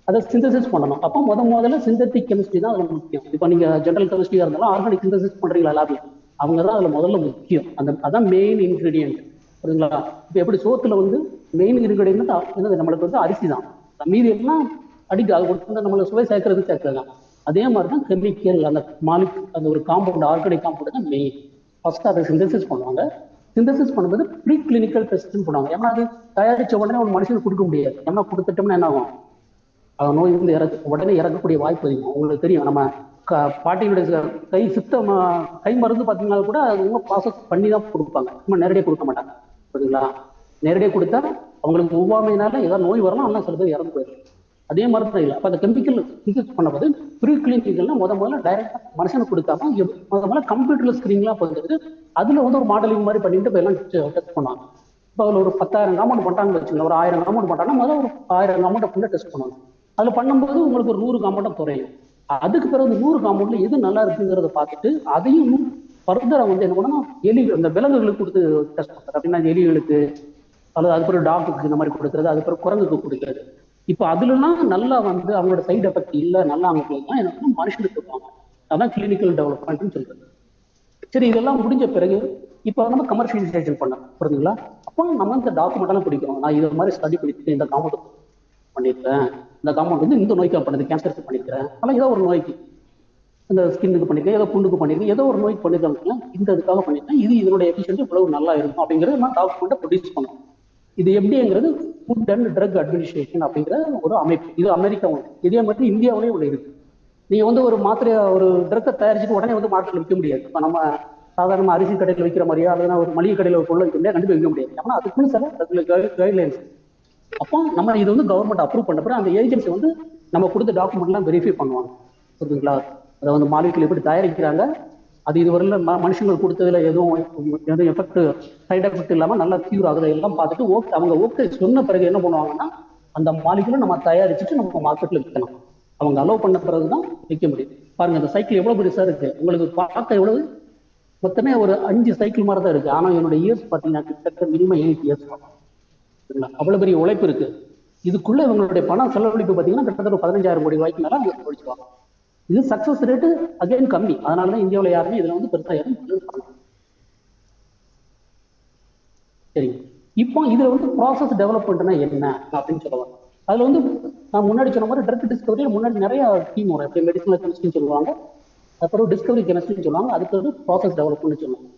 அதை சிந்தசிஸ் பண்ணணும். அப்போ முதல்ல சிந்தட்டிக் கெமிஸ்ட்ரி தான் அதில் முக்கியம். இப்போ நீங்கள் ஜெனரல் கெமிஸ்ட்ரியாக இருந்தாலும் ஆர்கானிக் சிந்தசிஸ் பண்ணுறீங்களா லேபில், அவங்க தான் அதில் முதல்ல முக்கியம். அதான் மெயின் இன்க்ரீடியன்ட். சரிங்களா? இப்போ எப்படி சோத்துல வந்து மெயின் இன்க்ரீடியன்ட் என்னது, நம்மளுக்கு வந்து அரிசி தான். மீதி எல்லாம் அடிக்க அது கொடுத்து நம்மளை சுவை சேர்க்கறது. அதே மாதிரி தான் கெமிக்கல், அந்த ஒரு காம்பவுண்ட், ஆர்கானிக் காம்பவுண்ட் தான் மெயின். ஃபர்ஸ்ட் அதை சிந்தசிஸ் பண்ணுவாங்க. சிந்தசிஸ் பண்ணும்போது ப்ரீ கிளினிக்கல் டெஸ்ட்னு பண்ணுவாங்க. ஏன்னா அது தயாரிச்ச உடனே ஒரு மனுஷனுக்கு கொடுக்க முடியாது. ஏன்னா கொடுத்துட்டோம்னா என்ன ஆகும், நோய் வந்து உடனே இறக்கக்கூடிய வாய்ப்பு அதிகம். உங்களுக்கு தெரியும், நம்ம பாட்டியுடைய கை மருந்து பார்த்தீங்கன்னா கூட அது ப்ராசஸ் பண்ணி தான் கொடுப்பாங்க, சும்மா நேரடியாக கொடுக்க மாட்டாங்க. சரிங்களா? நேரடியாக கொடுத்தா அவங்களுக்கு ஒவ்வாமையினால ஏதாவது நோய் வரலாம், ஆனால் சில பேர் இறந்து போயிடும். அதே மாதிரி தான் இல்லை. அப்போ அந்த கெமிக்கல் சிந்தசிஸ் பண்ணும்போது ப்ரீ கிளினிக்கல்னா முதல்ல டைரக்டாக மனுஷனுக்கு கொடுக்காம முதல்ல கம்ப்யூட்டர்ல ஸ்கிரீன்லாம் போயிட்டு அதில் வந்து ஒரு மாடலிங் மாதிரி பண்ணிட்டு இப்போ எல்லாம் டெஸ்ட் பண்ணுவாங்க. இப்போ அதில் ஒரு 10,000 காம்பவுண்ட் பண்ணிட்டாங்கன்னு வச்சுக்கோங்க, ஒரு 1000 காம்பவுண்ட் பண்ணிட்டாங்கன்னா முதல்ல ஒரு 1000 காம்பவுண்டை ஃபுல்லாக டெஸ்ட் பண்ணுவாங்க. அதில் பண்ணும்போது உங்களுக்கு ஒரு 100 காம்பவுண்டை குறையும். அதுக்கு பிறகு 100 காம்பவுண்ட்ல எது நல்லா இருக்குங்கிறத பார்த்துட்டு அதையும் ஃபர்தரா வந்து என்ன பண்ணணும், இந்த விலங்குகளுக்கு கொடுத்து டெஸ்ட் பண்ணுறது. அப்படின்னா எலிகளுக்கு அல்லது அதுக்கப்புறம் டாக்குக்கு இந்த மாதிரி கொடுக்குறது, அதுக்கப்புறம் குரங்குக்கு கொடுக்குறது. இப்போ அதுலலாம் நல்லா வந்து அவங்களோட சைடு எஃபெக்ட் இல்லை, நல்லா அவங்களுக்கு தான் எனக்கு மனுஷனுக்கு கொடுப்பாங்க. அதான் கிளினிக்கல் டெவலப்மெண்ட்னு சொல்றது. சரி, இதெல்லாம் முடிஞ்ச பிறகு இப்போ நம்ம கமர்ஷியலைசேஷன் பண்ணோம். புரியுதுங்களா? அப்போ நம்ம இந்த டாக்குமெண்ட்லாம் பிடிக்கிறோம். நான் இது மாதிரி ஸ்டடி பண்ணிட்டு இந்த காம்பவுண்ட் பண்ணியிருக்கேன், இந்த காம்பவுண்ட் வந்து இந்த நோய்க்கு பண்ணது, கேன்சருக்கு பண்ணியிருக்கிறேன், ஆனால் ஏதோ ஒரு நோய்க்கு, இந்த ஸ்கின்னுக்கு பண்ணியிருக்கேன், ஏதோ புண்ணுக்கு பண்ணியிருக்கேன், ஏதோ ஒரு நோய்க்கு பண்ணியிருக்காங்க, இந்த இதுக்காக பண்ணியிருக்கேன், இதனுடைய எஃபிஷியன்சி இவ்வளவு நல்லா இருக்கும் அப்படிங்கிறது நான் டாக்குமெண்ட்டை ப்ரொடியூஸ் பண்ணணும். இது எப்படிங்கிறது ஃபுட் அண்ட் ட்ரக் அட்மினிஸ்ட்ரேஷன் அப்படிங்கிற ஒரு அமைப்பு. இது அமெரிக்கா ஒன்று. இதே மாதிரி இந்தியாவிலேயே ஒன்று இருக்கு. நீங்க வந்து ஒரு மாத்திரை, ஒரு ட்ரக்கை தயாரிச்சுட்டு உடனே வந்து மார்க்கெட்டில் விற்க முடியாது. இப்போ நம்ம சாதாரண அரிசி கடையில் வைக்கிற மாதிரியா அல்லது ஒரு மளிகை கடையில் ஒரு பொருள் வைக்க முடியாது, கண்டிப்பாக விற்க முடியாது. ஆனால் அதுக்குன்னு சில கைட்லைன்ஸ். அப்போ நம்ம இது வந்து கவர்மெண்ட் அப்ரூவ் பண்ண பிறகு அந்த ஏஜென்சி வந்து நம்ம கொடுத்த டாக்குமெண்ட்லாம் வெரிஃபை பண்ணுவாங்க. புரியுதுங்களா? அதை வந்து மாலிகுல் எப்படி தயாரிக்கிறாங்க, அது இதுவரையில் மனுஷங்கள் கொடுத்ததுல எதுவும் எஃபெக்ட், சைட் எஃபெக்ட் இல்லாமல் நல்லா கியூர் ஆகுது எல்லாம் பார்த்துட்டு அவங்க ஓகே சொன்ன பிறகு என்ன பண்ணுவாங்கன்னா, அந்த மாலிகுலை நம்ம தயாரிச்சுட்டு நம்ம மார்க்கெட்டில் விற்கணும். அவங்க அலோவ் பண்ண பிறகு தான் விற்க முடியும். பாருங்க, அந்த சைக்கிள் எவ்வளோ பெருசாக இருக்கு, உங்களுக்கு பார்க்க எவ்வளவு, மொத்தமே ஒரு 5 சைக்கிள் மாதிரி தான் இருக்கு. ஆனால் என்னோட இயர்ஸ் பார்த்தீங்கன்னா கிட்டத்தட்ட மினிமம் 8 இயர்ஸ் தான். அவ்வளவு பெரிய உழைப்பு இருக்கு. இதுக்குள்ள இவங்களுடைய பணம் செலவழிப்பு பார்த்தீங்கன்னா கிட்டத்தட்ட 15,000 கோடி ரூபாய்க்கு மேல அவங்க செலவழிச்சுவாங்க. இது சக்சஸ் ரேட்டு அகைன் கம்மி. அதனாலதான் இந்தியாவில் யாருமே இதுல வந்து பெருசா யாரும் பண்ணலாம். சரி, இப்போ இதுல வந்து ப்ராசஸ் டெவலப்மெண்ட்னா என்ன அப்படின்னு சொல்லுவாங்க. அதுல வந்து நான் முன்னாடி சொன்ன மாதிரி ட்ரக் டிஸ்கவரியில முன்னாடி நிறைய டீம் வரும். எப்படி மெடிசனல் கெமிஸ்ட்ரின்னு சொல்லுவாங்க, அப்புறம் டிஸ்கவரி கெமிஸ்ட்ரின்னு சொல்லுவாங்க, அதுக்கு வந்து ப்ராசஸ் டெவலப்மெண்ட் சொல்லுவாங்க.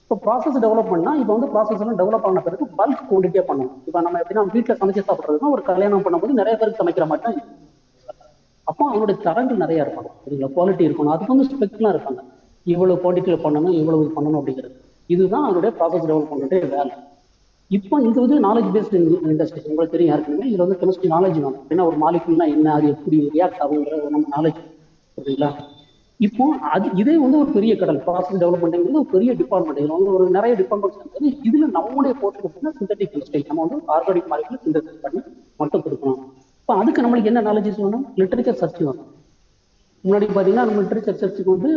இப்போ ப்ராசஸ் டெவலப்மெண்ட்னா இப்போ வந்து ப்ராசஸ் எல்லாம் டெவலப் ஆன பிறகு பல்க் குவான்டிட்டியா பண்ணணும். இப்போ நம்ம எப்படின்னா வீட்டில் சமைச்சு சாப்பிட்றதுனா ஒரு கல்யாணம் பண்ணும்போது நிறைய பேருக்கு சமைக்கிற மாதிரி தான். அப்போ அவங்களுடைய தரங்கள் நிறைய இருப்பாங்க. சரிங்களா? குவாலிட்டி இருக்கணும், அதுக்கு வந்து ஸ்பெக்லாம் இருப்பாங்க. இவ்வளவு குவான்டிட்டியில் பண்ணணும், இவ்வளவு பண்ணணும் அப்படிங்கிறது. இதுதான் அதனுடைய ப்ராசஸ் டெவலப்மெண்ட்டுடைய வேலை. இப்போ இது வந்து நாலேஜ் பேஸ்ட் இண்டஸ்ட்ரி. உங்களுக்கு தெரியும் யாருக்குமே இதுல வந்து கெமிஸ்ட்ரி நாலேஜ் வேணும். அப்படின்னா ஒரு மாலிகுல்னா என்ன, அது எப்படி ரியாக்ட் ஆகுங்கிற நம்ம நாலேஜ். சரிங்களா? இப்போ இதே வந்து ஒரு பெரிய கடல். ப்ராசஸ் டெவலப்மெண்ட்ங்கிறது ஒரு பெரிய டிபார்ட்மெண்ட். இதுல வந்து ஒரு நிறைய டிபார்ட்மெண்ட்ஸ் இருக்குது. இதுல நம்மளுடைய போர்ஷன் சிந்தட்டிக் கெமிஸ்ட்ரி. நம்ம வந்து ஆர்கானிக் மாலிகுல் சிந்தசிஸ் பண்ணி மட்டும் கொடுக்கணும். இப்போ அதுக்கு நம்மளுக்கு என்ன நாலேஜஸ் வேணும்? லிட்டரேச்சர் சர்ச் வேணும். முன்னாடி பார்த்தீங்கன்னா நம்ம லிட்டரேச்சர் சர்ச்சுக்கு வந்து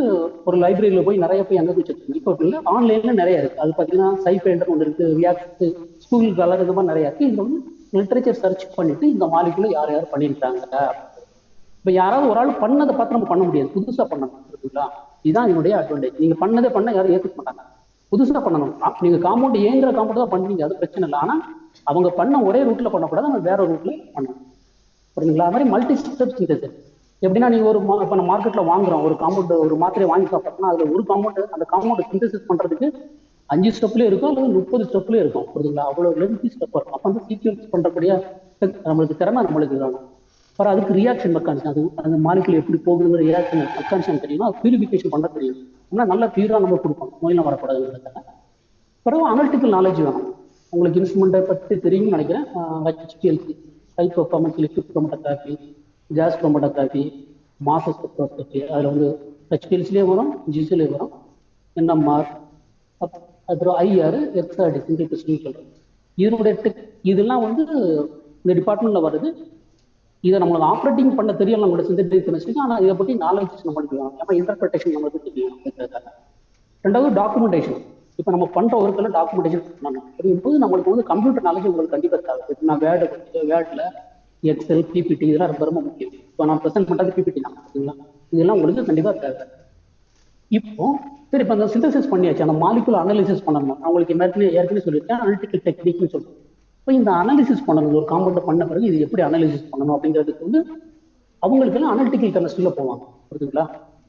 ஒரு லைப்ரரியில் போய் நிறைய போய் அங்கே போய் செக் பண்ணி, இப்போ இல்லை ஆன்லைன்ல நிறைய இருக்கு. அது பார்த்தீங்கன்னா சைஃபைண்டர் ஒன்று இருக்கு, ரியாக்ட், ஸ்கூல் கலர், இந்த மாதிரி நிறைய இருக்கு. இதில் வந்து லிட்டரேச்சர் சர்ச் பண்ணிட்டு இந்த மாலிகுலை யார் யார் பண்ணியிருக்காங்க. இப்போ யாராவது ஒரு ஆள் பண்ணதை பார்த்து நம்ம பண்ண முடியாது, புதுசாக பண்ணணும். இருக்குங்களா? இதுதான் என்னுடைய அட்வான்டேஜ். நீங்க பண்ணதே பண்ண யாரும் ஏற்றுக்க மாட்டாங்க, புதுசாக பண்ணணும். நீங்க காம்பவுண்ட் ஏங்குற காம்பவுண்ட் தான் பண்ணுவீங்க, அது பிரச்சனை இல்லை. ஆனால் அவங்க பண்ண ஒரே ரூட்ல பண்ணக்கூடாது, நம்ம வேற ரூட்ல பண்ணணும். புரியுதுங்களா? அது மாதிரி மல்டி ஸ்டெப் சிந்தசிஸ். எப்படின்னா நீங்க ஒரு இப்போ நம்ம மார்க்கெட்ல வாங்குறோம் ஒரு காம்பவுண்ட், ஒரு மாத்திரையை வாங்கி சாப்பிட்டோம்னா அதுல ஒரு காம்பவுண்ட், அந்த காம்பவுண்ட் சிந்தசிஸ் பண்றதுக்கு 5 ஸ்டெப்லயே இருக்கும் அல்லது 30 ஸ்டெப்லயே இருக்கும். புரியுதுங்களா? அவ்வளவு லென்த்தி ஸ்டெப் இருக்கும். அப்போ வந்து சீக்வன்ஸ் பண்றக்கூடிய நம்மளுக்கு திறமை நம்மளுக்கு வேணும். அப்புறம் அதுக்கு ரியாக்ஷன் மெக்கானிசம், அது அந்த மாலிகுல் எப்படி போகுதுங்கிற ரியாக்ஷன் மெக்கானிசம் தெரியும், அது பியூரிஃபிகேஷன் பண்ண தெரியும். ஆனால் நல்ல பியூரா நம்ம கொடுப்போம், நோயெல்லாம் வரக்கூடாதுங்கிறதுக்காக. பிறகு அனலிட்டிக்கல் நாலேஜ் வேணும். உங்களுக்கு இன்ஸ்ட்ருமெண்ட்டை பற்றி தெரியும்னு நினைக்கிறேன். HPLC, high performance liquid chromatography, gas chromatography, mass spectroscopy, அதில் வந்து ஹெச்பிஎல்சிலே வரும், ஜிசிலே வரும், என்எம்ஆர், அப்புறம் ஐஆர், எக்ஸ்ஆர்டி சிங்கிள் கிறிஸ்டல் சொல்கிறோம். இதனுடைய இதெல்லாம் வந்து இந்த டிபார்ட்மெண்ட்டில் வருது. இதை நம்மளுக்கு ஆப்ரேட்டிங் பண்ண தெரியல நம்மளோட சிந்தட்டிக் கெமிஸ்ட்ரிக்கு, ஆனால் இதை பற்றி நாலேஜ் நம்மளுக்கு வேணும், ஏன்னா இன்டர்பிரேஷன் நம்மளுக்கு தெரியும் அப்படிங்கிறதுக்காக. ரெண்டாவது டாக்குமெண்டேஷன். இப்போ நம்ம பண்ணுற ஒர்க்கெல்லாம் டாக்குமெண்டேஷன் பண்ணணும். அப்படிங்கும்போது நம்மளுக்கு வந்து கம்ப்யூட்டர் நாலேஜ் உங்களுக்கு கண்டிப்பாக தேவை. இப்போ நான் வேர்டில் எக்ஸல், பிபிடி இதெல்லாம் ரொம்ப ரொம்ப முக்கியம். இப்போ நான் ப்ரெசென்ட் பண்ணுறது பிபிடி தான், சரிங்களா? இதெல்லாம் உங்களுக்கு கண்டிப்பாக தேவை. இப்போ சரி, இப்போ அந்த சிந்தசிஸ் பண்ணியாச்சு, அந்த மாலிகுலர் அனாலிசிஸ் பண்ணணும். அவங்களுக்கு ஏற்கனவே சொல்லியிருக்கேன், அனலிட்டிக்கல் டெக்னிக்னு சொல்லுவோம். இப்போ இந்த அனாலிசிஸ் பண்ணணும், ஒரு காம்பவுண்டை பண்ண பிறகு இது எப்படி அனாலிசிஸ் பண்ணணும் அப்படிங்கிறதுக்கு வந்து அவங்களுக்கெல்லாம் அனலிட்டிக்கல் கெமிஸ்ட்ரியில் போவாங்க, புரியுதுங்களா?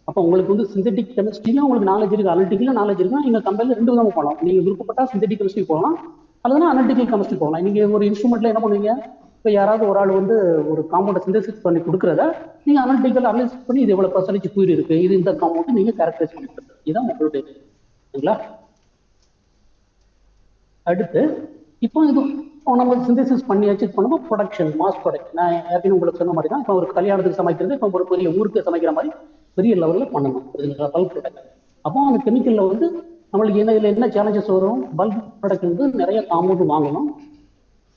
அப்போ உங்களுக்கு வந்து சிந்தட்டிக் கெமிஸ்ட்ரியும் உங்களுக்கு நாலேஜ் இருக்குது, அனலிட்டிக்கலும் நாலேஜ் இருக்குது. நீங்கள் கம்பெனியில் 2 விதமாக போகலாம். நீங்கள் விருப்பப்பட்டா சிந்தட்டிக் கெமிஸ்ட்ரி போகலாம், அல்லதுனா அனலிட்டிக்கல் கெமிஸ்ட்ரி போகலாம். நீங்கள் ஒரு இன்ஸ்ட்ருமெண்ட்டில் என்ன பண்ணுவீங்க, இப்போ யாராவது ஒரு ஆள் வந்து ஒரு காம்பவுண்டை சிந்தசிஸ் பண்ணி கொடுக்குறத நீங்கள் அனலிட்டிக்கல் அனலிசிஸ் பண்ணி இது எவ்வளோ பர்சன்டேஜ் கூறி இருக்குது, இது இந்த காம்பவுண்ட் நீங்கள் கேரக்டரைஸ் பண்ணி கொடுக்குறது, இதுதான் உங்களுடைய சரிங்களா? அடுத்து இப்போ இது நம்ம சிந்தசிஸ் பண்ணியாச்சு பண்ணும்போது ப்ரொடக்ஷன், மாஸ் ப்ரொடக்ஷன். நான் ஏற்கனவே உங்களுக்கு சொன்ன மாதிரி தான், இப்போ ஒரு கல்யாணத்துக்கு சமைக்கிறது, இப்போ ஒரு பெரிய ஊருக்கு சமைக்கிற மாதிரி பெரிய லெவலில் பண்ணணும், பல்க் ப்ரொடக்ஷன். அப்போ அந்த கெமிக்கலில் வந்து நம்மளுக்கு இதில் என்ன சேலஞ்சஸ் வரும், பல்க் ப்ரொடக்ஷன் வந்து நிறைய காம்பவுண்ட் வாங்கணும்.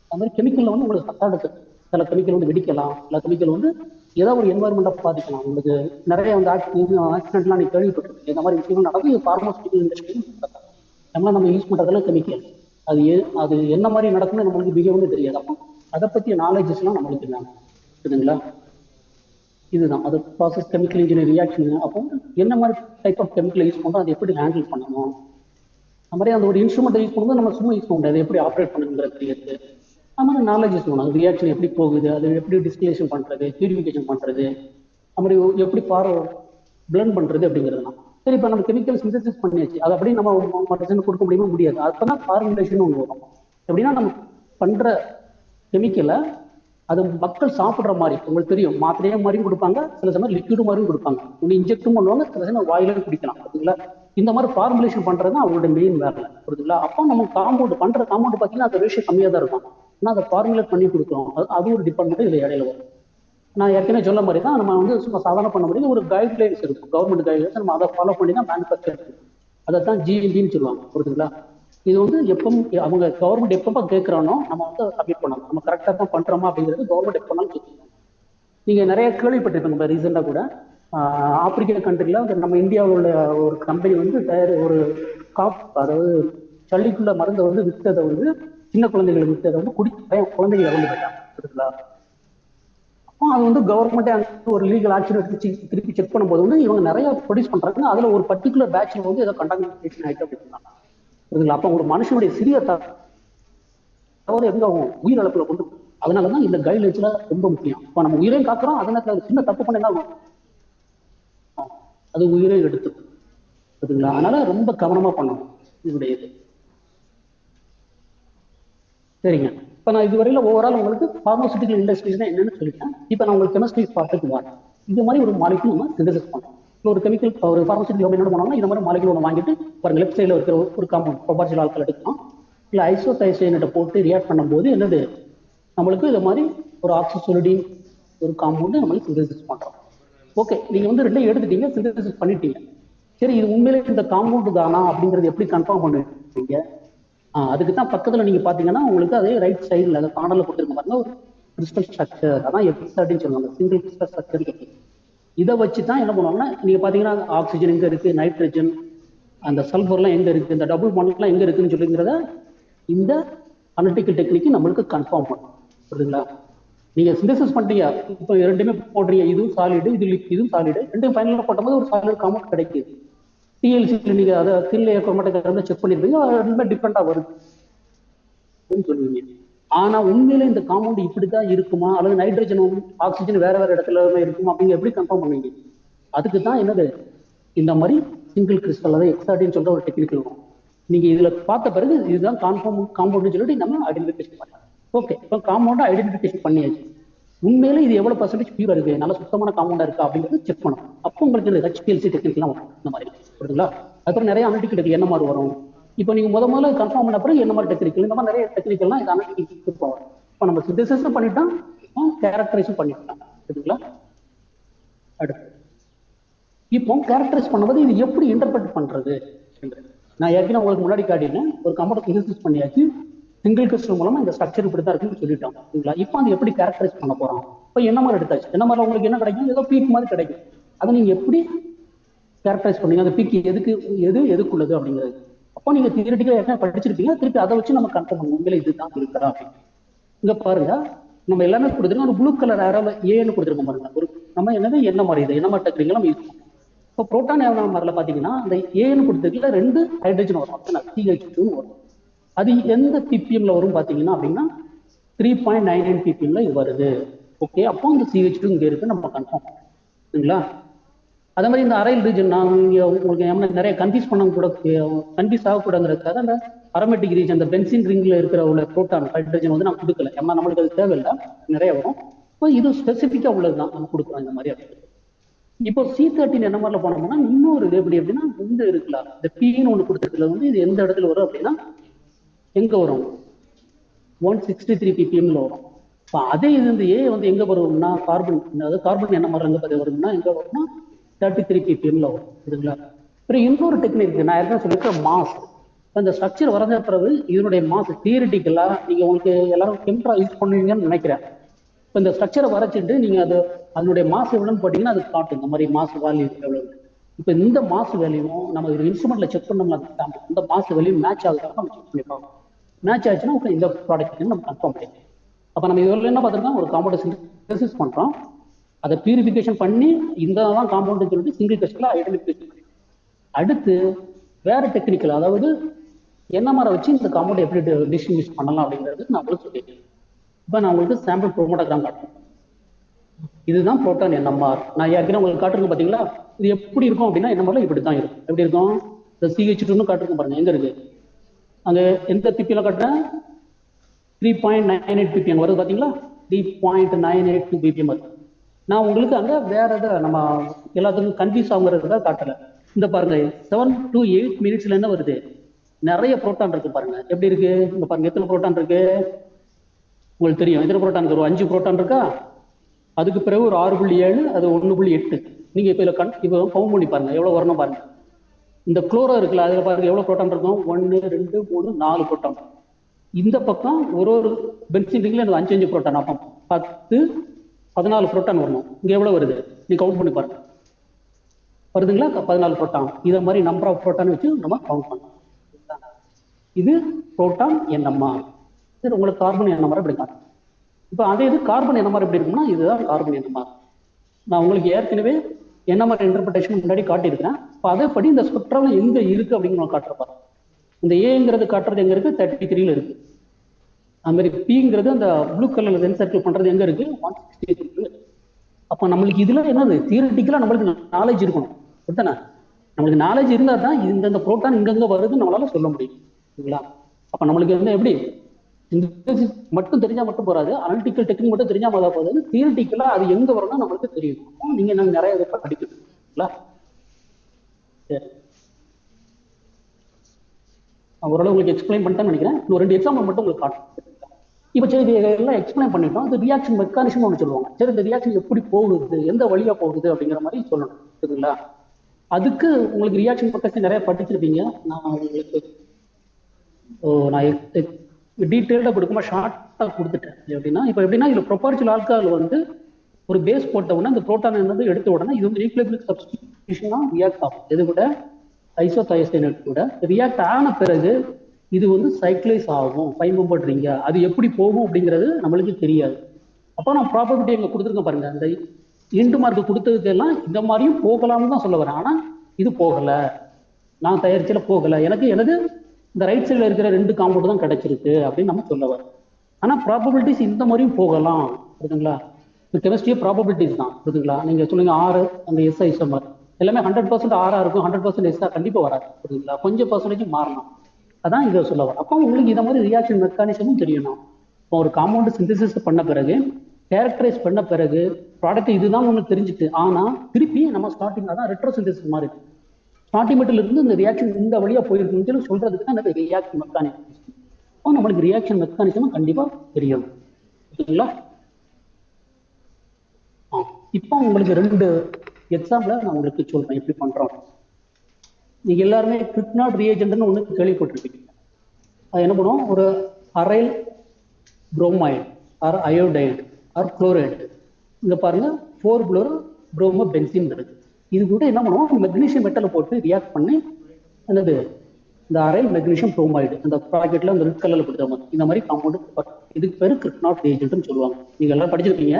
அது மாதிரி கெமிக்கலில் வந்து உங்களுக்கு சத்தாடுக்கு சில கெமிக்கல் வந்து வெடிக்கலாம், சில கெமிக்கல் வந்து ஏதாவது ஒரு என்வாயர்மெண்ட்டை பாதிக்கலாம். உங்களுக்கு நிறைய வந்து ஆக்சிடென்ட்லாம் நீங்கள் கேள்விப்பட்டிருக்கீங்க. இந்த மாதிரி விஷயங்கள் நடக்கும். பார்மாசூட்டிக்கல் இண்டஸ்ட்ரியும் நம்ம யூஸ் பண்ணுறதுல கெமிக்கல் அது என்ன மாதிரி நடக்கும்னு நம்மளுக்கு மிகவும் தெரியாது. அப்போ அதை பற்றிய நாலேஜஸ்லாம் நம்மளுக்கு இல்லை, புரியுதுங்களா? இதுதான் அது ப்ராசஸ் கெமிக்கல் இன்ஜினியர் ரியாக்ஷன். அப்போ என்ன மாதிரி டைப் ஆஃப் கெமிக்கல் யூஸ் பண்ணுறோம், அதை எப்படி ஹேண்டில் பண்ணணும், அது மாதிரி அந்த ஒரு இன்ஸ்ட்ருமெண்ட்டை யூஸ் பண்ணும்போது நம்ம சும்மா யூஸ் பண்ண முடியாது, எப்படி ஆப்ரேட் பண்ணுங்கிறது தெரியாது. அது மாதிரி நாலேஜஸ் வேணும். அது ரியாக்ஷன் எப்படி போகுது, அது எப்படி டிஸ்டிலேஷன் பண்ணுறது, பியூரிஃபிகேஷன் பண்ணுறது, அது மாதிரி எப்படி பிளண்ட் பண்ணுறது அப்படிங்கிறதுலாம். சரி, இப்போ நம்ம கெமிக்கல் சிந்தசிஸ் பண்ணியாச்சு, அது அப்படியே நம்ம மனுஷனுக்கு கொடுக்க முடியாது. அப்போ தான் ஃபார்முலேஷன் ஒன்று வரும். எப்படின்னா நம்ம பண்ணுற கெமிக்கலை அது மக்கள் சாப்பிட்ற மாதிரி, உங்களுக்கு தெரியும், மாத்திரையே மாதிரியும் கொடுப்பாங்க, சில சமயம் லிக்விடு மாதிரியும் கொடுப்பாங்க, ஒன்று இன்ஜெக்டும் பண்ணுவாங்க, சில சமயம் வாயிலும் குடிக்கலாம், புரியுதுங்களா? இந்த மாதிரி ஃபார்முலேஷன் பண்ணுறது தான் அவங்களோட மெயின் வேலை, புரியுதுங்களா? அப்போ நம்ம காம்பவுண்ட் பண்ணுற காம்பவுண்ட் பார்த்தீங்கன்னா அந்த ரேஷியோ கம்மியாக தான் இருக்கும், ஆனால் அதை ஃபார்முலேட் பண்ணி கொடுக்குறோம். அது ஒரு டிபார்ட்மெண்ட் இதில் இடையில வரும். நான் ஏற்கனவே சொல்ல மாதிரி தான், நம்ம வந்து சும்மா சாதாரண பண்ண முடியும், ஒரு கைட்லைன்ஸ் இருக்கும், கவர்மெண்ட் கைட்லைன்ஸ், நம்ம அதை ஃபாலோ பண்ணி தான் மேனுஃபேக்சர் இருக்கும். அதை தான் ஜிஎம்பின்னு சொல்லுவாங்க, புரியுதுங்களா? இது வந்து அவங்க கவர்மெண்ட் எப்போ கேட்குறானோ நம்ம வந்து சப்மிட் பண்ணணும். நம்ம கரெக்டாக தான் பண்ணுறோமா அப்படிங்கிறது கவர்மெண்ட் எப்போ பண்ணாலும் கேட்கணும். நீங்கள் நிறைய கேள்விப்பட்டிருப்பீங்க, இப்போ ரீசெண்டாக கூட ஆப்பிரிக்கா கண்ட்ரியில் நம்ம இந்தியாவில் உள்ள ஒரு கம்பெனி வந்து ஒரு அதாவது சளிக்குள்ள மருந்தை வந்து விற்றதை வந்து சின்ன குழந்தைகளுக்கு விற்றதை வந்து குழந்தைகளை வந்து போயிட்டாங்க, புரியுதுங்களா? அப்போ அது வந்து கவர்மெண்ட்டே ஒரு லீகல் ஆக்ஷன் எடுத்து திருப்பி செக் பண்ணும்போது வந்து இவங்க நிறைய ப்ரொடியூஸ் பண்ணுறாங்க, அதில் ஒரு பர்டிகுலர் பேட்சில் வந்து ஏதோ கண்டாமினேஷன் ஆகிட்டு அப்படின்னா, புரியுதுங்களா? அப்போ ஒரு மனுஷனுடைய சிறிய தவறு எங்க ஆகும், உயிரிழப்புல கொண்டு. அதனாலதான் இந்த கைட்லைன்ஸ்ல ரொம்ப முக்கியம். இப்போ நம்ம உயிரையும் காக்குறோம், அதே நேரத்தில் சின்ன தப்பு பண்ண என்ன ஆகும், அது உயிரை எடுத்து, புரியுதுங்களா? அதனால ரொம்ப கவனமா பண்ணணும் இதனுடைய இது. சரிங்க, இப்போ நான் இதுவரையில ஓவரால் உங்களுக்கு பார்மாசூட்டிக்கல் இண்டஸ்ட்ரீஸ்னா என்னன்னு சொல்லிட்டேன். இப்போ நான் உங்களுக்கு கெமிஸ்ட்ரி பார்த்துக்கு வரேன். இது மாதிரி ஒரு மாலிகுல் நம்ம சிந்தசிஸ் பண்ணோம். ஒரு கெமிக்கல் ஒரு பார்மாசூட்டிக்கல் என்ன பண்ணோம்னா, இந்த மாதிரி மாலிகுல் ஒன்று வாங்கிட்டு பாருங்க, லெஃப்ட் சைடில் இருக்கிற ஒரு காம்பவுண்ட் ப்ரொபார்ஷியல் ஆல்கஹால் எடுக்கலாம், இல்லை ஐசோதைசைனேட்டை போட்டு ரியாக்ட் பண்ணும்போது என்னது நம்மளுக்கு இது மாதிரி ஒரு ஆக்சிசோலிடின் ஒரு காம்பவுண்டு நம்மளுக்கு சிந்தசிஸ் பண்ணுறோம். ஓகே, நீங்கள் வந்து ரெண்டையும் எடுத்துட்டீங்க, சிந்தசிஸ் பண்ணிட்டீங்க. சரி, இது உண்மையிலே இந்த காம்பவுண்டு தானா அப்படிங்கிறது எப்படி கன்ஃபார்ம் பண்ணுவீங்க? அதுக்கு தான் பக்கத்தில் நீங்கள் பார்த்தீங்கன்னா உங்களுக்கு அதே ரைட் சைடில் அந்த கார்னரில் கொடுத்துருக்க பாருங்க, ஒரு கிறிஸ்டல் ஸ்ட்ரக்சர், அதான் எக்ஸாடின்னு சொல்லுவாங்க, சிங்கிள் கிறிஸ்டல் ஸ்ட்ரக்சர். இதை வச்சு தான் என்ன பண்ணுவாங்கன்னா, நீங்கள் பார்த்தீங்கன்னா ஆக்சிஜன் எங்கே இருக்குது, நைட்ரஜன், அந்த சல்ஃபர்லாம் எங்கே இருக்குது, இந்த டபுள் பாண்ட்லாம் எங்கே இருக்குதுன்னு சொல்லிங்கிறத இந்த அனலிட்டிக்கல் டெக்னிக்கு நம்மளுக்கு கன்ஃபார்ம் பண்ணும், புரியுதுங்களா? நீங்கள் சிந்தசிஸ் பண்ணிட்டீங்க, இப்போ ரெண்டுமே போடுறீங்க, இதுவும் சாலிடு, இதுவும் சாலிடு, ரெண்டும் ஃபைனலாக போட்டபோது ஒரு சாலிட் காம்பவுண்ட் கிடைக்குது. டிஎல்சியில் நீங்கள் அதை கீழே குரோமேட்டிக் செக் பண்ணியிருப்பீங்க, ரெண்டுமே டிஃப்ரெண்டாக வருது சொல்லுவீங்க. ஆனால் உண்மையிலே இந்த காம்பவுண்ட் இப்படி தான் இருக்குமா, அல்லது நைட்ரஜனும் ஆக்சிஜன் வேற வேற இடத்துல இருக்குமா அப்படிங்க எப்படி கன்ஃபார்ம் பண்ணுவீங்க? அதுக்கு தான் என்னது இந்த மாதிரி சிங்கிள் கிறிஸ்டல், அதாவது எக்ஸாடின்னு சொல்ற ஒரு டெக்னிக்கல் வரும். நீங்கள் இதில் பார்த்த பிறகு இதுதான் காம்பவுண்ட்னு சொல்லிட்டு நம்ம ஐடென்டிஃபிகேஷன் பண்ணலாம். ஓகே, இப்போ காம்பவுண்டை ஐடென்டிஃபிகேஷன் பண்ணியாச்சு. உண்மையிலே இது எவ்வளோ பர்சன்டேஜ் பியூரா இருக்கு, நல்ல சுத்தமான காம்பவுண்டா இருக்கா அப்படிங்கிறது செக் பண்ணணும். அப்போ உங்களுக்கு இந்த ஹெச்பிஎல்சி டெக்னிக்லாம் வரும் இந்த மாதிரி, புரியுதுங்களா? அதுக்கப்புறம் நிறைய அனலிட்டிக்கல் டெக்னிக் என்ன மாதிரி வரும். இப்போ நீங்கள் முதல்ல கன்ஃபார்ம் பண்ண பிறகு என்ன மாதிரி டெக்னிக்கல், இந்த மாதிரி நிறைய டெக்னிக்கல்லாம் இது அனலிட்டிக்கல் போகும். இப்போ நம்ம சிந்தசிஸும் பண்ணிட்டோம், கேரக்டரைஸும் பண்ணிட்டோம், புரியுதுங்களா? அடுத்து இப்போ கேரக்டரைஸ் பண்ணும்போது இது எப்படி இன்டர்பிரட் பண்றது? நான் ஏற்கனவே உங்களுக்கு முன்னாடி காட்டினேன், ஒரு கம்ப்யூட்டர் சிந்தசிஸ் பண்ணியாச்சு, சிங்கிள் கிறிஸ்டல் மூலமா இந்த ஸ்ட்ரக்சர் இப்படி தான் இருக்குன்னு சொல்லிட்டோம். சரிங்களா? இப்போ அது எப்படி கேரக்டரைஸ் பண்ண போறோம்? இப்போ என்ன மாதிரி எடுத்தாச்சு, என்ன மாதிரி உங்களுக்கு என்ன கிடைக்கும்? ஏதோ பீக் மாதிரி கிடைக்கும். அதை நீங்க எப்படி கேரக்டரைஸ் பண்ணீங்க? அந்த பீக் எதுக்குள்ளது அப்படிங்கிறது. அப்போ நீங்க தியரிட்டிக்கலா ஏற்கனவே படிச்சிருப்பீங்க, திருப்பி அதை வச்சு நம்ம கன்ஃபார்ம் பண்ணுவோம் உண்மையில இதுதான் இருக்கிறா அப்படின்னு. இங்க பாருங்க, நம்ம எல்லாமே கொடுத்துருக்கோம். ஒரு ப்ளூ கலர் ஆரோல ஏன்னு கொடுத்துருக்கோம் பாருங்க. ஒரு நம்ம என்ன மாதிரி இது என்ன மாதிரி டெக்னிக்கல் நம்ம யூஸ் பண்ணுவோம். இப்போ புரோட்டான் மாதிரில பாத்தீங்கன்னா அந்த ஏன்னு கொடுத்துருக்கல 2 ஹைட்ரஜன் வரும், CH2 வரும். அது எந்த ppmல வரும் பாத்தீங்கன்னா அப்படின்னா 3.99 ppmல இது வருது. ஓகே, அப்போ இந்த CH2 இங்க இருக்கு நம்ம கன்ஃபார்ம் சரிங்களா? அதே மாதிரி இந்த அரைல் ரீஜன் நான் உங்களுக்கு நிறைய கன்ஃபியூஸ் ஆகக்கூடாதுங்கிறதுக்காக அந்த அரோமேட்டிக் ரீஜன் அந்த பென்சின் ரிங்ல இருக்கிற உள்ள புரோட்டான் ஹைட்ரஜன் வந்து நான் கொடுக்கல, ஏன்னா நம்மளுக்கு அது தேவையில்லை, நிறைய வரும். இப்போ இது ஸ்பெசிஃபிக்கா உள்ளதுதான் நம்ம கொடுக்குறோம் இந்த மாதிரி. இப்போ C13 என்ன மாதிரில போனோம்னா இன்னொரு இது எப்படி அப்படின்னா இந்த இருக்கலாம், இந்த Pன்னு ஒண்ணு கொடுத்துருக்கல வந்து இது எந்த இடத்துல வரும் அப்படின்னா எங்க வரும் 163 ppmல வரும். இப்போ அதே இது இந்த ஏ வந்து எங்க வரும்னா கார்பன், அதாவது கார்பன் என்ன மாதிரி எங்க வரும்னா எங்க வரும்னா 33 ppmல வரும். சரிங்களா? அப்புறம் இன்னொரு டெக்னிக் இருக்கு, நான் ஏற்கனவே சொல்லியிருக்கேன் மாஸ். அந்த ஸ்ட்ரக்சர் வரைஞ்ச பிறகு இதனுடைய மாஸ் தியரிட்டிக்கலா நீங்க உங்களுக்கு எல்லாரும் கெமிக்கலா யூஸ் பண்ணுவீங்கன்னு நினைக்கிறேன். இப்போ இந்த ஸ்ட்ரக்சரை வரைச்சிட்டு நீங்க அதனுடைய மாஸ் எவ்வளோன்னு போட்டீங்கன்னா அது காட்டும் இந்த மாதிரி மாஸ் வேல்யூ எவ்வளவு. இப்போ இந்த மாஸ் வேல்யூவும் நம்ம ஒரு இன்ஸ்ட்ருமெண்ட்ல செக் பண்ணோம்னா இந்த மாஸ் வேல்யூ மேட்ச் ஆகுதுன்னு நம்ம செக் பண்ணிப்போம். மேட்ச் ஆச்சுன்னா இந்த ப்ராடக்ட் நம்ம கன்ஃபார்ம் பண்ணிக்கலாம். அப்போ நம்ம இதில் என்ன பார்த்துருக்கோம், ஒரு காம்பவுண்ட் சிந்தசிஸ் பண்றோம், அதை பியூரிஃபிகேஷன் பண்ணி இந்த தான் காம்பவுண்ட் சொல்லிட்டு சிங்கிள் கிறிஸ்டலா ஐடென்டிஃபை பண்ணி அடுத்து வேற டெக்னிக்கல், அதாவது என்ன மாதிரி வச்சு இந்த காம்பவுண்ட் எப்படி டிஸ்ட்ரிபியூட் பண்ணலாம் அப்படிங்கிறது நான் உங்களுக்கு சொல்லியிருக்கேன். இப்போ நான் உங்களுக்கு சாம்பிள் குரோமோட்டோகிராம் காட்டுறேன். இதுதான் புரோட்டான் NMR. நான் ஏற்கனவே உங்களுக்கு காட்டுறேன் பார்த்தீங்களா, இது எப்படி இருக்கும் அப்படின்னா NMRல இப்படி தான் இருக்கும். எப்படி இருக்கும், இந்த CH2 காட்டுறேன் பாருங்க, எங்க இருக்கு அங்க எந்த ppmல காட்டுறேன் 3.98 ppm வருது பார்த்தீங்களா, 3.982 ppm வருது. நான் உங்களுக்கு அங்க வேற எதை நம்ம எல்லாத்துக்கும் கன்ஃபியூஸ் ஆகுறதுக்காக காட்டல. இந்த பாருங்க 7 to 8 minutesல என்ன வருது, நிறைய புரோட்டான் இருக்கு பாருங்க. எப்படி இருக்கு இங்க பாருங்க, எத்தனை புரோட்டான் இருக்கு உங்களுக்கு தெரியும். எத்தனை புரோட்டான் இருக்கு, ஒரு 5 புரோட்டான் இருக்கா, அதுக்கு பிறகு ஒரு 6.7, அது 1.8. நீங்க இப்ப இப்போ கவுண்ட் பண்ணி பாருங்க எவ்வளவு வரணும் பாருங்க. இந்த குளோரோ இருக்குல்ல, அதுல பாருங்க எவ்வளவு புரோட்டான் இருக்கும், 1 2 3 4 புரோட்டான். இந்த பக்கம் ஒரு பென்சின் ரிங்ல 5 புரோட்டான், அப்போ 10 14 புரோட்டான் வரணும். இங்க எவ்வளவு வருது நீ கவுண்ட் பண்ணி பாருங்க, வருதுங்களா 14 புரோட்டான். இதை மாதிரி நம்பர் ஆஃப் புரோட்டான் வச்சு நம்ம கவுண்ட் பண்ணலாம். இது புரோட்டான் NMR. சரி, உங்களுக்கு கார்பன் NMR இப்படி காட்டும். இப்போ அதே இது கார்பன் NMR எப்படி இருக்கும்னா இதுதான் கார்பன் NMR. நான் உங்களுக்கு ஏற்கனவே NMR இன்டர்பிரேஷன் முன்னாடி காட்டியிருக்கிறேன். இப்போ அதேபடி இந்த ஸ்பெக்ட்ரம் எங்க இருக்கு அப்படின்னு நான் காட்டுறப்பாரு. இந்த ஏங்கிறது காட்டுறது எங்க இருக்கு 33ல இருக்கு. அது மாதிரி Pங்கிறது அந்த ப்ளூ கலர்ல ரென் சர்க்கிள் பண்றது எங்க இருக்கு 163. அப்போ நம்மளுக்கு இதுல என்னது தியரிட்டிக்கலா நம்மளுக்கு நாலேஜ் இருக்கணும், சரிதானே? நம்மளுக்கு நாலேஜ் இருந்தா தான் இந்த புரோட்டான் இங்கங்க வருதுன்னு நம்மளால சொல்ல முடியும், சரிங்களா? அப்ப நம்மளுக்கு வந்து எப்படி சிந்தசிஸ் மட்டும் தெரிஞ்சா மட்டும் போறாது, அனலிட்டிக்கல் டெக்னிக் மட்டும் தெரிஞ்சா மட்டும் போதாது, தியரிட்டிக்கலா அது எங்க வரும்னா நம்மளுக்கு தெரியும். நீங்க நாங்க நிறைய இதை படிக்கிறீங்களா? சரி, ஓரளவு உங்களுக்கு எக்ஸ்பிளைன் பண்ணிட்டேன்னு நினைக்கிறேன். ஒரு 2 எக்ஸாம்பிள் மட்டும் உங்களுக்கு காட்டும். இப்போ சரி, இது எல்லாம் எக்ஸ்பிளைன் பண்ணிட்டோம். அது ரியாக்ஷன் மெக்கானிசம் ஒன்று சொல்லுவாங்க. சரி, இந்த ரியாக்ஷன் எப்படி போகுது, எந்த வழியா போகுது அப்படிங்கிற மாதிரி சொல்லணும், சரிங்களா? அதுக்கு உங்களுக்கு ரியாக்ஷன் மெக்கானிசம் நிறைய படிச்சிருப்பீங்க. நான் உங்களுக்கு டீட்டெயில்டா கொடுக்கும்போது ஷார்ட்டா கொடுத்துட்டேன். எப்படின்னா இப்போ எப்படின்னா இதுல ப்ரொபார்ச்சுவல் ஆல்கஹால் வந்து ஒரு பேஸ் போட்ட உடனே இந்த புரோட்டான் என்னது எடுத்த உடனே இது வந்து நியூக்ளியோபிலிக் சப்ஸ்டிடியூஷனா ரியாக்ட் ஆகும். இது கூட ஐசோதயசைனேட் கூட ரியாக்ட் ஆன பிறகு இது வந்து சைக்ளைஸ் ஆகும் 5 மெம்பர் ரிங்க. அது எப்படி போகும் அப்படிங்கிறது நம்மளுக்கு தெரியாது. அப்போ நான் ப்ராபபிலிட்டி எங்க கொடுத்துருக்கேன் பாருங்க, அந்த இண்டு மார்க் கொடுத்ததுக்கு எல்லாம் இந்த மாதிரியும் போகலாம்னு தான் சொல்ல வரேன். ஆனா இது போகல, நான் தயாரிச்சல போகல, எனக்கு எனது இந்த ரைட் சைடில் இருக்கிற 2 காம்பவுண்ட் தான் கிடைச்சிருக்கு அப்படின்னு நம்ம சொல்ல வரோம். ஆனா ப்ராபபிலிட்டிஸ் இந்த மாதிரியும் போகலாம், புரியுதுங்களா? இந்த கெமிஸ்ட்ரியே ப்ராபபிலிட்டிஸ் தான், புரியுதுங்களா? நீங்க சொல்லுங்க 6 அந்த எஸ் ஐசோமர் எல்லாமே 100% ஆரா இருக்கும், 100% எஸ்ஸா கண்டிப்பா வராது, புரியுதுங்களா? கொஞ்சம் பர்சன்டேஜ் மாறணும், அதான் இங்க சொல்ல வரும். அப்போ உங்களுக்கு இந்த மாதிரி ரியாக்ஷன் மெக்கானிசமும் தெரியணும். இப்போ ஒரு காம்பவுண்ட் சிந்தசிஸ் பண்ண பிறகு கேரக்டரைஸ் பண்ண பிறகு ப்ராடக்ட் இதுதான் உங்களுக்கு தெரிஞ்சுட்டு, ஆனா திருப்பி நம்ம ஸ்டார்டிங்ல தான் ரெட்ரோசிந்தசிஸ் மாதிரி ஸ்டார்டிங் மெட்டில் இருந்து இந்த ரியாக்ஷன் இந்த வழியா போயிருக்குன்னு சொல்றதுக்கு தான் இந்த ரியாக்ஷன் மெக்கானிசம். அப்போ நம்மளுக்கு ரியாக்ஷன் மெக்கானிசமும் கண்டிப்பா தெரியும், ஓகேங்களா? இப்போ உங்களுக்கு 2 எக்ஸாம்பிள் நான் உங்களுக்கு சொல்றேன் எப்படி பண்றோம். நீங்க எல்லாருமே கிரிக்னாட் ரியேஜென்ட்னு ஒன்று கேள்விப்பட்டிருப்பீங்க. அது என்ன பண்ணுவோம், ஒரு aryl bromide or iodide or chloride, இங்க பாருங்க 4 புரோமோ பென்சின் இருக்கு. இது கூட என்ன பண்ணுவோம், மெக்னீஷியம் மெட்டலை போட்டு ரியாக்ட் பண்ணி என்னது இந்த அரைல் மெக்னீஷியம் புரோமைடு அந்த ப்ராக்கெட்ல அந்த ரெட் கலர்ல கொடுத்துருவாங்க. இந்த மாதிரி காம்பவுண்ட், இதுக்கு பேரு கிரிக்னாட் ரியேஜென்ட்னு சொல்லுவாங்க. நீங்க எல்லாம் படிச்சிருப்பீங்க.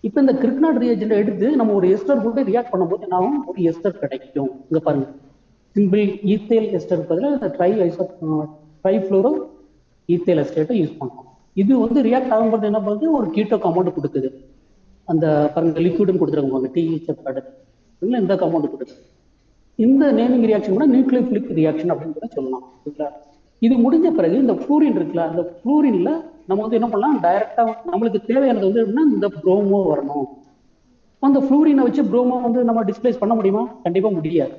இப்போ இந்த கிரிக்னாட் ரியேஜென்ட் எடுத்து நம்ம ஒரு எஸ்டர் கூட ரியாக்ட் பண்ணும்போது என்னாகும், ஒரு எஸ்டர் கிடைக்கும். இங்க பாருங்க, சிம்பிள் ஈத்தேல் எஸ்டர் பதிலாக இந்த ட்ரைஃப்ளோரோ ஈத்தேல் எஸ்டேட்டை யூஸ் பண்ணுவோம். இது வந்து ரியாக்ட் ஆகும்போது என்ன பண்ணுது, ஒரு கீட்டோ காம்பவுண்ட் கொடுக்குது. அந்த பாருங்க லிக்விடும் கொடுத்துருக்காங்க THF இல்லை இந்த காம்பவுண்ட் கொடுக்குது. இந்த நேமிங் ரியாக்ஷன் கூட நியூக்ளியோஃபிலிக் ரியாக்ஷன் அப்படின்னு கூட சொல்லலாம். இது முடிஞ்ச பிறகு இந்த ஃப்ளூரின் இருக்குல்ல, அந்த ஃப்ளூரின்ல நம்ம வந்து என்ன பண்ணலாம், டைரக்டா நம்மளுக்கு தேவையானது வந்து எப்படின்னா இந்த புரோமோ வரணும். அந்த ஃப்ளூரினை வச்சு புரோமோ வந்து நம்ம டிஸ்பிளேஸ் பண்ண முடியுமா? கண்டிப்பா முடியாது.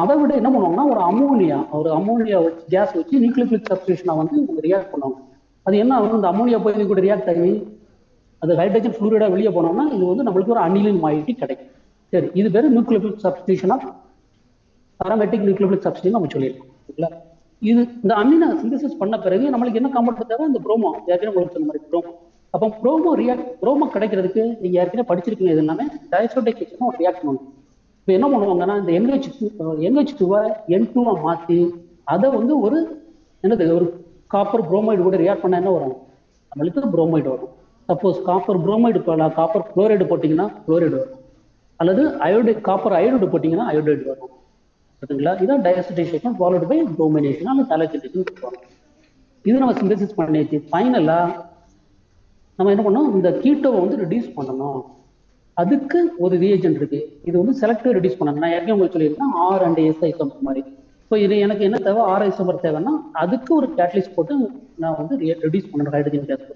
அதை விட என்ன பண்ணுவாங்கன்னா ஒரு அமோனியா கேஸ் வச்சு நியூக்ளியோஃபிலிக் சப்ஸ்டியூஷனை வந்து ரியாக்ட் பண்ணுவாங்க. அது என்ன ஆகும், இந்த அமோனியா போய் இது கூட ரியாக்ட் ஆகி அது ஹைட்ரஜன் ஃப்ளூரைடா வெளியே போனோம்னா இது வந்து நம்மளுக்கு ஒரு அனிலின் மாயிட்டி கிடைக்கும். சரி, இது பேர் நியூக்ளியோஃபிலிக் சப்ஸ்டியூஷனா அரோமேட்டிக் நியூக்ளியோஃபிலிக் சப்ஸ்டியூஷன் நம்ம சொல்லியிருக்கோம். இது இந்த அமினை சிந்தசிஸ் பண்ண பிறகு நம்மளுக்கு என்ன காம்பவுண்ட் தேவை, இந்த புரோமோ. ஏற்கனவே உங்களுக்கு சொன்ன மாதிரி புரோமோ. அப்போ புரோமோ கிடைக்கிறதுக்கு நீங்க ஏற்கனவே படிச்சிருக்கீங்க. இது எல்லாமே டயசோடிக் ஒரு ரியாக்ஷன் ஒன்று. இப்போ என்ன பண்ணுவாங்கன்னா இந்த NH2 N2 மாற்றி அதை வந்து ஒரு காப்பர் புரோமைடு கூட ரியாக்ட் பண்ண என்ன வரும், நம்மளுக்கு புரோமைடு வரும். Suppose copper bromide copper chloride போட்டிங்கன்னா குளோரைடு வரும், அல்லது காப்பர் அயோடைடு போட்டிங்கன்னா அயோடைடு வரும். சரிங்களா? இதான் டயசிடைசேஷன் ஃபாலோடு பை புரோமினேஷன் அல்லது ஹாலஜனேஷன் சொல்லுவாங்க. இது நம்ம சிந்தசிஸ் பண்ணியாச்சு. ஃபைனலா நம்ம என்ன பண்ணோம், இந்த கீட்டோவை வந்து ரெடியூஸ் பண்ணணும். அதுக்கு ஒரு ரியேஜென்ட் இருக்கு. இது வந்து செலக்டிவ் ரெடியூஸ் பண்ணணும். நான் ஏற்கனவே உங்களுக்கு சொல்லியிருக்கேன் R and S ஐசோமர் மாதிரி. இப்போ இது எனக்கு என்ன தேவை, R ஐசோமர் தேவைன்னா அதுக்கு ஒரு கேட்டலிஸ்ட் போட்டு நான் வந்து ரெடியூஸ் பண்ணணும் ஹைட்ரஜன் கேஸ்.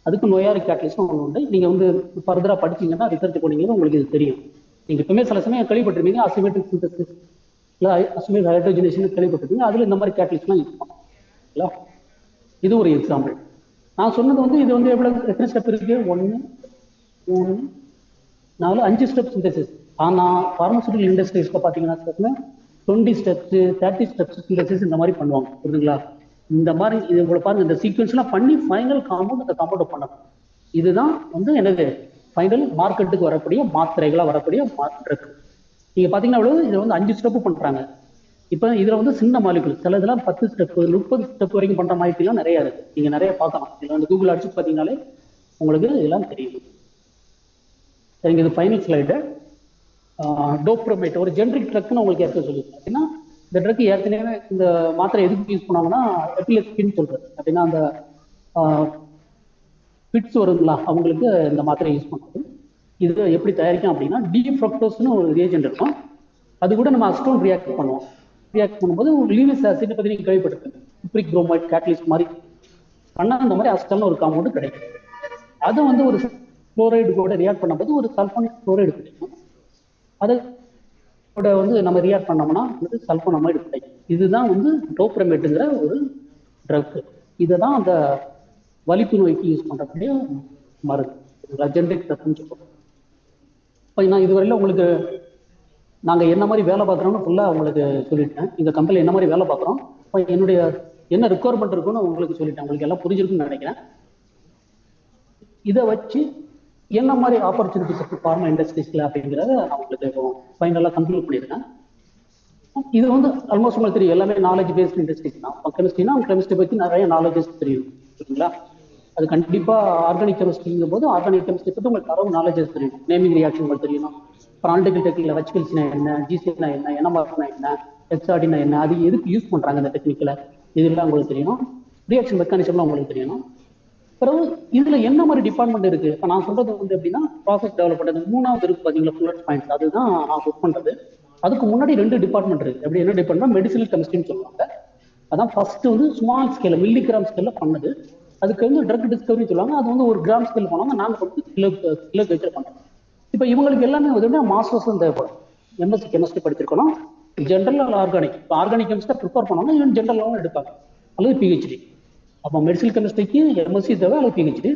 அதுக்கு நோயாரிக் கேட்டலிஸ்ட் ஒன்று உண்டு. நீங்க வந்து ஃபர்தரா படிச்சீங்கன்னா ரிசர்ச் போனீங்கன்னா உங்களுக்கு இது தெரியும். நீங்க எப்பவுமே சில சமயம் கேள்விப்பட்டிருப்பீங்க அசிமெட்ரிக் சிந்தசிஸ் இல்லை அசிமெட்ரிக் ஹைட்ரோஜனேஷன் கேள்விப்பட்டிருப்பீங்க. அதுல இந்த மாதிரி கேட்டலிஸ்ட்லாம் யூஸ் பண்ணுவோம். இது ஒரு எக்ஸாம்பிள். நான் சொன்னது வந்து இது வந்து எத்தனை ஸ்டெப் இருக்கு, 1 3 4 5 ஸ்டெப் சிந்தசிஸ். ஆனால் ஃபார்மசூட்டிக்கல் இண்டஸ்ட்ரீஸ்ல பார்த்தீங்கன்னா 20 ஸ்டெப்ஸ் 30 ஸ்டெப்ஸ் சிந்தசிஸ் இந்த மாதிரி பண்ணுவாங்க. புரியுதுங்களா? இந்த மாதிரி இது உங்களை பாருங்க, இந்த சீக்வன்ஸ்லாம் பண்ணி ஃபைனல் காம்பவுண்ட் அந்த காம்பவுண்ட் பண்ணணும். இதுதான் வந்து எனக்கு ஃபைனல் மார்க்கெட்டுக்கு வரக்கூடிய மாத்திரைகளாக வரக்கூடிய மாத்திரைக்கு. நீங்க பார்த்தீங்கன்னா இதில் வந்து 5 ஸ்டெப்பு பண்ணுறாங்க. இப்போ இதில் வந்து சின்ன மாலிகுல் சில இதெல்லாம் 10 ஸ்டெப் 30 ஸ்டெப் வரைக்கும் பண்ணுற மாதிரிலாம் நிறையா இருக்கு. நீங்கள் நிறைய பார்க்கலாம். இதில் வந்து கூகுள் அடிச்சு பார்த்தீங்கன்னாலே உங்களுக்கு இதெல்லாம் தெரியும். சரிங்க, இது ஃபைனல் ஸ்லைடு. டோப்ரோமேட் ஒரு ஜென்ரிக் ட்ரக்னு உங்களுக்கு ஏற்கனவே சொல்லியிருக்கேன். அப்படின்னா இந்த ட்ரக் ஏற்கனவே இந்த மாத்திரை எதுக்கு யூஸ் பண்ணாங்கன்னா எபிலெப்சின்னு சொல்றது. அப்படின்னா அந்த ஃபிட்ஸ் வருங்களா அவங்களுக்கு இந்த மாத்திரை யூஸ் பண்ணுறது. இது எப்படி தயாரிக்கும் அப்படின்னா டிஃப்ரக்டோஸ்னு ஒரு ரியேஜென்ட் இருக்கும். அது கூட நம்ம அஸ்டோன் ரியாக்ட் பண்ணுவோம். ரியாக்ட் பண்ணும்போது ஒரு லீவிஸ் ஆசிட் பற்றி நீங்கள் கேள்விப்பட்டிருக்கேன். குப்ரிக் புரோமைட் கேட்டலிஸ்ட் மாதிரி பண்ணால் இந்த மாதிரி அஸ்டோன் ஒரு காம்பவுண்ட் கிடைக்கும். அதை வந்து ஒரு குளோரைடு கூட ரியாக்ட் பண்ணும்போது ஒரு சல்ஃபோனிக் குளோரைடு கிடைக்கும். அதை கூட வந்து நம்ம ரியாக்ட் பண்ணோம்னா வந்து சல்ஃபோனமைடு கிடைக்கும். இதுதான் வந்து டோப்ரோமேட்டுங்கிற ஒரு ட்ரக். இதை தான் அந்த வலிப்பு நோய்க்கு யூஸ் பண்ணக்கூடிய மருந்து ஜென்ரிக் ட்ரக்னு சொல்லுவோம். இப்போ நான் இதுவரையில் உங்களுக்கு நாங்கள் என்ன மாதிரி வேலை பார்க்குறோம்னு ஃபுல்லாக உங்களுக்கு சொல்லிட்டேன். இந்த கம்பெனியில் என்ன மாதிரி வேலை பார்க்குறோம், இப்போ என்னுடைய என்ன ரெக்குவயர்மெண்ட் இருக்குன்னு உங்களுக்கு சொல்லிட்டேன். உங்களுக்கு எல்லாம் புரிஞ்சிருக்குன்னு நினைக்கிறேன். இதை வச்சு என்ன மாதிரி ஆப்பர்ச்சுனிட்டிஸ் இருக்கு ஃபார்மா இண்டஸ்ட்ரீஸ்ல அப்படிங்கிறத நான் உங்களுக்கு ஃபைனலாக கன்க்ளூட் பண்ணியிருக்கேன். இது வந்து ஆல்மோஸ்ட் உங்களுக்கு தெரியும், எல்லாமே நாலேஜ் பேஸ்ட் இண்டஸ்ட்ரீஸ் தான். கெமிஸ்ட்ரினா கெமிஸ்ட்ரி பற்றி நிறைய நாலேஜஸ் தெரியும். சரிங்களா? அது கண்டிப்பாக ஆர்கானிக் கெமிஸ்ட்ரிங்கும் போது ஆர்கானிக் கெமிஸ்ட்ரி பற்றி உங்களுக்கு தரவு நாலேஜஸ் தெரியும். நேமிங் ரியாக்ஷன் உங்களுக்கு தெரியணும். ப்ரான்டிக்கல் டெக்னிக்கில் ஹெச்பிஎல்சினா என்ன, ஜிசினா என்ன, என்எம்ஆர்னா என்ன, எக்ஸ்ஆர்டினா என்ன, அது எதுக்கு யூஸ் பண்ணுறாங்க இந்த டெக்னிக்கில், இதெல்லாம் உங்களுக்கு தெரியணும். ரியாக்ஷன் மெக்கானிசம்லாம் உங்களுக்கு தெரியணும். பிறகு இதுல என்ன மாதிரி டிபார்ட்மெண்ட் இருக்கு. இப்போ நான் சொல்றது வந்து எப்படின்னா ப்ராசஸ் டெவலப் பண்ணுறது 3வது இருக்கு பார்த்தீங்களா, புல்லட் பாயிண்ட்ஸ். அதுதான் நான் ஒர்க் பண்றது. அதுக்கு முன்னாடி 2 டிபார்ட்மெண்ட் இருக்கு. எப்படி என்ன டிபார்ட்மெண்ட், மெடிசினல் கெமிஸ்ட்ரின்னு சொல்லுவாங்க. அதான் ஃபர்ஸ்ட் வந்து ஸ்மால் ஸ்கேல மில்லிகிராம் ஸ்கேல்ல பண்ணது. அதுக்கு வந்து ட்ரக் டிஸ்கவரி சொல்லுவாங்க. அது வந்து ஒரு கிராம் ஸ்கேல் போனாங்க. நாங்கள் வந்து கிலோ வச்சு பண்றோம். இப்போ இவங்களுக்கு எல்லாமே வந்து மாஸ்டர்ஸ் தான் தேவைப்படும். எம்எஸ்சி கெமிஸ்ட்ரி படிச்சிருக்கணும், ஜென்ரல் ஆர்கானிக். இப்போ ஆர்கானிக் கெமிஸ்ட்ரி ப்ரிப்பேர் பண்ணாங்க, இவன் ஜென்ரலாகவும் எடுப்பாங்க, அல்லது பிஹெச்டி. அப்போ மெடிசினல் கெமிஸ்ட்ரிக்கு எம்எஸ்சி தேவை அல்லது பிஹெச்டி,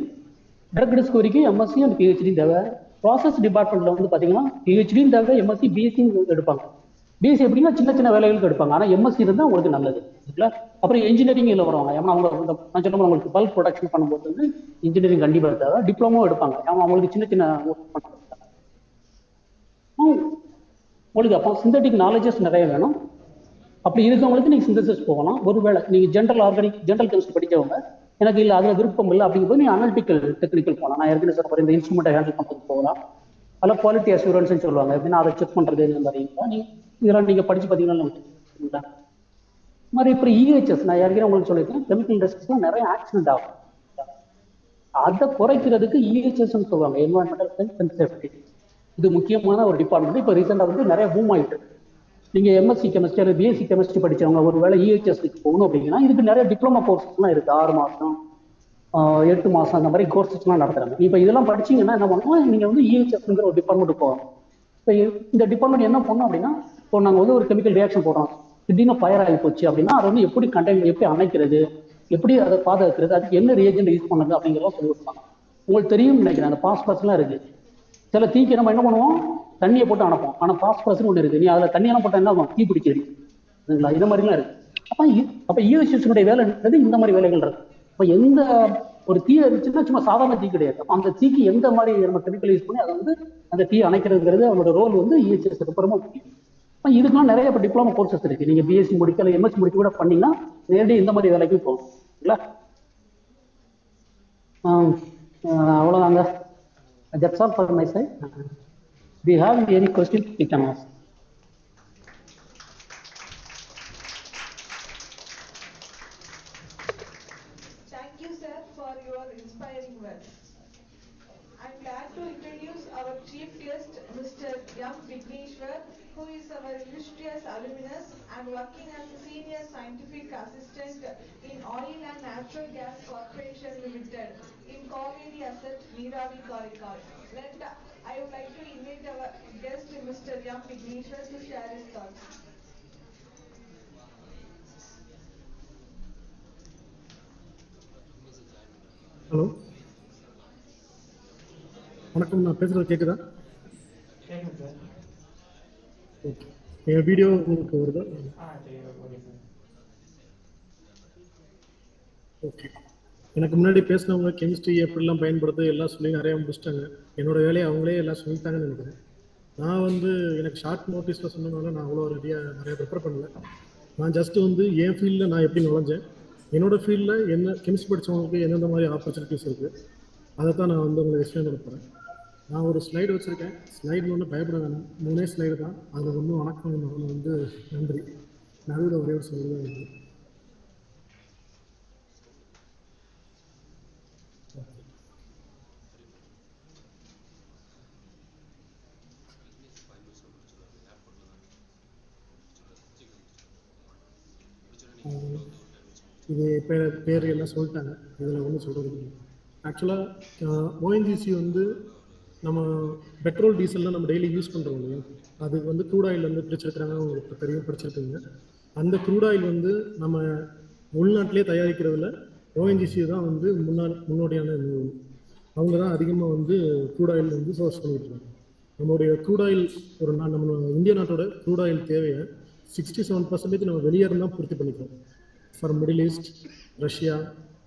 ட்ரக் டிஸ்கவரிக்கு எம்எஸ்சி அண்ட் பிஹெச்டி தேவை, ப்ராசஸ் டிபார்ட்மெண்ட்டில் வந்து பார்த்தீங்கன்னா பிஹெச்டின்னு தேவை, எம்எஸ்சி பிஎஸ்சின்னு எடுப்பாங்க. பிஎஸ்சி எப்படின்னா சின்ன சின்ன வேலைகளுக்கு எடுப்பாங்க. ஆனால் எம்எஸ்சி இருந்தால் உங்களுக்கு நல்லது இல்லை. அப்புறம் இன்ஜினியரிங்கில் வருவாங்க. ஏன்னா அவங்க நான் சொன்ன உங்களுக்கு பல்க் ப்ரொடக்ஷன் பண்ணும்போது வந்து இன்ஜினியரிங் கண்டிப்பாக தேவை. டிப்ளமோ எடுப்பாங்க. ஏன்னா அவங்களுக்கு சின்ன சின்ன ஒர்க் பண்ணுறாங்க. உங்களுக்கு அப்போ சிந்தட்டிக் நாலேஜஸ் நிறைய வேணும். அப்படி இருக்கவங்களுக்கு நீங்கள் சிந்தசிஸ் போகலாம். ஒருவேளை நீங்கள் ஜென்ரல் கெமிஸ்ட்ரி படித்தவங்க எனக்கு இல்லை அதில் விருப்பம் இல்லை அப்படிங்கும்போது நீங்கள் அனாலிட்டிக்கல் டெக்னிக்கல் போகலாம். நான் ஏற்கனவே சொல்ல இந்த இன்ஸ்ட்ருமெண்ட்டை ஹேண்டில் பண்ணுறது போகலாம். அதில் குவாலிட்டி அஷூரன்ஸ்னு சொல்லுவாங்க. எப்படின்னா அதை செக் பண்ணுறது இந்த மாதிரி இதெல்லாம் நீங்கள் படித்து பார்த்தீங்கன்னா சரிங்களா. இது மாதிரி இப்போ இஹெச்எஸ் நான் ஏற்கனவே உங்களுக்கு சொல்லியிருக்கேன். கெமிக்கல் இண்டஸ்ட்ரீஸ்லாம் நிறைய ஆக்சிடென்ட் ஆகும். அதை குறைக்கிறதுக்கு இஹெச்எஸ்ன்னு சொல்லுவாங்க, என்வாயன்மெண்டல் ஹெல்த் அண்ட் சேஃப்டி. இது முக்கியமான ஒரு டிபார்ட்மெண்ட். இப்போ ரீசெண்டாக வந்து நிறைய பூம் ஆகிட்டு. நீங்கள் எம்எஸ்சி கெமிஸ்ட்ரி அல்லது பிஎஸ்சி கெமிஸ்ட்ரி படித்தவங்க ஒரு வேளை இஹெச்எஸ்க்கு போகணும் அப்படின்னா இதுக்கு நிறைய டிப்ளமா கோர்ஸஸ்லாம் இருக்குது. 6 மாதம் 8 மாதம் அந்த மாதிரி கோர்ஸஸ்லாம் நடத்துகிறாங்க. இப்போ இதெல்லாம் படிச்சிங்கன்னா என்ன பண்ணுவோம், நீங்கள் வந்து இஹெச்எஸ்ங்கிற ஒரு டிபார்ட்மெண்ட்டுக்கு போகணும். இப்போ இந்த டிபார்ட்மெண்ட் என்ன பண்ணணும் அப்படின்னா, இப்போ நாங்கள் வந்து ஒரு கெமிக்கல் ரியாக்ஷன் போடுறோம், திடீர்னு ஃபயர் ஆகி போச்சு அப்படின்னா அதை வந்து எப்படி எப்படி அணைக்கிறது, எப்படி அதை பாதுகாக்கிறது, அதுக்கு என்ன ரியேஜென்ட் யூஸ் பண்ணுறது அப்படிங்கிறத சொல்லி கொடுப்பாங்க. உங்களுக்கு தெரியும் நினைக்கிறேன், அந்த பாஸ்பரஸ்லாம் இருக்குது. சில தீக்கு நம்ம என்ன பண்ணுவோம், தண்ணியை போட்டு அனுப்போம். ஆனால் பாஸ்பரஸ்னு ஒன்று இருக்குது, நீ அதில் தண்ணியெல்லாம் போட்டால் என்ன ஆகும், தீ பிடிச்சிருக்கு. சரிங்களா, இந்த மாதிரிலாம் இருக்குது. அப்போ இஹெச்எஸ்னுடைய வேலைன்றது இந்த மாதிரி வேலைகள் இருக்குது. இப்போ எந்த ஒரு தீ இருந்துச்சுன்னா சும்மா சாதாரண தீ கிடையாது. அப்போ அந்த தீக்கு எந்த மாதிரி நம்ம கெமிக்கல் யூஸ் பண்ணி அதை வந்து அந்த தீ அணைக்கிறதுங்கிறது அவனோட ரோல் வந்து இஹெச்எஸ் ரொம்ப ரொம்ப முக்கியம். இப்போ இதுக்கெல்லாம் நிறைய இப்போ டிப்ளமோ கோர்சஸ் இருக்குது. நீங்கள் பிஎஸ்சி முடிக்க இல்லை எம்எஸ்சி முடிக்க கூட பண்ணிங்கன்னா நேரடியாக இந்த மாதிரி வேலைக்கும் போகும். இல்லைங்களா, அவ்வளோதாங்க. That's all for my side. Do you have any questions you can ask? Thank you, sir, for your inspiring words. I'm glad to introduce our chief guest, Mr. M. Vigneswar, who is our illustrious alumnus and working as a senior scientific assistant in Oil and Natural Gas Corporation Limited in Cauvery, Assest, Neravvy, Karaikal. I would like to invite our guest, Mr. M. Vigneswar, to share his thoughts. Hello, வணக்கம். நான் பேசுகிறது கேட்குதா? கேட்குது sir. Okay, என் video உங்களுக்கு வருதா? Okay. எனக்கு முன்னாடி பேசினவங்க chemistry எப்படிலாம் பயன்படுது எல்லாம் சொல்லி நிறையா முடிச்சிட்டாங்க. என்னோட வேலையை அவங்களே எல்லாம் சொல்லிட்டாங்கன்னு நினைக்கிறேன். நான் வந்து எனக்கு ஷார்ட் நோட்டீஸில் சொன்னதுனால நான் அவ்வளோ ரெடியாக நிறையா ப்ரிப்பேர் பண்ணல. நான் ஜஸ்ட்டு வந்து என் ஃபீல்டில் நான் எப்படி நுழைஞ்சேன், என்னோடய ஃபீல்டில் என்ன கெமிஸ்ட்ரி படித்தவங்களுக்கு எந்தெந்த மாதிரி ஆப்பர்ச்சுனிட்டிஸ் இருக்குது அதை தான் நான் வந்து உங்களுக்கு எக்ஸ்பிளைன் பண்ண போகிறேன். நான் ஒரு ஸ்லைடு வச்சுருக்கேன். ஸ்லைடில் ஒன்றும் பயப்பட வேணாம், 3 ஸ்லைடு தான். அதில் ஒன்றும் வணக்கம் வந்து நன்றி. நடுவில் ஒரே ஒரு ஸ்லைடு தான் இருக்குது. இது பேர் எல்லாம் சொல்லிட்டாங்க, இதில் ஒன்றும் சொல்கிறது இல்லை. ஆக்சுவலாக ஓஎன்ஜிசி வந்து நம்ம பெட்ரோல் டீசல்லாம் நம்ம டெய்லி யூஸ் பண்ணுறோம் இல்லையா, அது வந்து க்ரூட் ஆயில் வந்து பிடிச்சிருக்கிறாங்க, உங்களுக்கு தெரியும், படிச்சிருக்கீங்க. அந்த க்ரூட் ஆயில் வந்து நம்ம உள்நாட்டிலே தயாரிக்கிறதுல ஓஎன்ஜிசி தான் வந்து முன்னோடியான நிறுவனம். அவங்க தான் அதிகமாக வந்து க்ரூட் ஆயில் வந்து சோர்ஸ் பண்ணிட்டுருக்காங்க. நம்மளுடைய க்ரூட் ஆயில் நம்ம இந்திய நாட்டோட க்ரூட் ஆயில் தேவையை 67% நம்ம வெளியே இருந்தால் பூர்த்தி பண்ணிக்கிறோம். ஃபார் மிடில் ஈஸ்ட், ரஷ்யா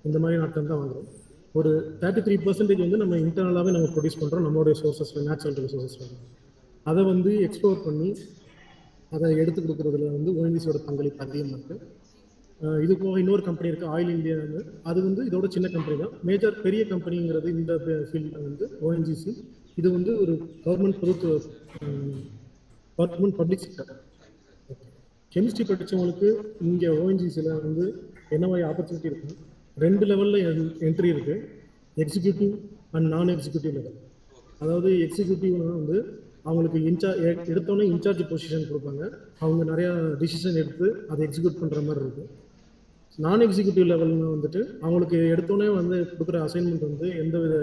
இந்த மாதிரி நாட்டில் தான் வாங்குகிறோம். ஒரு 33% வந்து நம்ம இன்டர்னலாகவே நம்ம ப்ரொடியூஸ் பண்ணுறோம் நம்மளுடைய சோர்ஸஸில், நேச்சுரல் ரிசோர்ஸஸில். அதை வந்து எக்ஸ்ப்ளோர் பண்ணி அதை எடுத்து கொடுக்குறதுல வந்து ஓஎன்ஜிசியோட பங்களிப்பு அதிகமாக இருக்குது. இது போக இன்னொரு கம்பெனி இருக்குது, ஆயில் இந்தியா. அது வந்து இதோட சின்ன கம்பெனி தான். மேஜர் பெரிய கம்பெனிங்கிறது இந்த ஃபீல்டில் வந்து ஓஎன்ஜிசி. இது வந்து ஒரு கவர்மெண்ட் பப்ளிக் செக்டர். கெமிஸ்ட்ரி படித்தவங்களுக்கு இங்கே ஓஎன்ஜிசியில் வந்து என்ன மாதிரி ஆப்பர்ச்சுனிட்டி இருக்குது, 2 லெவலில் என்ட்ரி இருக்குது. எக்ஸிக்யூட்டிவ் அண்ட் நான் எக்ஸிக்யூட்டிவ் லெவல். அதாவது எக்ஸிக்யூட்டிவ்னா வந்து அவங்களுக்கு எடுத்தோன்னே இன்சார்ஜ் பொசிஷன் கொடுப்பாங்க. அவங்க நிறையா டிசிஷன் எடுத்து அதை எக்ஸிக்யூட் பண்ணுற மாதிரி இருக்கும். நான் எக்ஸிக்யூட்டிவ் லெவல்னு வந்துட்டு அவங்களுக்கு எடுத்தோன்னே வந்து கொடுக்குற அசைன்மெண்ட் வந்து எந்த வித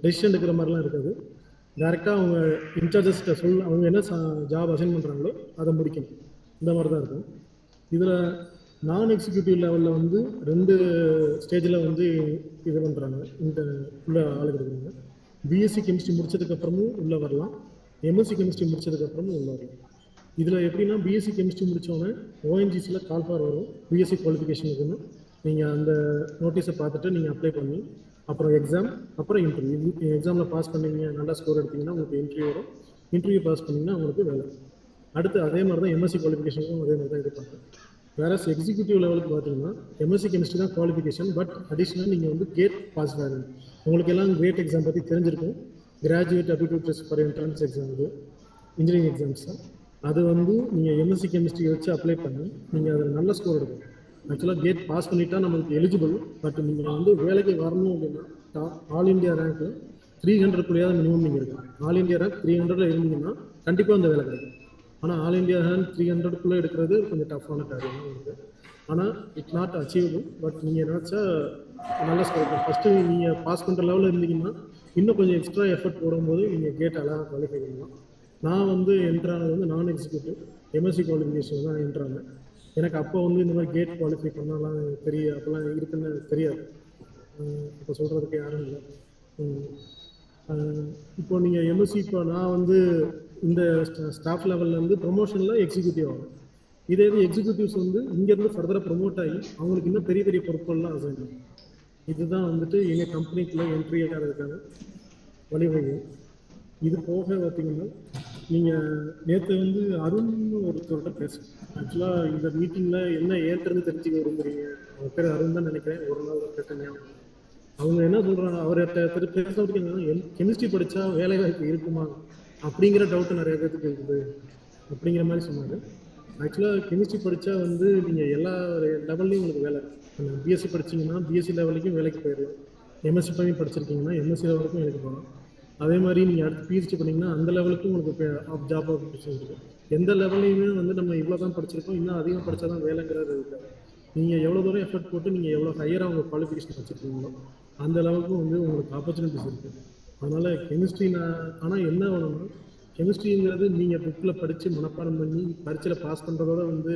டெசிஷன் எடுக்கிற மாதிரிலாம் இருக்காது. டேரெக்டாக அவங்க இன்சார்ஜஸ்கிட்ட அவங்க என்ன ஜாப் அசைன் பண்ணுறாங்களோ அதை முடிக்கணும். இந்த மாதிரி தான் இருக்கும். இதில் நான் எக்ஸிக்யூட்டிவ் லெவலில் வந்து 2 ஸ்டேஜில் வந்து இது பண்ணுறாங்க, இந்த உள்ள ஆள் எடுக்கிறாங்க. பிஎஸ்சி கெமிஸ்ட்ரி முடிச்சதுக்கப்புறமும் உள்ளே வரலாம், எம்எஸ்சி கெமிஸ்ட்ரி முடிச்சதுக்கப்புறமும் உள்ளே வரலாம். இதில் எப்படின்னா பிஎஸ்சி கெமிஸ்ட்ரி முடித்தோன்னே ஓஎன்ஜிசியில் கால் ஃபார் வரும் பிஎஸ்சி குவாலிஃபிகேஷனுக்குன்னு. நீங்கள் அந்த நோட்டீஸை பார்த்துட்டு நீங்கள் அப்ளை பண்ணி அப்புறம் எக்ஸாம், அப்புறம் இன்டர்வியூ. எக்ஸாமில் பாஸ் பண்ணீங்க, நல்லா ஸ்கோர் எடுத்தீங்கன்னா உங்களுக்கு இன்டர்வியூ வரும். இன்டர்வியூ பாஸ் பண்ணிங்கன்னா உங்களுக்கு வேலை. அடுத்து அதே மாதிரி தான் எம்எஸ்சி குவாலிஃபிகேஷனுக்கும் அதே மாதிரி தான் எதிர்பார்க்குறேன். வேற எக்ஸிக்யூட்டிவ் லெவலுக்கு பார்த்தீங்கன்னா எம்எஸ்சி கெமிஸ்ட்ரி தான் குவாலிஃபிகேஷன், பட் அடிஷ்னலாக நீங்கள் வந்து கேட் பாஸ் ஆகணும். உங்களுக்கு எல்லாம் கேட் எக்ஸாம் பற்றி தெரிஞ்சிருக்கும். Graduate aptitude test for entrance exam, இது இன்ஜினியரிங் எக்ஸாம்ஸ் தான். அது வந்து நீங்கள் எம்எஸ்சி கெமிஸ்ட்ரி வச்சு அப்ளை பண்ணி நீங்கள் அதில் நல்ல ஸ்கோர் எடுக்கணும். ஆக்சுவலாக கேட் பாஸ் பண்ணிட்டா நமக்கு எலிஜிபிள். பட் நீங்கள் வந்து வேலைக்கு வரணும் அப்படின்னா ஆல் இண்டியா ரேங்க்கு 300 மினிமம் நீங்கள் இருக்கணும். ஆல் இண்டியா ரேங்க் 300 இருந்தீங்கன்னா கண்டிப்பாக அந்த வேலை கிடைக்கும். ஆனால் ஆல் இண்டியா ரேங்க் 300 எடுக்கிறது கொஞ்சம் டஃப்பான காரியம் தான் உங்களுக்கு. ஆனால் இட்ஸ் நாட் அச்சீவபிள். பட் நீங்கள் நினச்சா நல்ல ஸ்கோர் இருக்கும். ஃபஸ்ட்டு நீங்கள் பாஸ் பண்ணுற லெவலில் இருந்தீங்கன்னா இன்னும் கொஞ்சம் எக்ஸ்ட்ரா எஃபர்ட் போடும்போது நீங்கள் கேட் அழகாக குவாலிஃபை பண்ணலாம். நான் வந்து என்ட்ரானது வந்து நான் எக்ஸிக்யூட்டிவ் எம்எஸ்சி குவாலிஃபிகேஷன் தான் என்ட்ரானேன். எனக்கு அப்போ வந்து இந்த மாதிரி கேட் குவாலிஃபை பண்ணலாம் அப்போல்லாம் இருக்குன்னு தெரியாது. இப்போ சொல்கிறதுக்கு யாரும் இல்லை. இப்போ நீங்கள் எம்எஸ்சி, இப்போ நான் வந்து இந்த ஸ்டாஃப் லெவல்லேருந்து ப்ரொமோஷனில் எக்ஸிக்யூட்டிவ் ஆகும். இதே எக்ஸிக்யூட்டிவ்ஸ் வந்து இங்கேருந்து ஃபர்தராக ப்ரொமோட் ஆகி அவங்களுக்கு இன்னும் பெரிய பெரிய பொறுப்புகள்லாம் அசைன் ஆகும். இதுதான் வந்துட்டு எங்கள் கம்பெனிக்குள்ளே என்ட்ரி ஆகிறதுக்கான வழிவகை. இது போக பார்த்தீங்கன்னா நீங்கள் நேற்று வந்து அருண் ஒருத்தரோட பேசுகிறேன். ஆக்சுவலாக இந்த மீட்டிங்கில் என்ன ஏற்கனவே தெரிஞ்சுக்க விரும்புகிறீங்க, அவர் பேர் அருண் தான் நினைக்கிறேன். ஒரு நாள் பேசுகிறேன். அவங்க என்ன சொல்கிறாங்க, அவர்கிட்ட பேசுறதுக்கு என்னன்னா கெமிஸ்ட்ரி படித்தா வேலை வாய்ப்பு இருக்குமா அப்படிங்கிற டவுட்டு நிறைய பேருக்கு இருக்குது அப்படிங்கிற மாதிரி சொன்னாங்க. ஆக்சுவலாக கெமிஸ்ட்ரி படித்தா வந்து நீங்கள் எல்லா லெவல்லையும் உங்களுக்கு வேலை. பிஎஸ்சி படிச்சிங்கன்னா பிஎஸ்சி லெவலுக்கும் வேலைக்கு போயிடலாம். எம்எஸ்சி பண்ணி படிச்சிருக்கீங்கன்னா எம்எஸ்சி லெவலுக்கும் வேலைக்கு போகலாம். அதே மாதிரி நீங்கள் அடுத்து பிஹெச்டி பண்ணிங்கன்னா அந்த லெவலுக்கும் உங்களுக்கு ஜாப் ஆப்பர்ச்சுனிட்டி இருக்குது. எந்த லெவல்லையுமே வந்து நம்ம இவ்வளோ தான் படிச்சிருக்கோம், இன்னும் அதிகம் படித்தா தான் வேலைங்கிறது இல்லை. நீங்கள் எவ்வளோ தூரம் எஃபர்ட் போட்டு நீங்கள் எவ்வளோ ஹையராக உங்கள் குவாலிஃபிகேஷன் வச்சுருக்கீங்களோ அந்த லெவலுக்கும் வந்து உங்களுக்கு ஆப்பர்ச்சுனிட்டிஸ் இருக்குது. அதனால் கெமிஸ்ட்ரி ஆனால் என்ன வேணும்னா கெமிஸ்ட்ரிங்கிறது நீங்கள் புக்கில் படித்து மனப்பாடம் பண்ணி பரீட்சையில் பாஸ் பண்ணுறதோட வந்து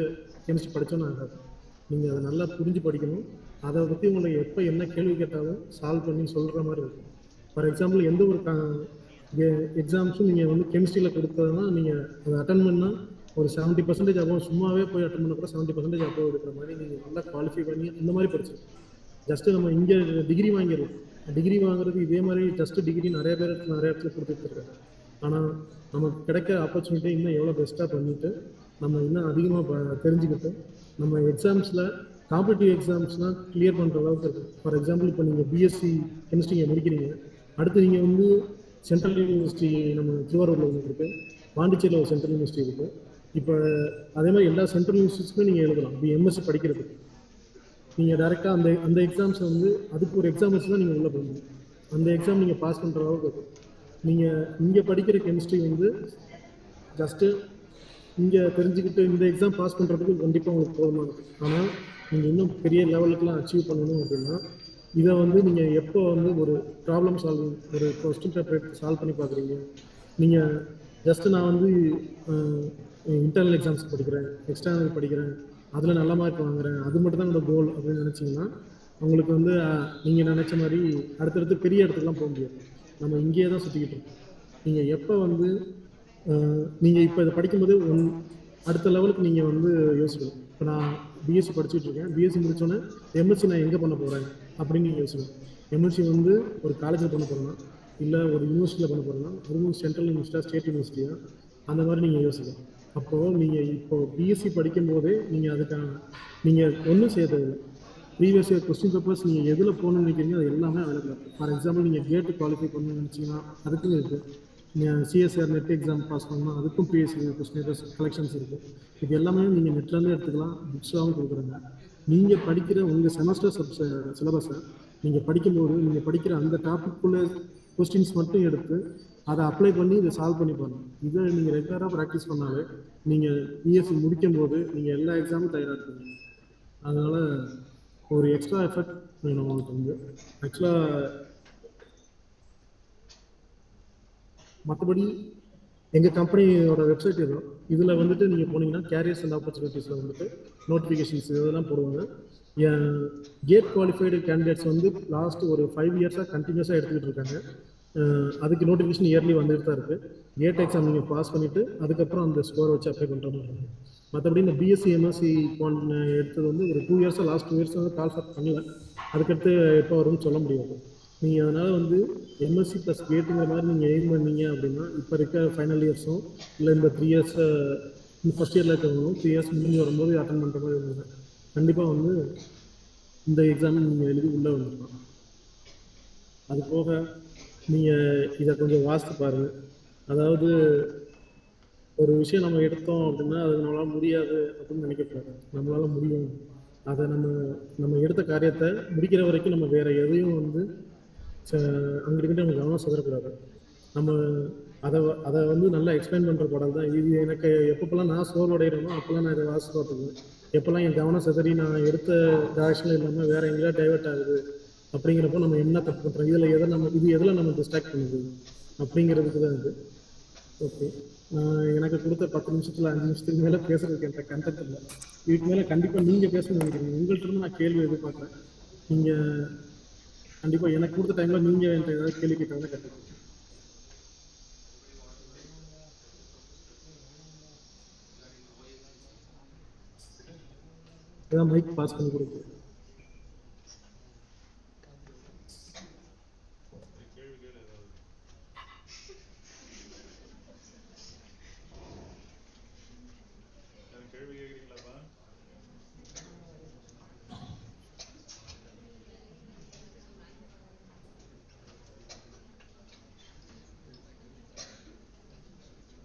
கெமிஸ்ட்ரி படித்தோன்னு ஆகாது. நீங்கள் அதை நல்லா புரிஞ்சு படிக்கணும். அதை பற்றி உங்களுக்கு எப்போ என்ன கேள்வி கேட்டாலும் சால்வ் பண்ணி சொல்கிற மாதிரி இருக்கும். ஃபார் எக்ஸாம்பிள் எந்த ஒரு எக்ஸாம்ஸும் நீங்கள் வந்து கெமிஸ்ட்ரியில் கொடுத்ததுன்னா நீங்கள் அதை அட்டன் பண்ணால் ஒரு 70% அபோவ், சும்மாவே போய் அட்டன் பண்ண கூட 70% அபோவ் எடுக்கிற மாதிரி நீங்கள் நல்லா குவாலிஃபை பண்ணி இந்த மாதிரி படிச்சிருக்கோம். ஜஸ்ட்டு நம்ம இங்கே டிகிரி வாங்கிடுவோம். டிகிரி வாங்குறது இதே மாதிரி ஜஸ்ட்டு டிகிரி நிறைய இடத்துல கொடுத்துட்டு இருக்காங்க. ஆனால் நமக்கு கிடைக்க ஆப்பர்ச்சுனிட்டி இன்னும் எவ்வளோ பெஸ்ட்டாக பண்ணிவிட்டு நம்ம இன்னும் அதிகமாக தெரிஞ்சுக்கிட்டு நம்ம எக்ஸாம்ஸில் காம்படிட்டிவ் எக்ஸாம்ஸ்லாம் கிளியர் பண்ணுற அளவுக்கு இருக்குது. ஃபார் எக்ஸாம்பிள் இப்போ நீங்கள் பிஎஸ்சி கெமிஸ்ட்ரியை முடிக்கிறீங்க, அடுத்து நீங்கள் வந்து சென்ட்ரல் யூனிவர்சிட்டி நம்ம திருவாரூரில் ஒன்று இருக்குது, பாண்டிச்சேரியில் ஒரு சென்ட்ரல் யூனிவர்சிட்டி இருக்குது. இப்போ அதே மாதிரி எல்லா சென்ட்ரல் யூனிவர்சிட்டிஸுமே நீங்கள் எழுதலாம். இப்போ எம்எஸ்சி படிக்கிறதுக்கு நீங்கள் டேரெக்டாக அந்த எக்ஸாம்ஸை வந்து அதுக்கு ஒரு எக்ஸாம் வச்சு தான் நீங்கள் உள்ளே போகணும். அந்த எக்ஸாம் நீங்கள் பாஸ் பண்ணுற அளவுக்கு இருக்கும். நீங்கள் இங்கே படிக்கிற கெமிஸ்ட்ரி வந்து ஜஸ்ட்டு இங்கே தெரிஞ்சுக்கிட்டு இந்த எக்ஸாம் பாஸ் பண்ணுறதுக்கு கண்டிப்பாக உங்களுக்கு போதுமானது. ஆனால் நீங்கள் இன்னும் பெரிய லெவலுக்குலாம் அச்சீவ் பண்ணணும் அப்படின்னா இதை வந்து நீங்கள் எப்போ வந்து ஒரு ப்ராப்ளம் சால்விங், ஒரு கொஸ்டின் பேப்பர் எடுத்து சால்வ் பண்ணி பார்க்குறீங்க. நீங்கள் ஜஸ்ட்டு நான் வந்து இன்டர்னல் எக்ஸாம்ஸ் படிக்கிறேன், எக்ஸ்டர்னல் படிக்கிறேன், அதில் நல்ல மார்க் வாங்குறேன், அது மட்டும் தான் என்னோட கோல் அப்படின்னு நினச்சிங்கன்னா உங்களுக்கு வந்து நீங்கள் நினச்ச மாதிரி அடுத்தடுத்து பெரிய இடத்துக்குலாம் போக முடியாது. நம்ம இங்கேயே தான் சுற்றிக்கிட்டு இருக்கோம். நீங்கள் எப்போ வந்து நீங்கள் இப்போ இதை படிக்கும்போது அடுத்த லெவலுக்கு நீங்கள் வந்து யோசிக்கணும். இப்போ நான் பிஎஸ்சி படிச்சுட்டு இருக்கேன், பிஎஸ்சி முடித்தோன்னே எம்எஸ்சி நான் எங்கே பண்ண போகிறேன் அப்படின்னு நீங்கள் யோசிக்கணும். எம்எஸ்சி வந்து ஒரு காலேஜில் பண்ண போகிறேன்னா, இல்லை ஒரு யூனிவர்சிட்டியில் பண்ண போகிறேன்னா, அதுவும் சென்ட்ரல் யூனிவர்சிட்டியாக ஸ்டேட் யூனிவர்சிட்டியாக அந்த மாதிரி நீங்கள் யோசிக்கணும். அப்போது நீங்கள் இப்போது பிஎஸ்சி படிக்கும்போதே நீங்கள் அதுக்கான நீங்கள் ஒன்றும் செய்ய தேவையில்லை. ப்ரீவியஸ் இயர் கொஸ்டின் பேப்பர்ஸ் நீங்கள் எதில் போகணும்னு நினைக்கிறீங்க அது எல்லாமே அவைலபிள் இருக்குது. ஃபார் எக்ஸாம்பிள் நீங்கள் கேட்டு குவாலிஃபை பண்ணணும்னு நினச்சிங்கன்னா அதுக்கும் இருக்குது. நீங்கள் சிஎஸ்ஆர் நெட் எக்ஸாம் பாஸ் பண்ணால் அதுக்கும் பிஎஸ்சி கொஸ்டின் பேப்பர்ஸ் கலெக்ஷன்ஸ் இருக்குது. இது எல்லாமே நீங்கள் நெட்லேருந்து எடுத்துக்கலாம், புக்ஸாகவும் கொடுக்குறாங்க. நீங்கள் படிக்கிற உங்கள் செமஸ்டர் சிலபஸை நீங்கள் படிக்கும்போது நீங்கள் படிக்கிற அந்த டாப்பிக்குள்ளே கொஸ்டின்ஸ் மட்டும் எடுத்து அதை அப்ளை பண்ணி இதை சால்வ் பண்ணி பாருங்கள். இதை நீங்கள் ரெகுலராக ப்ராக்டிஸ் பண்ணாலே நீங்கள் பிஎஸ்சி முடிக்கும் போது நீங்கள் எல்லா எக்ஸாமும் தயாராக இருப்பீங்க. அதனால் ஒரு எக்ஸ்ட்ரா எஃபர்ட் வேணும் உங்களுக்கு வந்து. ஆக்சுவலாக மற்றபடி எங்கள் கம்பெனியோட வெப்சைட் இதுதான். இதில் வந்துட்டு நீங்கள் போனீங்கன்னா கேரியர்ஸ் அண்ட் ஆப்பர்ச்சுனிட்டிஸில் வந்துட்டு நோட்டிஃபிகேஷன்ஸ் இதெல்லாம் போடுவாங்க. கேட் குவாலிஃபைடு கேண்டிடேட்ஸ் வந்து லாஸ்ட் ஒரு 5 இயர்ஸாக கண்டினியூஸாக எடுத்துக்கிட்டு இருக்காங்க. அதுக்கு நோட்டிஃபிகேஷன் இயர்லி வந்துட்டு தான் இருக்குது. கேட் எக்ஸாம் நீங்கள் பாஸ் பண்ணிவிட்டு அதுக்கப்புறம் அந்த ஸ்கோரை வச்சு அப்ளை பண்ணுற மாதிரி இருக்கும். மற்றபடி இந்த பிஎஸ்சி எம்எஸ்சி எடுத்தது வந்து ஒரு 2 இயர்ஸாக லாஸ்ட் 2 இயர்ஸ் வந்து கால் ஃபார் பண்ணல. அதுக்கடுத்து எப்போ வரும்னு சொல்ல முடியாது. நீங்கள் அதனால் வந்து எம்எஸ்சி ப்ளஸ் கேட்டுங்கிற மாதிரி நீங்கள் எய்ம் பண்ணீங்க அப்படின்னா இப்போ இருக்க ஃபைனல் இயர்ஸும் இல்லை இந்த 3 இயர்ஸ் ஃபஸ்ட் இயரில் இருக்கிறவங்களும் 3 இயர்ஸ் முடிஞ்சு வரும்போது அட்டன் பண்ணுற மாதிரி இருந்தது. கண்டிப்பாக வந்து இந்த எக்ஸாம் நீங்கள் எழுதி உள்ளே வந்துடலாம். அது போக நீங்கள் இதை கொஞ்சம் வாசித்து பாருங்கள். அதாவது ஒரு விஷயம் நம்ம எடுத்தோம் அப்படின்னா அது நம்மளால் முடியாது அப்படின்னு நினைக்கக்கூடாது. நம்மளால் முடியும். அதை நம்ம எடுத்த காரியத்தை முடிக்கிற வரைக்கும் நம்ம வேறு எதையும் வந்து அங்கிட்டு நம்ம கவனம் செதறக்கூடாது. நம்ம அதை வந்து நல்லா எக்ஸ்பிளைன் பண்ணுற பாடல் தான் இது. எனக்கு எப்பப்பெல்லாம் நான் சோர்வடைகிறேனோ அப்போல்லாம் நான் இதை வாசித்து பார்த்துக்குவேன். எப்போல்லாம் என் கவனம் செதறி நான் எடுத்த டைரக்ஷனில் இல்லாமல் வேறு எங்கேயா டைவெர்ட் ஆகுது அப்படிங்கிறப்போ நம்ம என்ன தப்பு பண்ணுறோம், எதில் நம்ம டிஸ்ட்ராக்ட் பண்ணுது அப்படிங்கிறதுக்கு தான் இது. ஓகே, எனக்கு கொடுத்த 10 நிமிஷத்தில் 5 நிமிஷத்துக்கு மேலே பேசுறதுக்கு என்கிட்ட கண்டென்ட் இல்லை. இதுக்கு மேலே கண்டிப்பாக நீங்கள் பேசணும்னு நினைக்கிறீங்க. உங்கள்கிட்ட இருந்து நான் கேள்வி எதிர்பார்க்குறேன். நீங்கள் கண்டிப்பாக எனக்கு கொடுத்த டைமில் நீங்கள் என்கிட்ட ஏதாவது கேள்வி கேட்டாங்க கற்றுக்கணும். ஏதாவது மைக் பாஸ் பண்ணி கொடுக்கு.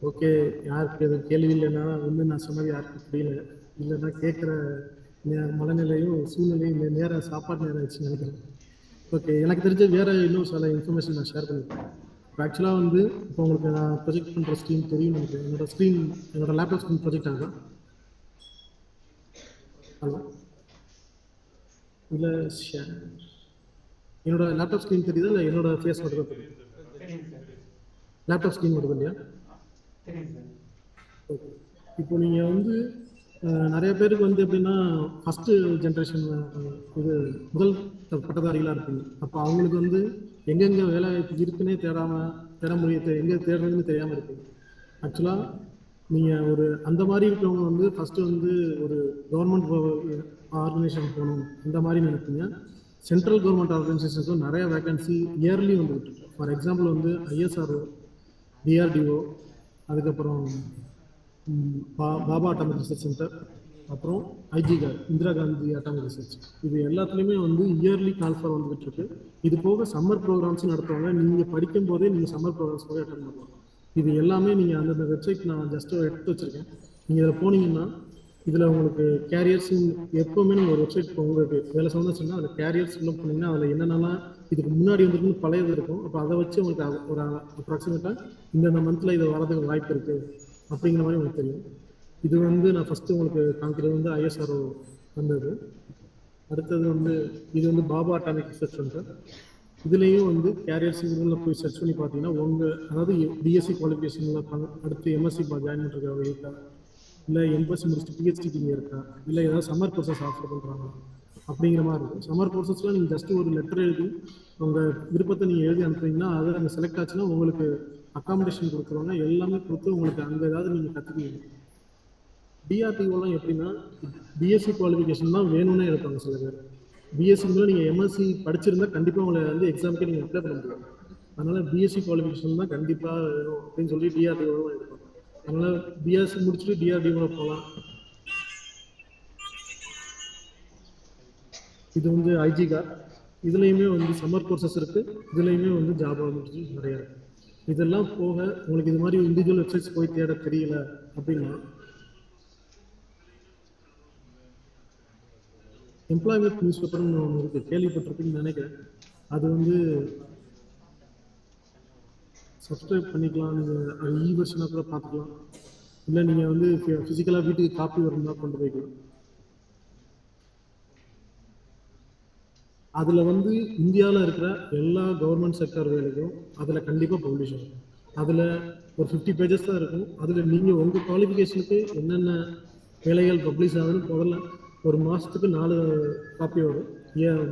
ஓகே, யாருக்கு எதுவும் கேள்வி இல்லைன்னா வந்து நான் சொன்னது யாருக்கும் புரியல, இல்லைன்னா கேட்குற மனநிலையும் சூழ்நிலையும் நேரம் சாப்பாடு நேரம் ஆச்சு நினைக்கிறேன். ஓகே, எனக்கு தெரிஞ்ச வேறு இன்னும் சில இன்ஃபர்மேஷன் நான் ஷேர் பண்ணியிருக்கேன். இப்போ ஆக்சுவலாக வந்து இப்போ உங்களுக்கு நான் ப்ரொஜெக்ட் பண்ணுற ஸ்க்ரீன் தெரியும் நினைக்கிறேன். என்னோட லேப்டாப் ஸ்க்ரீன் ப்ரொஜெக்ட் ஆகுதா? ஹலோ, இல்லை என்னோட லேப்டாப் ஸ்க்ரீன் தெரியுதா இல்லை என்னோட ஃபேஸ் மட்டும் தான் தெரியும்? லேப்டாப் ஸ்க்ரீன் மட்டும் இல்லையா? ஓகே, இப்போ நீங்கள் வந்து நிறைய பேருக்கு வந்து எப்படின்னா ஃபஸ்ட்டு ஜென்ரேஷன் இது முதல் பட்டதாரிகளாக இருப்பீங்க. அப்போ அவங்களுக்கு வந்து எங்கெங்கே வேலை இருக்குன்னே தேட முடியாது, எங்கே தேடுறதுன்னு தெரியாமல் இருப்பீங்க. ஆக்சுவலாக நீங்கள் ஒரு அந்த மாதிரி இருக்கிறவங்க வந்து ஃபஸ்ட்டு வந்து ஒரு கவர்மெண்ட் ஆர்கனைசேஷன் போகணும் இந்த மாதிரி நினைப்பீங்க. சென்ட்ரல் கவர்மெண்ட் ஆர்கனைசேஷன்ஸும் நிறைய வேகன்சி இயர்லி வந்துட்டு இருக்கு. ஃபார் எக்ஸாம்பிள் வந்து ISRO, DRDO, அதுக்கப்புறம் பாபா அட்டாமிக் ரிசர்ச் சென்டர், அப்புறம் IGCAR, Indira Gandhi atomic research, இது எல்லாத்துலேயுமே வந்து இயர்லி கால்ஃபார் வந்துகிட்டு இருக்கு. இது போக சம்மர் ப்ரோக்ராம்ஸும் நடத்துவாங்க. நீங்கள் படிக்கும் போதே நீங்கள் சம்மர் ப்ரோக்ராம்ஸ் போய் அட்டன் பண்ணலாம். இது எல்லாமே நீங்கள் அந்தந்த வெப்சைட் நான் ஜஸ்ட்டு எடுத்து வச்சுருக்கேன். நீங்கள் இதில் போனீங்கன்னா இதில் உங்களுக்கு கேரியர்ஸ் எப்போவுமே நீங்கள் ஒரு வெப்சைட் உங்களுக்கு வேலை சம்மந்தம் அதில் கேரியர்ஸ் உள்ள போனீங்கன்னா அதில் என்னென்னலாம் இதுக்கு முன்னாடி வந்துருக்குன்னு பழையது இருக்கும். அப்போ அதை வச்சு உங்களுக்கு ஒரு அப்ராக்சிமேட்டாக இந்த மந்தில் இது வரதுக்கு வாய்ப்பு இருக்குது அப்படிங்கிற மாதிரி உங்களுக்கு தெரியும். இது வந்து நான் ஃபஸ்ட்டு உங்களுக்கு காமிக்கிறது வந்து ISRO வந்தது. அடுத்தது வந்து இது வந்து பாபா அட்டாமிக் ரிசர்ச் சென்டர். இதுலேயும் வந்து கேரியர்ஸ் இதில் போய் சர்ச் பண்ணி பார்த்தீங்கன்னா அதாவது BSc குவாலிஃபிகேஷனில் அடுத்து MSc ஜாயின் பண்ணுறதுக்காக இருக்கா, இல்லை MSc முடிச்சுட்டு PhD இருக்கா, இல்லை ஏதாவது சம்மர் கோர்சஸ் ஆஃபர் பண்ணுறாங்க அப்படிங்கிற மாதிரி இருக்கும். சம்மர் கோர்சஸ்லாம் நீங்கள் ஜஸ்ட் ஒரு லெட்டர் எழுதி உங்கள் விருப்பத்தை நீங்கள் எழுதி அனுப்புறீங்கன்னா அது அங்கே செலக்ட் ஆச்சுன்னா உங்களுக்கு அக்காமடேஷன் கொடுக்குறவங்க எல்லாமே கொடுத்து உங்களுக்கு அங்கே ஏதாவது நீங்கள் கற்றுக்குவீங்க. DRDOலாம் எப்படின்னா BSc குவாலிஃபிகேஷன் தான் வேணும்னே எடுப்பாங்க சில பேர். BSc நீங்கள் MSc படிச்சிருந்தால் கண்டிப்பாக உங்களை வந்து எக்ஸாமுக்கு நீங்கள் அப்ளை பண்ண முடியும். அதனால் BSc குவாலிஃபிகேஷன் தான் கண்டிப்பாக வேணும் அப்படின்னு சொல்லி DRDOலாம் எடுப்பாங்க. அதனால் BSc முடிச்சுட்டு DRDOவில் போகலாம். இது வந்து IGCAR, இதுலேயுமே வந்து சம்மர் கோர்சஸ் இருக்குது. இதுலேயுமே வந்து ஜாப் ஆப்பர்ச்சுனிட்டி நிறையா இருக்குது. இதெல்லாம் போக உங்களுக்கு இது மாதிரி இண்டிவிஜுவல் வெப்சைட்ஸ் போய் தேட தெரியல அப்படின்னா எம்ப்ளாய்மெண்ட் நியூஸ் பேப்பர்னு ஒன்று இருக்குது, கேள்விப்பட்டிருக்குன்னு நினைக்கிறேன். அது வந்து சப்ஸ்கிரைப் பண்ணிக்கலாம். நீங்கள் அது வெர்ஷனாக கூட பார்த்துக்கலாம். இல்லை நீங்கள் வந்து ஃபிசிக்கலாக வீட்டுக்கு காப்பி வரணும்னா கொண்டு போய்க்கலாம். அதில் வந்து இந்தியாவில் இருக்கிற எல்லா கவர்மெண்ட் செக்டர் வேலைக்கும் அதில் கண்டிப்பாக பப்ளிஷ் ஆகும். அதில் ஒரு 50 பேஜஸ் தான் இருக்கும். அதில் நீங்கள் உங்கள் குவாலிஃபிகேஷனுக்கு என்னென்ன வேலைகள் பப்ளிஷ் ஆகுதுன்னு முதல்ல ஒரு மாதத்துக்கு 4 காப்பி வரும்,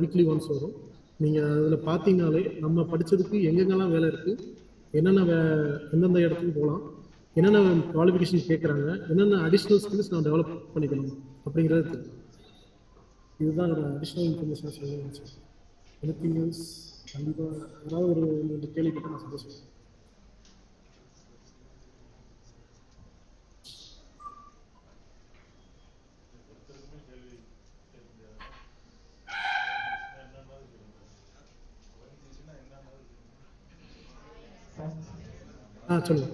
வீக்லி ஒன்ஸ் வரும். நீங்கள் அதில் பார்த்தீங்கனாலே நம்ம படித்ததுக்கு எங்கெங்கெல்லாம் வேலை இருக்குது, எந்தெந்த இடத்துக்கு போகலாம், என்னென்ன குவாலிஃபிகேஷன் கேட்குறாங்க, என்னென்ன அடிஷ்னல் ஸ்கில்ஸ் நான் டெவலப் பண்ணிக்கணும் அப்படிங்கிறது தெரியும். இதுதான் ஒரு அடிஷ்னல் இன்ஃபர்மேஷன் சொல்ல நினச்சேன். எனிதிங் எல்ஸ் கண்டிப்பாக ஏதாவது ஒரு கேள்விப்பட்டு நான் சந்தோஷம். சொல்லுங்க.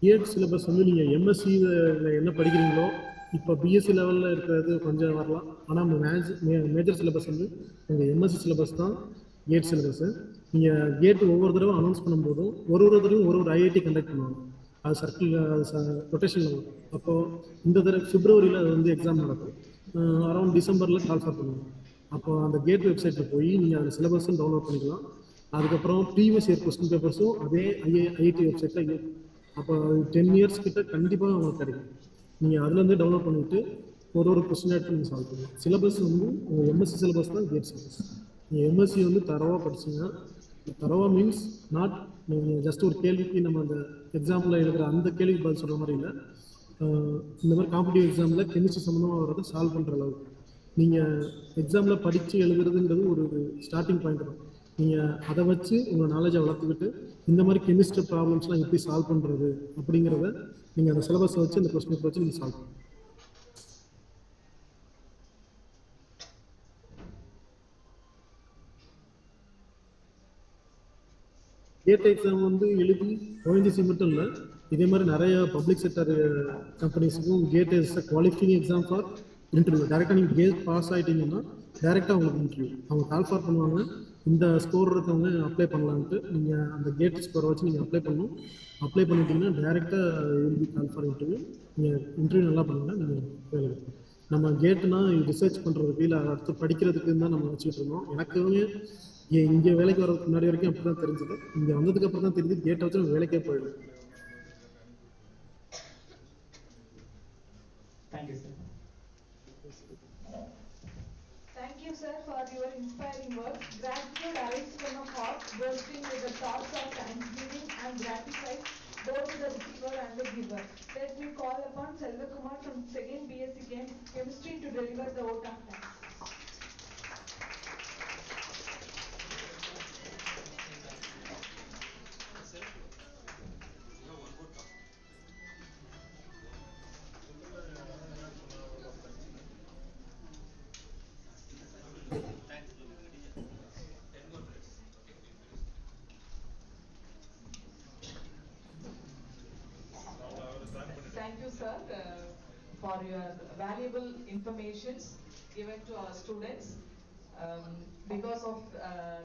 பிஎட் சிலபஸ் வந்து நீங்கள் எம்எஸ்சியில் என்ன படிக்கிறீங்களோ இப்போ பிஎஸ்சி லெவலில் இருக்கிறது கொஞ்சம் வரலாம். ஆனால் மேஜர் சிலபஸ் வந்து உங்கள் எம்எஸ்சி சிலபஸ் தான் கேட் சிலபஸ்ஸு. நீங்கள் கேட் ஒவ்வொரு தடவை அனௌன்ஸ் பண்ணும்போதும் ஒரு தடவையும் ஒரு ஐஐடி கண்டக்ட் பண்ணுவாங்க. அது சர்க்கிள் ரொட்டேஷன் லெவல். அப்போது இந்த தடவை பிப்ரவரியில் அது வந்து எக்ஸாம் நடக்கும். அரௌண்ட் டிசம்பரில் கால்ஃபார் பண்ணுவாங்க. அப்போது அந்த கேட் வெப்சைட்டில் போய் நீங்கள் அந்த சிலபஸும் டவுன்லோட் பண்ணிக்கலாம். அதுக்கப்புறம் ப்ரீவியஸ் இயர் கொஸ்டின் பேப்பர்ஸும் அதே ஐஐடி வெப்சைட்டில் இருக்கும். அப்போ 10 இயர்ஸ் கிட்ட கண்டிப்பாக உங்களுக்கு கிடைக்கும். நீங்கள் அதுலேருந்து டவுன்லோட் பண்ணிவிட்டு ஒரு கொஸ்டின் எடுத்து நீங்கள் சால்வ் பண்ணுங்கள். சிலபஸ் வந்து உங்கள் எம்எஸ்சி சிலபஸ் தான் கேட் சிலபஸ். நீங்கள் எம்எஸ்சி வந்து தரவாக படிச்சிங்கன்னா, தரவாக மீன்ஸ் நாட் நீங்கள் ஜஸ்ட் ஒரு கேள்விக்கு நம்ம அந்த எக்ஸாமில் எழுதுகிற அந்த கேள்விக்கு பதில் சொல்கிற மாதிரி இல்லை. இந்த மாதிரி காம்படிட்டிவ் எக்ஸாமில் கெமிஸ்ட்ரி சம்மந்தமாக வரதை சால்வ் பண்ணுற அளவுக்கு நீங்கள் எக்ஸாமில் படித்து எழுதுறதுங்கிறது ஒரு ஸ்டார்டிங் பாயிண்ட் தான். நீங்கள் அதை வச்சு உங்கள் நாலேஜை வளர்த்துக்கிட்டு இந்த மாதிரி கெமிஸ்ட்ரி ப்ராப்ளம்ஸ்லாம் எப்படி சால்வ் பண்ணுறது அப்படிங்கிறத நீங்கள் அந்த சிலபஸை வச்சு அந்த கொஸ்டின் வச்சு நீங்கள் சால்வ் பண்ணுங்கள். கேட் எக்ஸாம் வந்து எழுதி ஓஎன்ஜிசி மட்டும் இல்லை, இதே மாதிரி நிறைய பப்ளிக் செக்டர் கம்பெனிஸுக்கும் GATE is a qualifying exam for interview. டேரெக்டாக நீங்கள் கேட் பாஸ் ஆகிட்டீங்கன்னா டேரெக்டாக உங்களுக்கு இன்டர்வியூ அவங்க கால்ஃபார் பண்ணுவாங்க. இந்த ஸ்கோர் இருக்கவங்க அப்ளை பண்ணலான்ட்டு நீங்கள் அந்த கேட் ஸ்கோரை வச்சு நீங்கள் அப்ளை பண்ணணும். அப்ளை பண்ணிட்டீங்கன்னா டேரெக்டாக எழுதி கால்ஃபார் இன்டர்வியூ. நீங்கள் இன்டர்வியூ நல்லா பண்ணிங்கன்னா நீங்கள் வேலை. நம்ம கேட்டுனா ரிசர்ச் பண்ணுறதுக்கு இல்லை அடுத்து படிக்கிறதுக்கு தான் நம்ம வச்சுட்டு இருந்தோம். எனக்குமே இங்கே வேலைக்கு வரதுக்கு முன்னாடி வரைக்கும் அப்படி தான் தெரிஞ்சது. இங்கே வந்ததுக்கு அப்புறம் தான் தெரிஞ்சு கேட்டை வச்சு நம்ம வேலைக்கே போயிடும். Thank you sir. Thank you, sir, for your inspiring words. Gratitude arises from a heart bursting with the thoughts of thanksgiving and gratified both to the receiver and the giver. Let me call upon Kumar from Syngene-BBRC Chemistry to deliver the vote of thanks. Thank you, sir, for your valuable information given to our students. Because of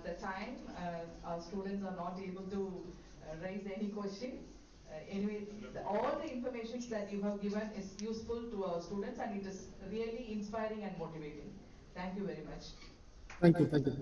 the time, our students are not able to raise any question. Anyway, all the information that you have given is useful to our students and it is really inspiring and motivating. Thank you very much. Thank you. Thank you.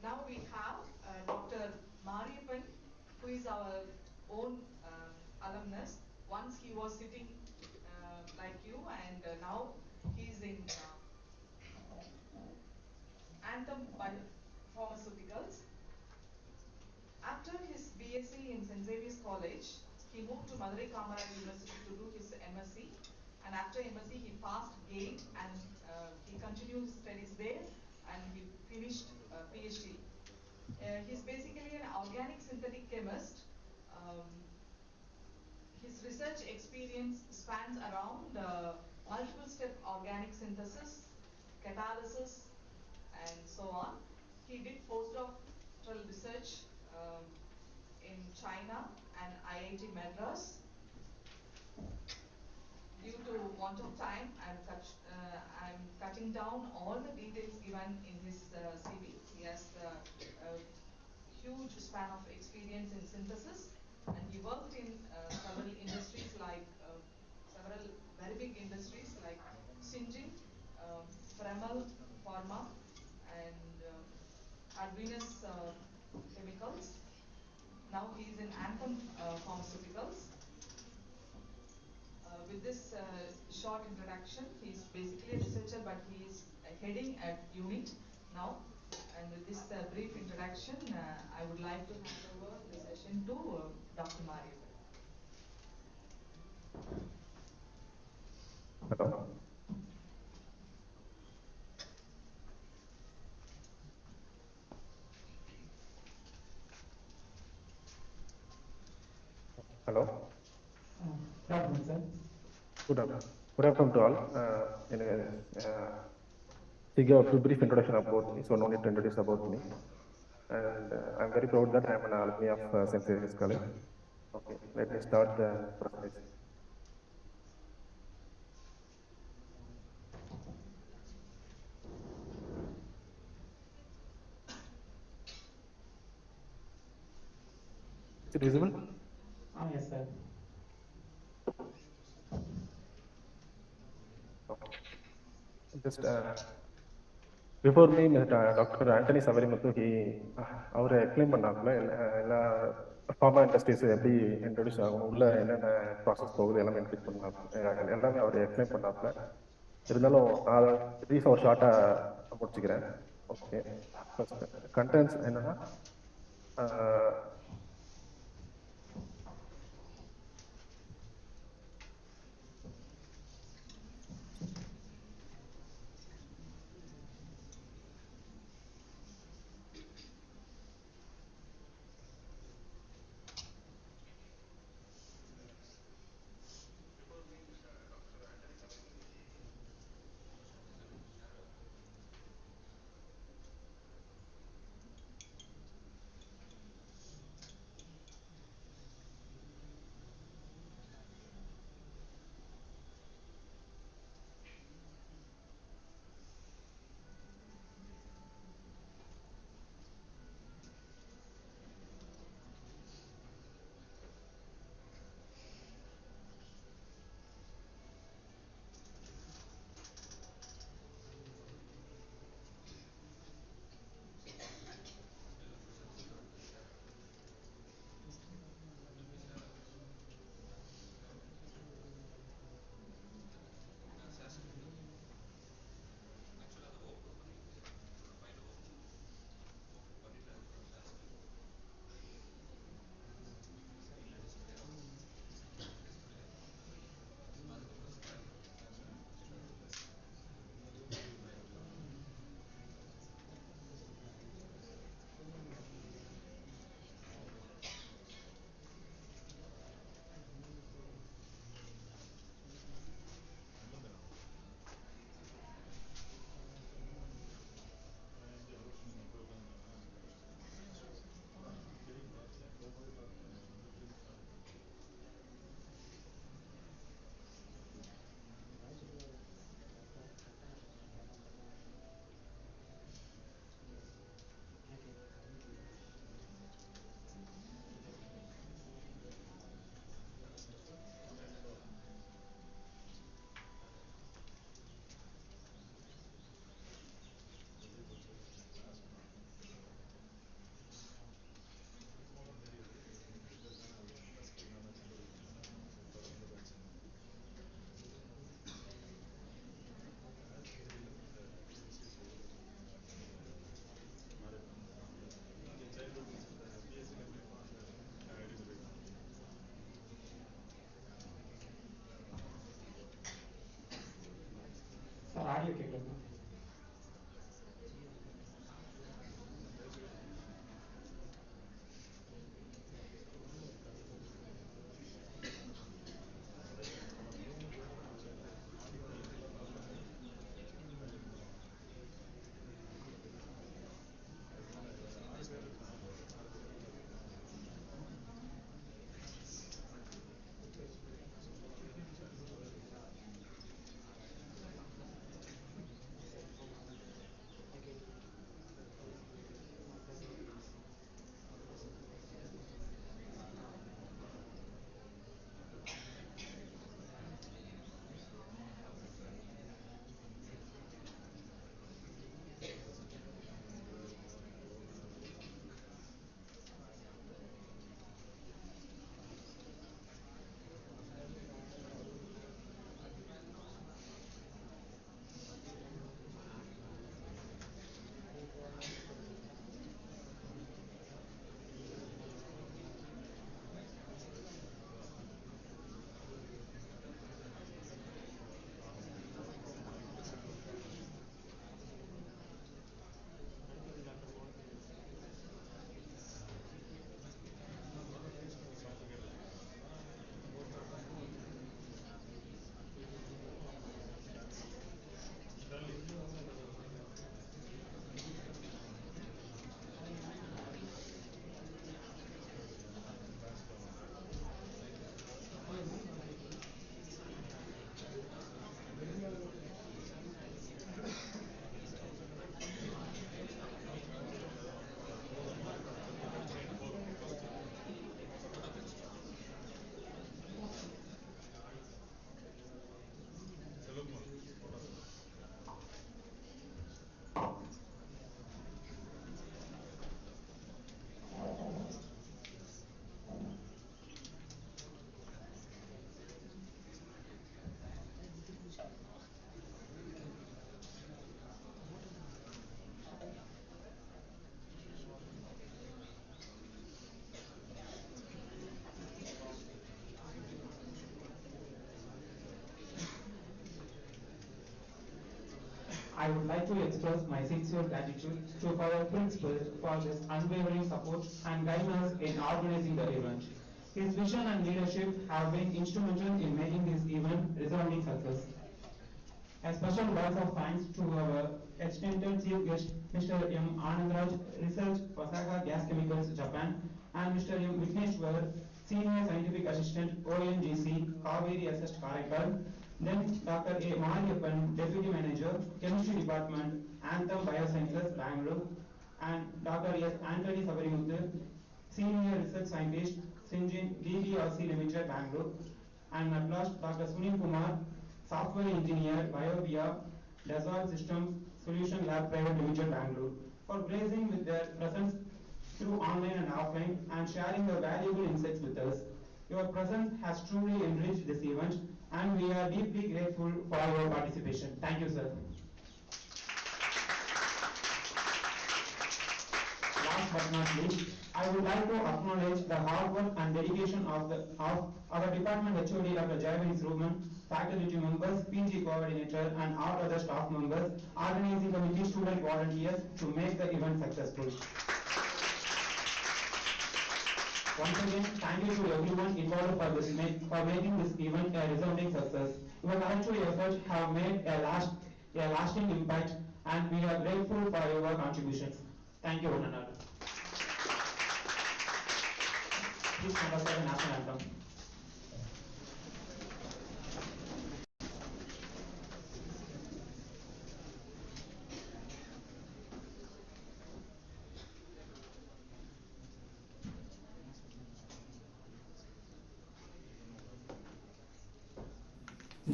Now we have Dr. Mariappan, who is our own alumnus. Once he was sitting like you, and now he is in Anthem Pharmaceuticals. After his BSc in St. Xavier's College, he moved to Madurai Kamaraj University to do his MSc. And after MSc, he passed GATE and he continued his studies there. and he finished PhD. He's basically an organic synthetic chemist. His research experience spans around multiple step organic synthesis, catalysis, and so on. He did postdoctoral research in China and IIT Madras. Due to want of time, I'm cutting down all the details given in his CV. He has a huge span of experience in synthesis, and he worked in several industries several very big industries like Syngene, Premal Pharma, and Arvinus Chemicals. Now he is in Anthem Pharmaceuticals. With this short introduction, he's basically a researcher, but he is heading at unit now. And with this brief introduction, I would like to hand over the session to Dr. Mariappan. Hello. Hello. Good afternoon, sir. Good afternoon to all. To give a brief introduction about me, so no need to introduce about me. And I'm very proud that I'm an alumni of St. Xavier's College. Okay, let me start the presentation. Is it visible? Yes, sir. Just before me, Dr. Antony Savarimuthu, அவரை explain பண்ணாப்புல எல்லா pharma industries எப்படி introduce ஆகும், உள்ள என்னென்ன process போகுது எல்லாமே introduce பண்ணாப்புல எல்லாமே அவர் explain பண்ணாப்புல. இருந்தாலும் நான் ப்ரீஃபாக ஒரு ஷார்ட்டாக முடிச்சுக்கிறேன். ஓகே, ஃபர்ஸ்ட் கண்டென்ட்ஸ் என்னன்னா, Sir, audio கேட்கல. I would like to express my sincere gratitude to our principal for his unwavering support and guidance in organizing the event. His vision and leadership have been instrumental in making this event resounding success. A special word of thanks to our extended chief guest, Mr. M. Anantharaj, Researcher-Osaka Gas Chemicals, Japan, and Mr. M. Vigneswar, Senior Scientific Assistant, ONGC, Cauvery, Assest, Karaikal. Then Dr. A. Mariappan, Deputy Manager, Chemistry Department, Anthem, Biosciences, Bangalore, and Dr. S. Antony, Savarimuthu, Senior Research Scientist, Syngene-BBRC Limited, Bangalore, and at last Dr. Sunil Kumar, Software Engineer-BIOVIA, Dassault Systems Solution Lab Private Limited, Bangalore, for gracing with their presence through online and offline and sharing their valuable insights with us. Your presence has truly enriched this event, and we are deeply grateful for your participation. Thank you, sir. Last but not least, I would like to acknowledge the hard work and dedication of our department HOD, Dr. Xavier, faculty members, PG coordinator, and all other staff members, organizing committee, student volunteers to make the event successful. Once again, thank you to everyone involved for making this event a resounding success. Your collective efforts have made a lasting impact, and we are grateful for your contributions. Thank you, one another. Please stand up for the national anthem.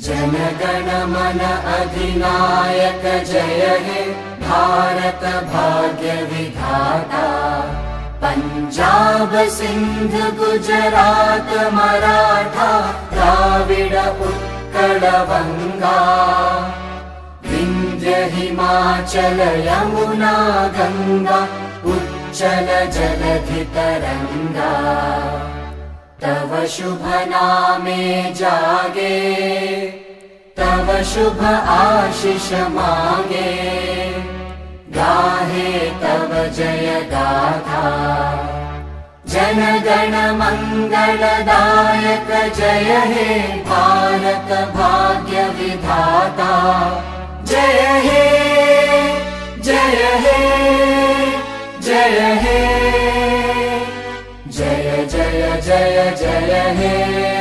जनगण मन अधिनायक जय हे भारत भाग्य विधाता पंजाब सिंध गुजरात मराठा द्राविड उत्कल बंगा विंध्य हिमाचल यमुना गंगा उच्चल जलधि तरंगा तव शुभ नामे जागे तव शुभ आशीष मांगे गाहे तव जय गाथा जन गण मंगलदायक जय हे भारत भाग्य विधाता जय हे जय हे जय हे जय जय जय जय हे